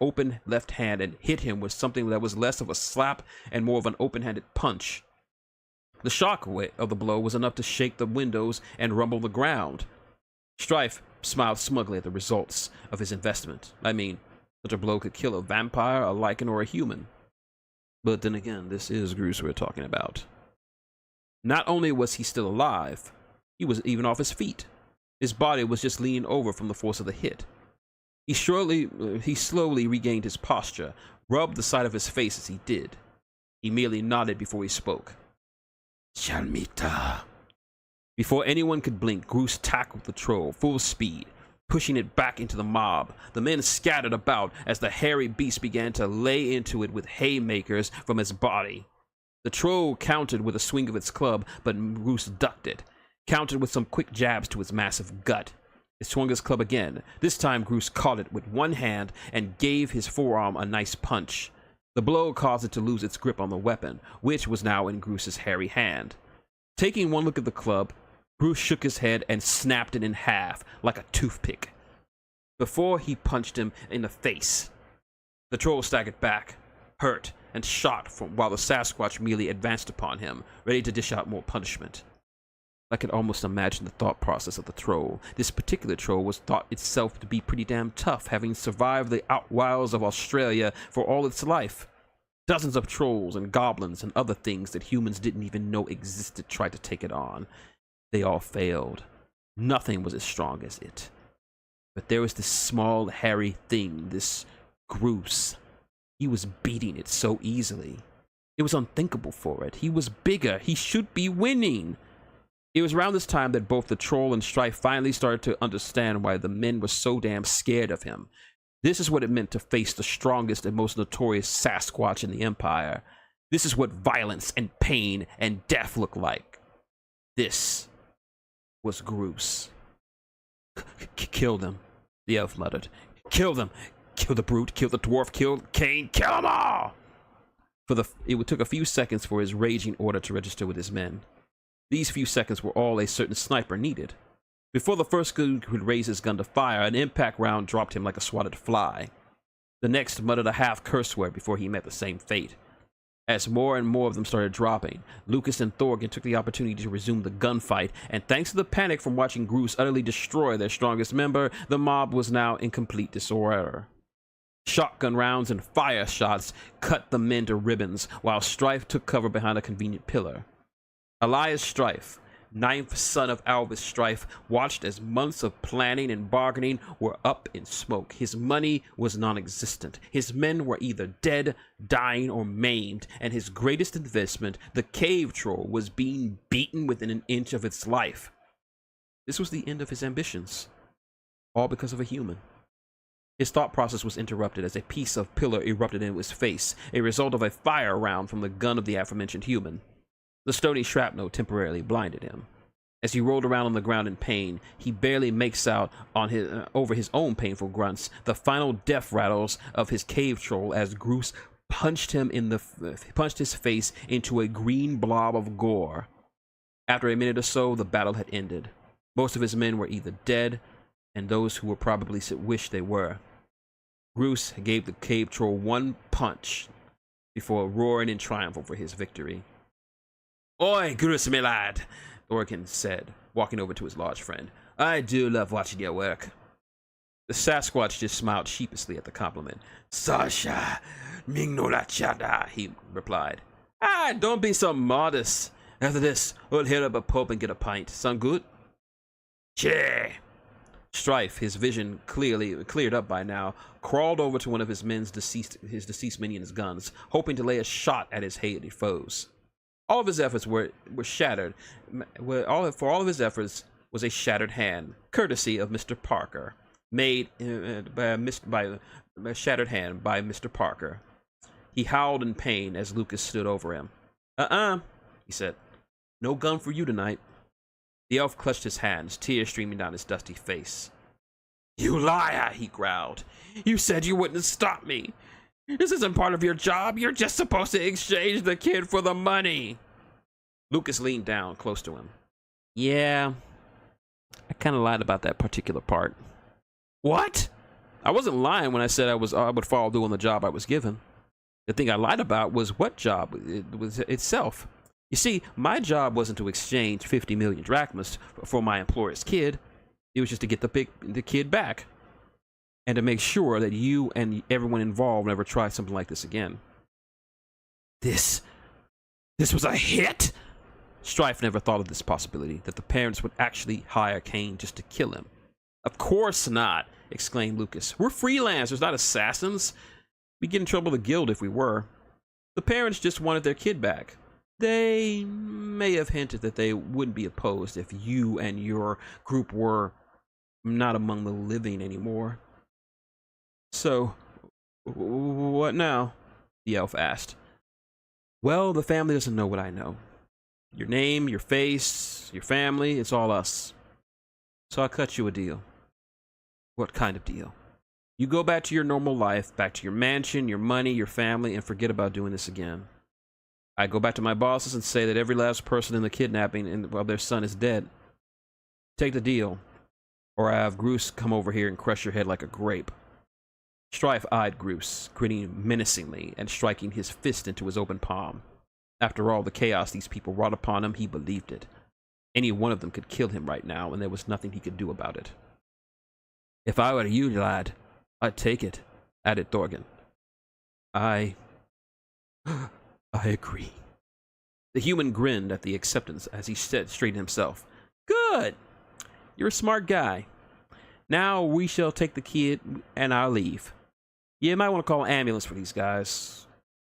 open left hand and hit him with something that was less of a slap and more of an open-handed punch. The shock of the blow was enough to shake the windows and rumble the ground. Strife smiled smugly at the results of his investment. I mean, such a blow could kill a vampire, a lichen, or a human. But then again, this is Groos we're talking about. Not only was he still alive, he was even off his feet. His body was just leaning over from the force of the hit. He slowly regained his posture, rubbed the side of his face as he did. He merely nodded before he spoke. Shalmita. Before anyone could blink, Groos tackled the troll full speed, pushing it back into the mob. The men scattered about as the hairy beast began to lay into it with haymakers from its body. The troll countered with a swing of its club, but Groose ducked it. Countered with some quick jabs to its massive gut. It swung his club again. This time Groose caught it with one hand and gave his forearm a nice punch. The blow caused it to lose its grip on the weapon, which was now in Groose's hairy hand. Taking one look at the club, Groose shook his head and snapped it in half like a toothpick before he punched him in the face. The troll staggered back, hurt, and shot while the Sasquatch merely advanced upon him, ready to dish out more punishment. I could almost imagine the thought process of the troll. This particular troll was thought itself to be pretty damn tough, having survived the outwilds of Australia for all its life. Dozens of trolls and goblins and other things that humans didn't even know existed tried to take it on. They all failed. Nothing was as strong as it. But there was this small, hairy thing, this Groose. He was beating it so easily. It was unthinkable for it. He was bigger. He should be winning. It was around this time that both the troll and Strife finally started to understand why the men were so damn scared of him. This is what it meant to face the strongest and most notorious Sasquatch in the Empire. This is what violence and pain and death look like. This was Groose. Kill them, the elf muttered. Kill them. Kill the brute, kill the dwarf, kill Kane, kill them all! It took a few seconds for his raging order to register with his men. These few seconds were all a certain sniper needed. Before the first could raise his gun to fire, an impact round dropped him like a swatted fly. The next muttered a half curse word before he met the same fate. As more and more of them started dropping, Lucas and Thorgan took the opportunity to resume the gunfight, and thanks to the panic from watching Groose utterly destroy their strongest member, the mob was now in complete disorder. Shotgun rounds and fire shots cut the men to ribbons, while Strife took cover behind a convenient pillar. Elias Strife, ninth son of Alvis Strife, watched as months of planning and bargaining were up in smoke. His money was non-existent. His men were either dead, dying, or maimed, and his greatest investment, the cave troll, was being beaten within an inch of its life. This was the end of his ambitions, all because of a human. His thought process was interrupted as a piece of pillar erupted into his face, a result of a fire round from the gun of the aforementioned human. The stony shrapnel temporarily blinded him. As he rolled around on the ground in pain, he barely makes out on over his own painful grunts the final death rattles of his cave troll as Groose punched his face into a green blob of gore. After a minute or so, the battle had ended. Most of his men were either dead, and those who were probably wished they were. Groose gave the cave troll one punch before roaring in triumph over his victory. "Oi, Groose, me lad," Thorgan said, walking over to his large friend. "I do love watching your work." The Sasquatch just smiled sheepishly at the compliment. "Sasha, mingnola chada," he replied. Don't be so modest. After this, we'll hit up a pub and get a pint. Sound good?" "Che." Strife, his vision cleared up by now, crawled over to one of his deceased minion's guns, hoping to lay a shot at his hated foes. All of his efforts were shattered. For all of his efforts was a shattered hand, courtesy of Mr. Parker, made by a shattered hand by Mr. Parker. He howled in pain as Lucas stood over him. He said. "No gun for you tonight." The elf clutched his hands, tears streaming down his dusty face. "You liar," he growled. "You said you wouldn't stop me. This isn't part of your job. You're just supposed to exchange the kid for the money." Lucas leaned down close to him. "Yeah, I kind of lied about that particular part." "What?" "I wasn't lying when I said I would follow through on the job I was given. The thing I lied about was what job it was itself. You see, my job wasn't to exchange 50 million drachmas for my employer's kid. It was just to get the kid back. And to make sure that you and everyone involved never try something like this again." This was a hit? Strife never thought of this possibility, that the parents would actually hire Kane just to kill him. "Of course not," exclaimed Lucas. "We're freelancers, not assassins. We'd get in trouble with the guild if we were. The parents just wanted their kid back. They may have hinted that they wouldn't be opposed if you and your group were not among the living anymore." "So, what now?" the elf asked. Well, the family doesn't know what I know. Your name, your face, your family, it's all us. So I'll cut you a deal. What kind of deal? You go back to your normal life, back to your mansion, your money, your family, and forget about doing this again. I go back to my bosses and say that every last person in the kidnapping of their son is dead. Take the deal, or I have Groose come over here and crush your head like a grape. Strife eyed Groose, grinning menacingly and striking his fist into his open palm. After all the chaos these people wrought upon him, he believed it. Any one of them could kill him right now, and there was nothing he could do about it. If I were you, lad, I'd take it, added Thorgan. I agree. The human grinned at the acceptance as he straightened himself. Good! You're a smart guy. Now we shall take the kid and I'll leave. You might want to call an ambulance for these guys.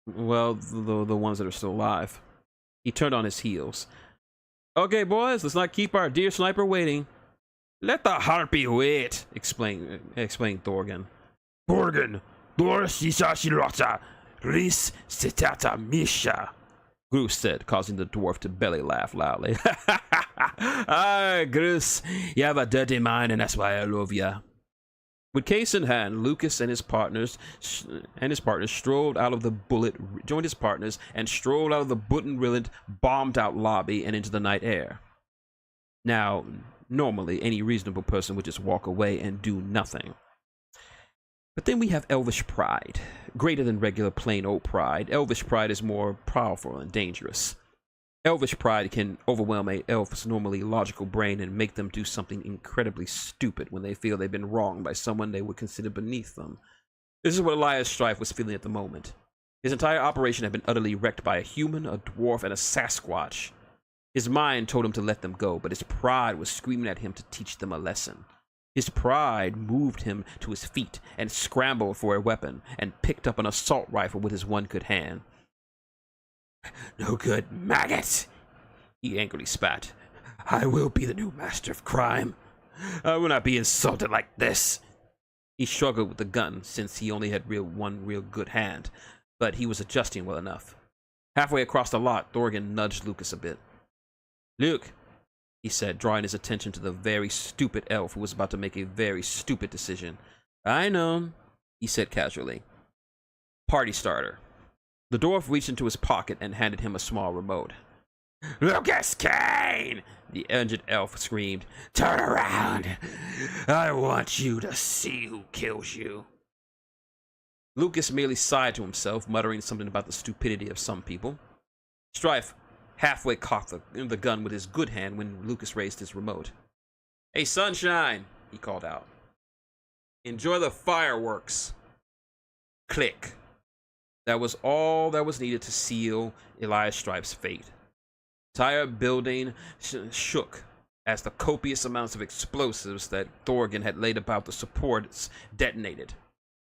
Well, the ones that are still alive. He turned on his heels. Okay, boys, let's not keep our dear sniper waiting. Let the harpy wait, explained Thorgan. Thorgan, Doris Isashirota, Ris Sitata Misha. Groose said, causing the dwarf to belly laugh loudly. Ah, Groose, you have a dirty mind, and that's why I love ya. With case in hand, Lucas and his partners strolled out of the bullet-ridden, bombed-out lobby and into the night air. Now, normally, any reasonable person would just walk away and do nothing. But then we have elvish pride. Greater than regular plain old pride, elvish pride is more powerful and dangerous. Elvish pride can overwhelm a elf's normally logical brain and make them do something incredibly stupid when they feel they've been wronged by someone they would consider beneath them. This is what Elias Strife was feeling at the moment. His entire operation had been utterly wrecked by a human, a dwarf, and a Sasquatch. His mind told him to let them go, but his pride was screaming at him to teach them a lesson. His pride moved him to his feet and scrambled for a weapon and picked up an assault rifle with his one good hand. No good, maggot! He angrily spat. I will be the new master of crime. I will not be insulted like this. He struggled with the gun since he only had one real good hand, but he was adjusting well enough. Halfway across the lot, Thorgan nudged Lucas a bit. Luke, he said, drawing his attention to the very stupid elf who was about to make a very stupid decision. I know, he said casually. Party starter. The dwarf reached into his pocket and handed him a small remote. Lucas Kane! The injured elf screamed. Turn around! I want you to see who kills you. Lucas merely sighed to himself, muttering something about the stupidity of some people. Strife halfway cocked the gun with his good hand when Lucas raised his remote. Hey, Sunshine, he called out. Enjoy the fireworks. Click. That was all that was needed to seal Elias Strife's fate. The entire building shook as the copious amounts of explosives that Thorgan had laid about the supports detonated.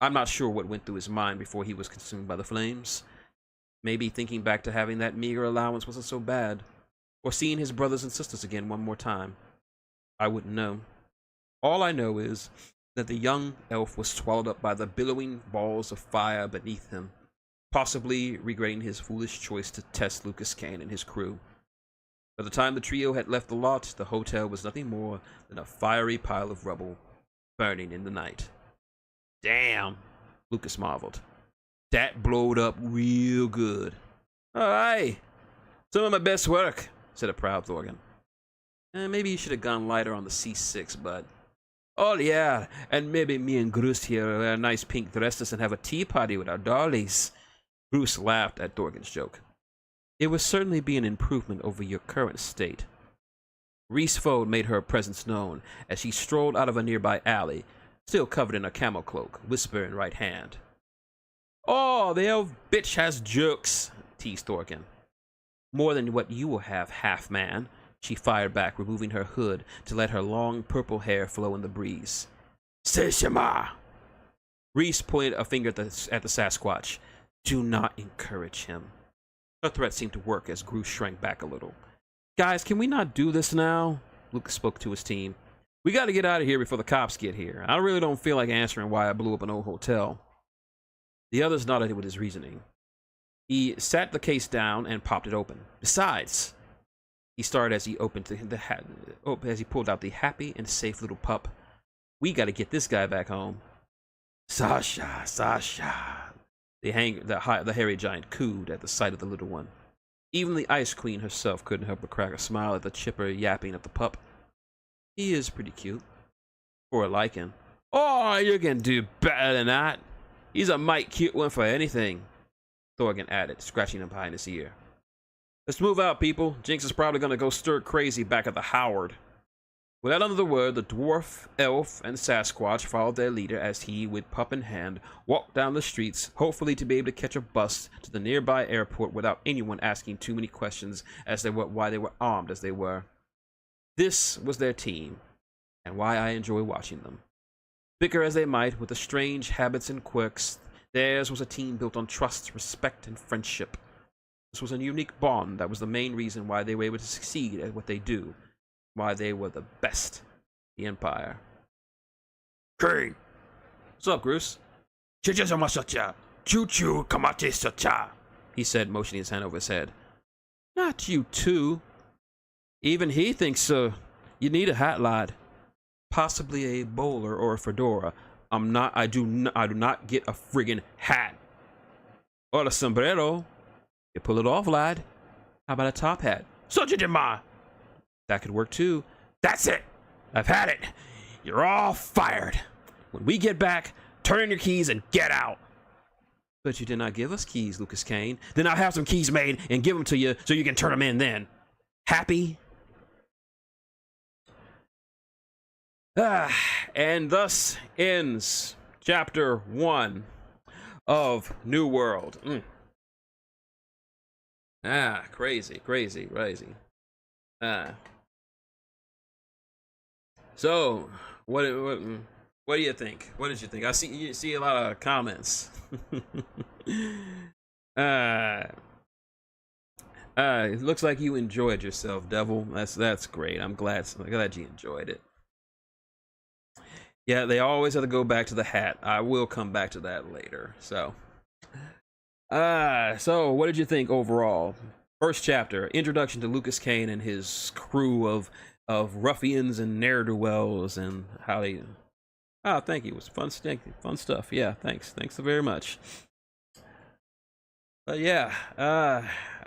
I'm not sure what went through his mind before he was consumed by the flames. Maybe thinking back to having that meager allowance wasn't so bad, or seeing his brothers and sisters again one more time. I wouldn't know. All I know is that the young elf was swallowed up by the billowing balls of fire beneath him, possibly regretting his foolish choice to test Lucas Kane and his crew. By the time the trio had left the lot, the hotel was nothing more than a fiery pile of rubble, burning in the night. Damn, Lucas marveled. That blowed up real good. Aye, some of my best work, said a proud Thorgan. Maybe you should have gone lighter on the C6, bud. Oh yeah, and maybe me and Groose here wear nice pink dresses and have a tea party with our dollies. Groose laughed at Thorgan's joke. It would certainly be an improvement over your current state. Reese Fode made her presence known as she strolled out of a nearby alley, still covered in a camel cloak, whisper in right hand. Oh, the elf bitch has jokes, teased Thorgan. More than what you will have, half-man, she fired back, removing her hood to let her long purple hair flow in the breeze. Seshima! Reese pointed a finger at the Sasquatch. Do not encourage him. Her threat seemed to work as Groose shrank back a little. Guys, can we not do this now? Lucas spoke to his team. We got to get out of here before the cops get here. I really don't feel like answering why I blew up an old hotel. The others nodded with his reasoning. He sat the case down and popped it open. Besides, he started as he as he pulled out the happy and safe little pup. We got to get this guy back home. Sasha, Sasha. The hairy giant cooed at the sight of the little one. Even the Ice Queen herself couldn't help but crack a smile at the chipper yapping at the pup. He is pretty cute. For a lichen. Oh, you can do better than that. He's a mite cute one for anything, Thorgan added, scratching him behind his ear. Let's move out, people. Jinx is probably going to go stir crazy back at the Howard. Without another word, the dwarf, elf, and Sasquatch followed their leader as he, with pup in hand, walked down the streets, hopefully to be able to catch a bus to the nearby airport without anyone asking too many questions as to why they were armed as they were. This was their team, and why I enjoy watching them. Bicker as they might, with the strange habits and quirks, theirs was a team built on trust, respect, and friendship. This was a unique bond that was the main reason why they were able to succeed at what they do, why they were the best in the Empire. King! What's up, Bruce? Choo-choo kamate sacha, he said, motioning his hand over his head. Not you too. Even he thinks so. You need a hat, lad. Possibly a bowler or a fedora. I do not get a friggin' hat. Or a sombrero. You pull it off, lad. How about a top hat? Sojijima! That could work too. That's it! I've had it! You're all fired! When we get back, turn in your keys and get out! But you did not give us keys, Lucas Kane. Then I'll have some keys made and give them to you so you can turn them in then. Happy? And thus ends Chapter 1 of New World. Crazy. So, what do you think? What did you think? You see a lot of comments. It looks like you enjoyed yourself, Devil. That's great. I'm glad you enjoyed it. Yeah, they always have to go back to the hat. I will come back to that later. So what did you think overall? First chapter, introduction to Lucas Kane and his crew of ruffians and ne'er-do-wells, and how they... Oh, thank you. It was fun stuff. Yeah, thanks very much. But yeah,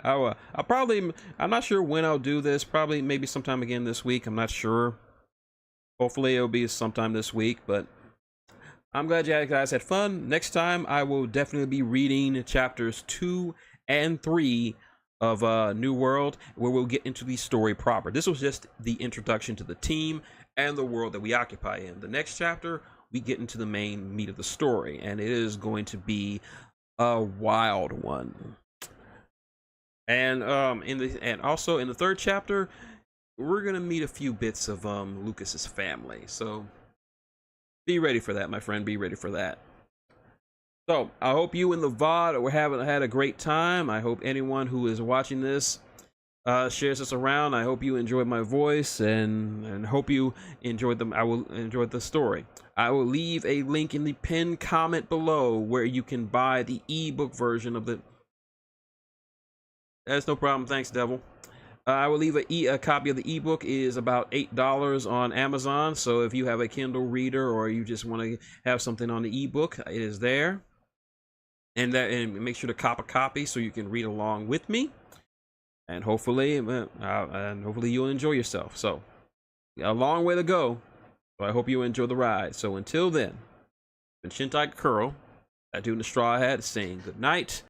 I'll probably... I'm not sure when I'll do this. Probably maybe sometime again this week. I'm not sure. Hopefully it'll be sometime this week, but I'm glad you guys had fun. Next time, I will definitely be reading chapters 2 and 3 of New World, where we'll get into the story proper. This was just the introduction to the team and the world that we occupy in. The next chapter, we get into the main meat of the story, and it is going to be a wild one. And also in the third chapter, we're gonna meet a few bits of Lucas's family. So be ready for that, my friend. Be ready for that. So I hope you in the VOD had a great time. I hope anyone who is watching this shares this around. I hope you enjoyed my voice, and hope you enjoyed them. I will enjoy the story. I will leave a link in the pinned comment below where you can buy the ebook version of the... That's no problem. Thanks, Devil. I will leave a copy of the ebook. It is about $8 on Amazon. So if you have a Kindle reader or you just want to have something on the ebook, it is there. And make sure to cop a copy so you can read along with me. And hopefully you'll enjoy yourself. So a long way to go. So I hope you enjoy the ride. So until then, been Shintigercurl, that dude in the straw hat, saying good night.